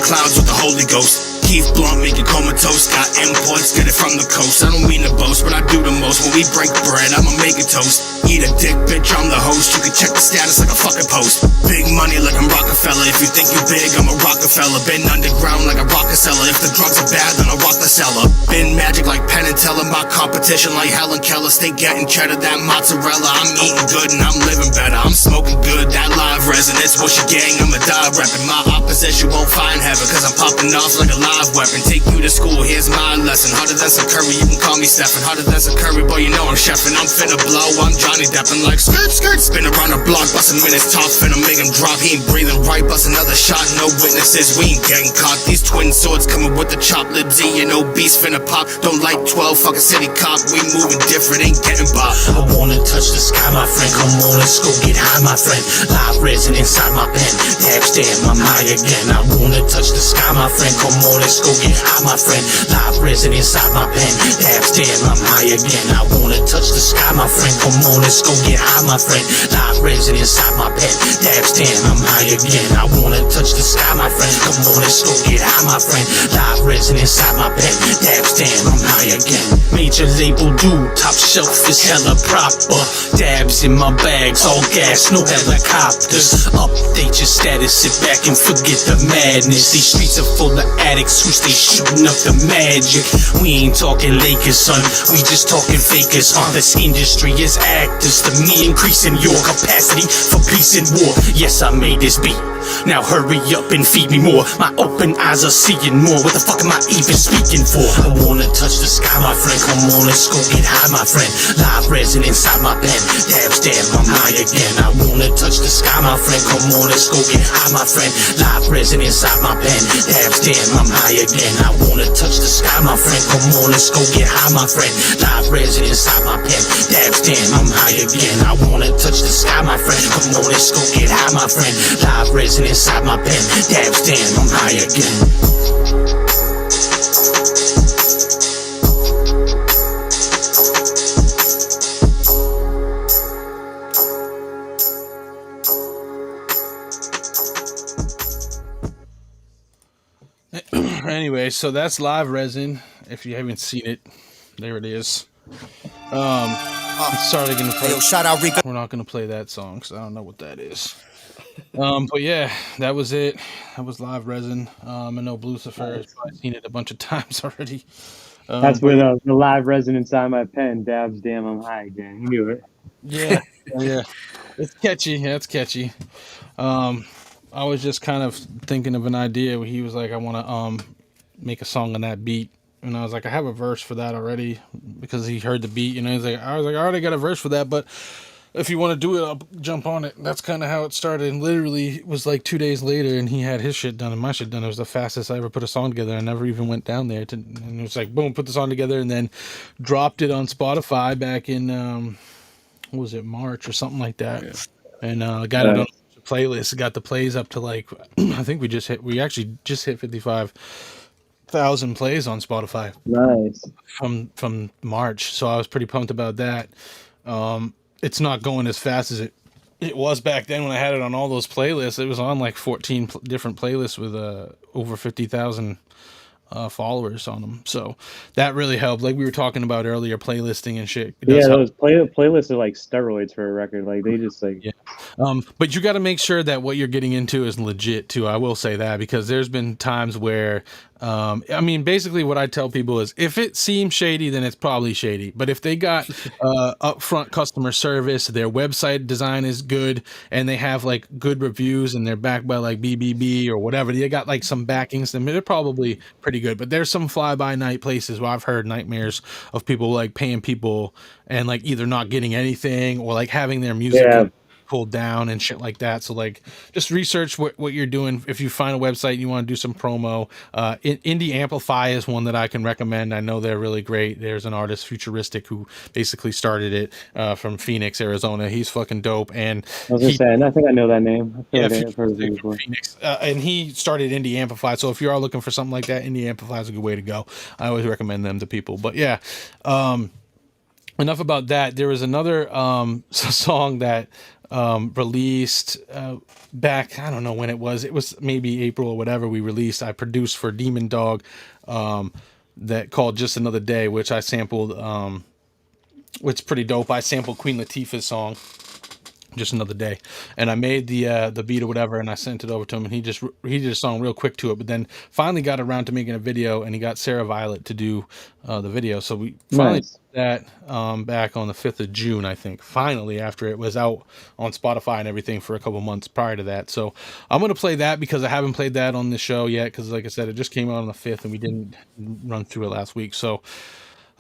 clouds with the Holy Ghost. Keith Blunt make you comatose. Got imports, get it from the coast. I don't mean to boast, but I do the most. When we break bread, I'ma make it toast. Eat a dick, bitch, I'm the host. You can check the status like a fucking post. Big money like I'm Rockefeller. If you think you big, I'm a Rockefeller. Been underground like a Rockefeller. If the drugs are bad, then I'll rock the cellar. Been magic like Penn and Teller. My competition like Helen Keller. Stay getting cheddar, that mozzarella. I'm eating good and I'm living better. I'm smoking good, that live resonance. What's your gang? I'ma die rapping. My opposition won't find heaven, cause I'm popping off like a live weapon. Take you to school, here's my lesson. Harder than some curry, you can call me Stephen. Harder than some curry, boy, you know I'm chefing. I'm finna blow, I'm Johnny Deppin' like skirt, skirt. Spin around the block, bustin' minutes top. Finna make him drop, he ain't breathing right. Bust another shot, no witnesses, we ain't getting caught. These twin swords coming with the chop. Lib Z and Obese finna pop. Don't like 12, fucking city cop. We moving different, ain't getting by. I wanna touch the sky, my friend. Come on, let's go get high, my friend. Live resin inside my pen. Dabs, damn, I'm high again. I wanna touch the sky, my friend. Come on, let's go get high, my friend. Live resin inside my pen. Dabs, damn, I'm high again. I wanna touch the sky, my friend. Come on, let's go get high, my friend. Live resin inside my pen. Dabs, damn, I'm high again. I wanna touch the sky, my friend. Come on, let's go get high, my friend. Live resin inside my pen. Dabs, damn, I'm high again. Major label dude, top shelf is hella proper. Dabs in my bags, all gas, no helicopters. Update your status, sit back and forget the madness. These streets are full of addicts who stay shooting up the magic. We ain't talking Lakers, son, we just talking fakers, huh? This industry is actors, to me increasing your capacity for peace and war. Yes, I made this beat, now hurry up and feed me more. My open eyes are seeing more, what the fuck am I even speaking for? I wanna touch the sky, my friend, come on, let's go get high, my friend. Live resin inside my pen, dabs, damn, I'm high again. I wanna touch the sky, my friend, come on, let's go get high, my friend. Live resin inside my pen, dabs, damn, I'm high again. I wanna touch the sky, my friend, come on, let's go get high, my friend. Live resin inside my pen, dabs, damn, I'm high again. I wanna touch the sky, my friend, come on, let's go get high, my friend. Live resin inside my pen, dabs, damn, I'm high again. Anyway, so that's live resin. If you haven't seen it, there it is. Sorry, gonna play. Shout out Rico. We're not gonna play that song because I don't know what that is. But yeah, that was it. That was live resin. I know Lucifer has probably seen it a bunch of times already. That's where the live resin inside my pen. Dabs, damn, I'm high again. You knew it. Yeah, yeah. It's catchy. Yeah, it's catchy. I was just kind of thinking of an idea where he was like, I want to make a song on that beat. And I was like, I have a verse for that already because he heard the beat. And I was like, I already got a verse for that, but if you want to do it, I'll jump on it. That's kind of how it started. And literally it was like 2 days later and he had his shit done and my shit done. It was the fastest I ever put a song together. I never even went down there and it was like, boom, put the song together and then dropped it on Spotify back in, what was it, March or something like that. Yeah. And got it on the playlist. Got the plays up to like, I think we actually just hit 55,000 plays on Spotify. Nice. From March. So I was pretty pumped about that. It's not going as fast as it was back then when I had it on all those playlists. It was on like 14 different playlists with over 50,000 followers on them. So that really helped. Like we were talking about earlier, playlisting and shit. Yeah, those playlists are like steroids for a record. Like they just like... Yeah. But you got to make sure that what you're getting into is legit too. I will say that because there's been times where I mean, basically what I tell people is if it seems shady, then it's probably shady. But if they got upfront customer service, their website design is good, and they have like good reviews, and they're backed by like BBB or whatever, they got like some backings, then they're probably pretty good. But there's some fly-by-night places where I've heard nightmares of people like paying people and like either not getting anything or like having their music pulled down and shit like that. So like just research what you're doing. If you find a website and you want to do some promo, Indie Amplify is one that I can recommend. I know they're really great. There's an artist, Futuristic, who basically started it from Phoenix, Arizona. He's fucking dope. And I was just saying, I think I know that name. I feel like I've heard of it before. Phoenix, and he started Indie Amplify. So if you are looking for something like that, Indie Amplify is a good way to go. I always recommend them to people. But yeah, enough about that. There was another song that released back, I don't know when it was maybe April or whatever. I produced for Demon Dog that called Just Another Day, which I sampled, which is pretty dope. I sampled Queen Latifah's song Just Another Day, and I made the beat or whatever, and I sent it over to him, and he did a song real quick to it, but then finally got around to making a video, and he got Sarah Violet to do the video. So we finally did that back on the 5th of June, I think, finally, after it was out on Spotify and everything for a couple months prior to that. So I'm going to play that because I haven't played that on the show yet, because like I said, it just came out on the 5th and we didn't run through it last week. So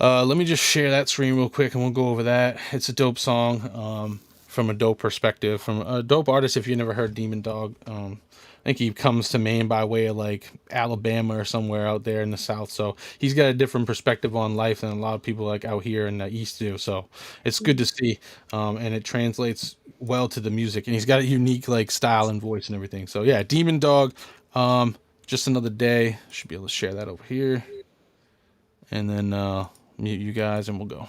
let me just share that screen real quick and we'll go over that. It's a dope song from a dope perspective, from a dope artist. If you never heard Demon Dog, I think he comes to Maine by way of like Alabama or somewhere out there in the South. So he's got a different perspective on life than a lot of people like out here in the East do. So it's good to see. And it translates well to the music, and he's got a unique like style and voice and everything. So yeah, Demon Dog, Just Another Day. Should be able to share that over here. And then mute you guys and we'll go.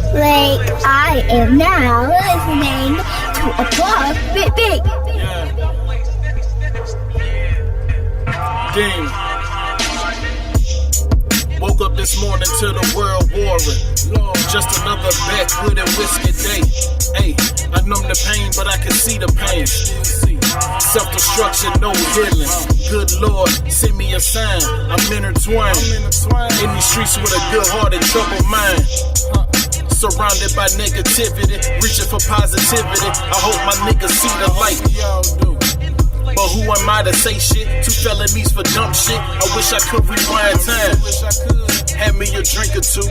Like, I am now listening to a Pop Big. Game. Woke up this morning to the world warring. Just another backwood and whiskey day. Hey, I numb the pain, but I can see the pain. Self-destruction, no healing. Good Lord, send me a sign. I'm intertwined in these streets with a good-hearted, troubled mind. Surrounded by negativity, reaching for positivity. I hope my niggas see the light. But who am I to say shit? 2 felonies for dumb shit. I wish I could rewind time. Hand me a drink or two.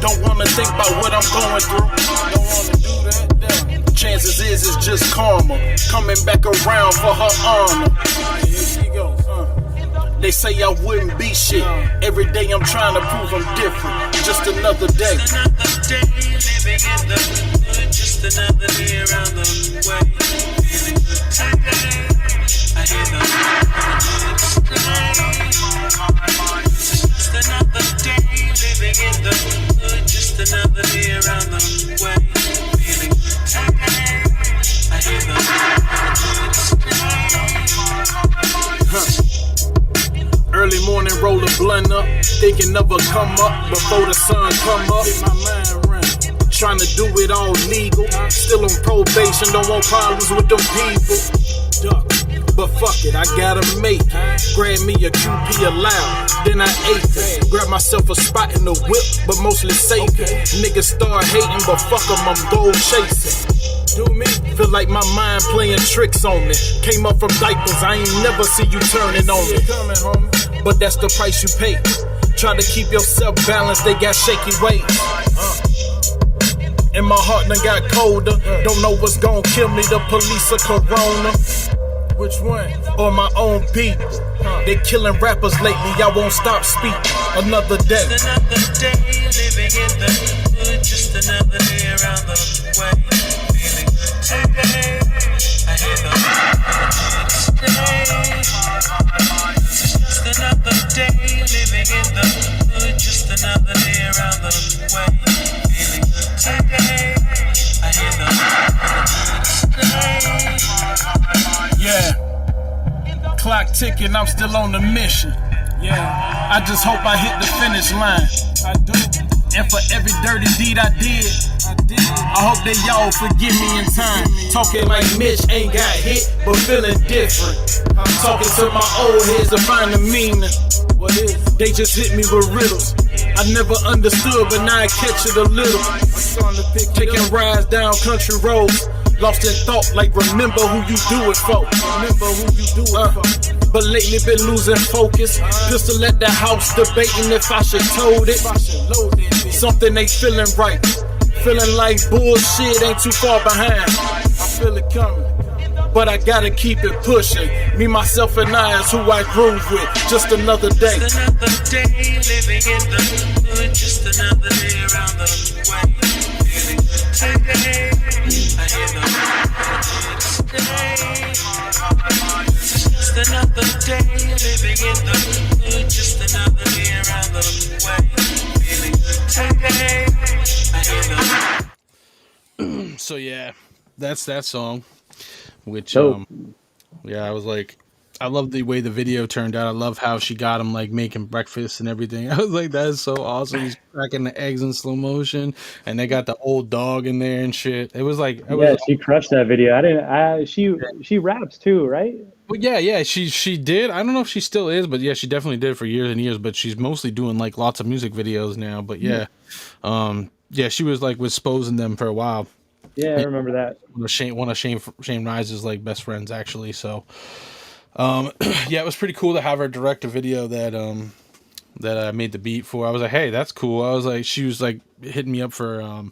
Don't wanna think about what I'm going through. Don't wanna do that. Chances is it's just karma coming back around for her honor. Here she goes. They say I wouldn't be shit. Every day I'm trying to prove I'm different. Just another day. Just another day living in the hood. Just another day around the way. Feeling good today. I hear the birds play. Just another day living in the hood. Just another day around the way. Feeling good today. I hear the birds play. Early morning, roll a blunt up, thinking of a come up before the sun come up. Trying to do it all legal, still on probation, don't want problems with them people. But fuck it, I gotta make it. Grab me a QP aloud, then I ate it. Grab myself a spot in the whip, but mostly safe. Niggas start hating, but fuck them, I'm gold chasing. Do me? Feel like my mind playing tricks on me. Came up from diapers, I ain't never see you turning on me. But that's the price you pay. Try to keep yourself balanced, they got shaky weight. And my heart done got colder. Don't know what's gon' kill me, the police or corona. Which one? Or my own people. They killing rappers lately, I won't stop speaking. Another day. Just another day living in the hood. Just another day around the way. Feeling good today. I hear the birds play. Just another day living in the hood. Just another day around the way. Feeling good today. I hear the birds play. Yeah. Clock ticking, I'm still on the mission. Yeah. I just hope I hit the finish line. I do. And for every dirty deed I did, I hope that y'all forgive me in time. Talking like Mitch ain't got hit, but feeling different. I'm talking to my old heads to find the meaning. They just hit me with riddles. I never understood, but now I catch it a little. Taking rides down country roads, lost in thought, like remember who you do it for. But lately been losing focus. Pistol at the house, debating if I should tote it. Something ain't feeling right. Feeling like bullshit ain't too far behind. I feel it coming, but I gotta keep it pushing. Me, myself, and I is who I groove with. Just another day. Just another day living in the hood. Just another day around the way. Feeling good today. I hear the birds play. Just another day living in the hood. Just another day around the way. Feeling good today. I hear the So yeah, that's that song. Which Dope. yeah, I was like, I love the way the video turned out. I love how she got him like making breakfast and everything. I was like, that is so awesome. He's cracking the eggs in slow motion, and they got the old dog in there and shit. It was like, she crushed that video. She raps too, right? But yeah, she did. I don't know if she still is, but yeah, she definitely did for years and years. But she's mostly doing like lots of music videos now. But yeah, she was like exposing them for a while. Yeah, I remember that. One of Shane Rise's like best friends actually. So. Yeah, it was pretty cool to have her direct a video that I made the beat for. I was like, hey, that's cool. I was like, she was like hitting me up for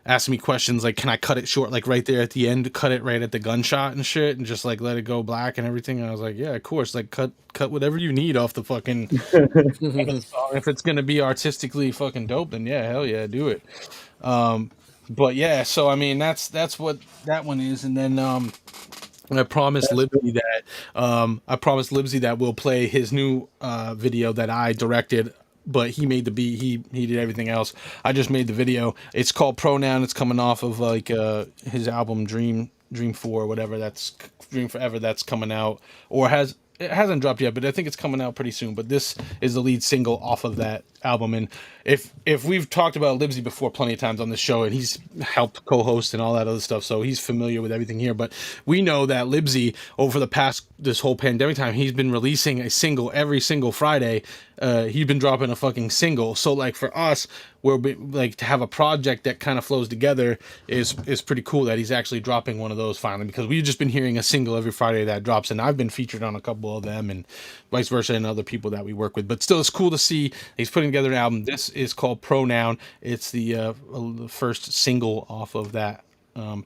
asking me questions like, can I cut it short, like right there at the end, cut it right at the gunshot and shit, and just like let it go black and everything. And I was like, yeah, of course, like cut whatever you need off the fucking song. If it's gonna be artistically fucking dope, then yeah, hell yeah, do it. But yeah, so I mean, that's what that one is, and then I promised Libsy that we'll play his new video that I directed, but he made the beat. He did everything else. I just made the video. It's called Pronoun. It's coming off of like his album Dream 4, whatever. That's Dream Forever. That's coming out, or it hasn't dropped yet, but I think it's coming out pretty soon. But this is the lead single off of that album. And if we've talked about Libsy before plenty of times on the show, and he's helped co-host and all that other stuff, so he's familiar with everything here. But we know that Libsy, over the past this whole pandemic time, he's been releasing a single every single Friday. He's been dropping a fucking single. So like for us, we're like to have a project that kind of flows together is pretty cool that he's actually dropping one of those finally, because we've just been hearing a single every Friday that drops, and I've been featured on a couple of them and vice versa, and other people that we work with. But still, it's cool to see he's putting together an album. This is called Pronoun. It's the first single off of that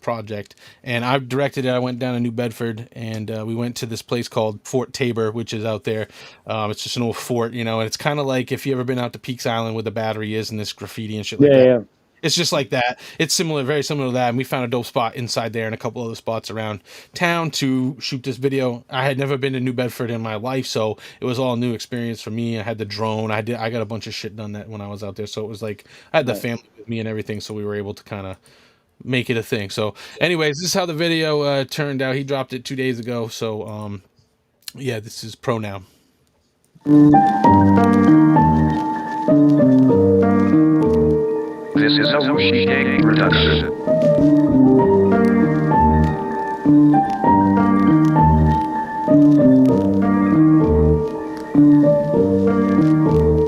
project, and I've directed it. I went down to New Bedford, and we went to this place called Fort Tabor, which is out there. It's just an old fort, and it's kind of like if you ever been out to Peaks Island where the battery is and this graffiti and shit like that. Yeah. It's just like that. It's very similar to that. And we found a dope spot inside there and a couple other spots around town to shoot this video. I had never been to New Bedford in my life, so it was all a new experience for me. I had the drone. I got a bunch of shit done that when I was out there. So it was like I had the family with me and everything, so we were able to kind of make it a thing. So anyways, this is how the video turned out. He dropped it 2 days ago. So yeah, this is Pronoun. This is a Wushi production.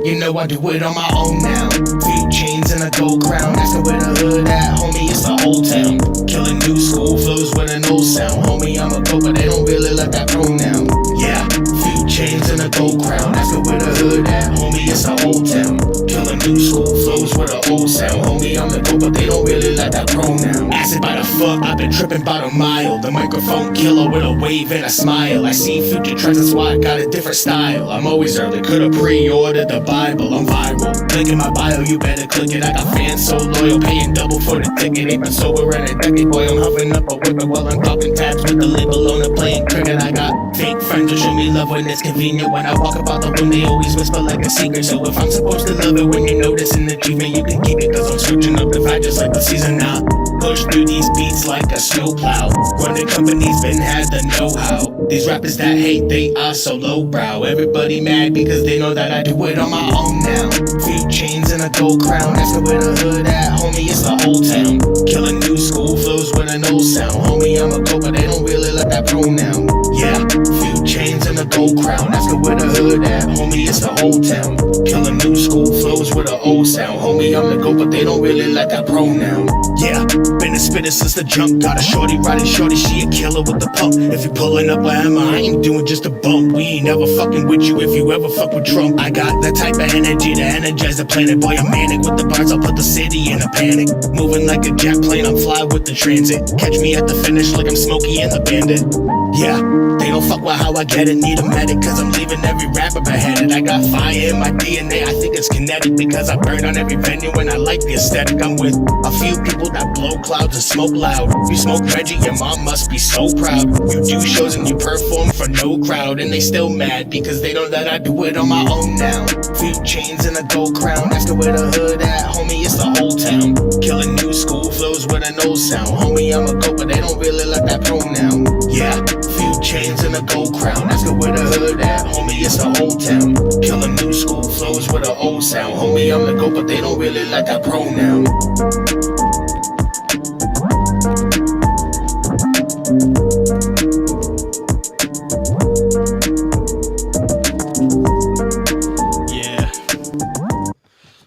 You know I do it on my own now. Few chains and a gold crown. Asking where the hood at, homie, it's the old town. Killing new school flows with an old sound. Homie, I'm a go, but they don't really like that pronoun. Yeah, few chains and a gold crown. Asking where the hood at, homie, it's the old town. Killing new school flows with an old sound. Homie, I'm the go, but they don't really like that pronoun. Acid by the fuck, I've been tripping by the mile. The microphone killer with a wave and a smile. I see future tracks, that's why I got a different style. I'm always early, could've pre-ordered the Bible. I'm viral, link in my bio, you better click it. I got fans so loyal, paying double for the ticket. Ain't been sober in a decade, boy, I'm huffing up a whippet while I'm popping tabs with the label on it, playing cricket. I got fake friends who show me love when it's convenient. When I walk about the room, they always whisper like a secret. So if I'm supposed to love it when you notice an achievement, you can keep it, cause I'm switching up the vibe just like the season now. Push through these beats like a snowplow. Running companies been had the know-how. These rappers that hate, they are so lowbrow. Everybody mad because they know that I do it on my own now. Few chains and a gold crown. Asking where the hood at, homie, it's the whole town. Killing new school flows with an old sound. Homie, I'm a go, but they don't really like that pronoun. Yeah, few chains and a gold crown. Asking where the hood at, homie, it's the whole town. Killing new school flows with an old sound. Homie, I'm the go, but they don't really like that pronoun. Yeah, been a spitter since the jump. Got a shorty riding shorty, she a killer with the pump. If you pulling up where am I ain't doing just a bump. We ain't never fucking with you if you ever fuck with Trump. I got that type of energy to energize the planet. Boy, I'm manic with the bars, I'll put the city in a panic. Moving like a jet plane, I'm fly with the transit. Catch me at the finish like I'm Smokey and the Bandit. Yeah, they don't fuck with how I get it, need a medic, cause I'm leaving every rapper beheaded. I got fire in my DNA, I think it's kinetic, because I burn on every venue and I like the aesthetic. I'm with a few people that blow clouds and smoke loud. You smoke Reggie, your mom must be so proud. You do shows and you perform for no crowd, and they still mad because they know that I do it on my own now. Few chains and a gold crown. Asking where the hood at, homie, it's the whole town. Killing new school flows flows with an old sound. Homie, I'm a goat, but they don't really like that pronoun. Yeah, few chains and a gold crown. Ask her where the hood at, homie, it's a old town. Killing new school flows with an old sound. Homie, I'm the goat, but they don't really like that pronoun.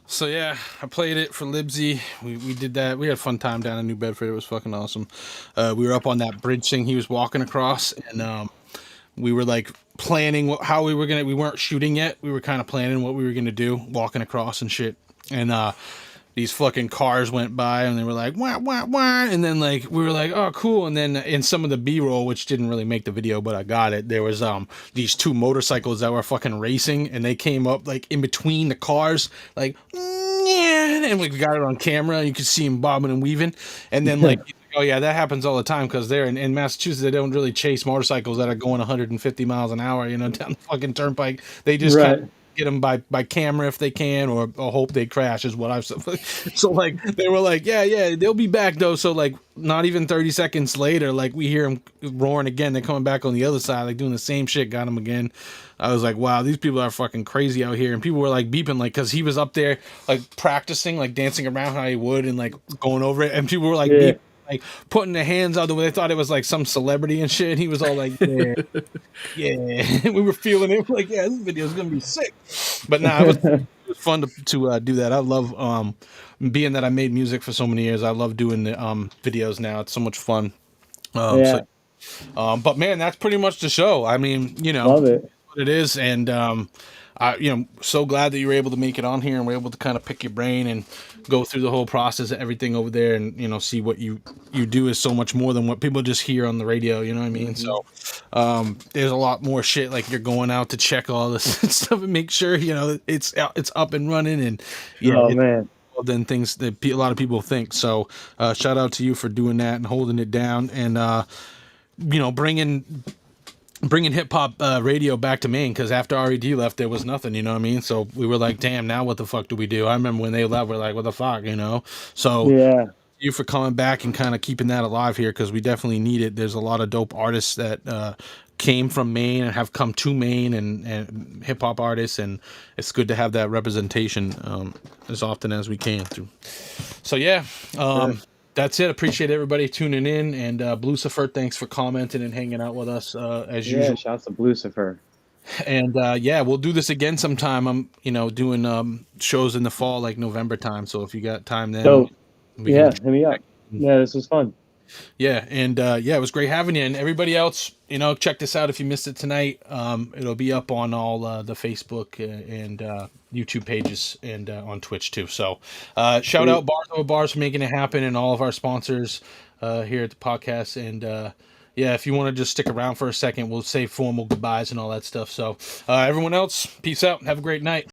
So yeah, I played it for Libsy. We did that. We had a fun time down in New Bedford. It was fucking awesome. We were up on that bridge thing he was walking across, and we were like planning how we were gonna. We weren't shooting yet. We were kind of planning what we were gonna do, walking across and shit. And these fucking cars went by, and they were like wah wah wah, and then like we were like, oh cool. And then in some of the B-roll, which didn't really make the video, but I got it, there was these two motorcycles that were fucking racing, and they came up like in between the cars, like yeah, and we got it on camera, and you could see them bobbing and weaving. And then like oh yeah, that happens all the time, because they're in Massachusetts, they don't really chase motorcycles that are going 150 miles an hour, you know, down the fucking turnpike. They just kind of get them by camera if they can, or hope they crash, is what I've said. So like they were like yeah they'll be back though. So like not even 30 seconds later, like we hear them roaring again. They're coming back on the other side, like doing the same shit. Got them again. I was like, wow, these people are fucking crazy out here. And people were like beeping, like, because he was up there like practicing, like dancing around how he would, and like going over it, and people were like beeping, like putting their hands out the way. They thought it was like some celebrity and shit. And he was all like, yeah. We were feeling it. Like, yeah, this video is gonna be sick. But nah, it was fun to do that. I love being that I made music for so many years. I love doing the videos now. It's so much fun. But man, that's pretty much the show. I mean, you know, love it. What it is, and so glad that you were able to make it on here and we're able to kind of pick your brain and go through the whole process of everything over there, and see what you do is so much more than what people just hear on the radio, you know what I mean? So there's a lot more shit, like you're going out to check all this stuff and make sure it's up and running, and man, than things that a lot of people think. So shout out to you for doing that and holding it down, and bringing hip hop radio back to Maine, because after RED left, there was nothing, you know what I mean? So we were like, damn, now what the fuck do we do? I remember when they left, we're like, what the fuck, So you for coming back and kind of keeping that alive here, because we definitely need it. There's a lot of dope artists that came from Maine and have come to Maine, and hip hop artists, and it's good to have that representation as often as we can. So that's it. Appreciate everybody tuning in, and Blucifer, thanks for commenting and hanging out with us as usual. Shouts to Blucifer. And we'll do this again sometime. I'm doing shows in the fall, like November time. So if you got time then, hit me up. Yeah, this was fun. Yeah, and it was great having you. And everybody else, check this out if you missed it tonight. It'll be up on all the Facebook and YouTube pages, and on Twitch too. So shout out barsoverbars for making it happen, and all of our sponsors here at the podcast. And if you want to just stick around for a second, we'll say formal goodbyes and all that stuff. So everyone else, peace out. Have a great night.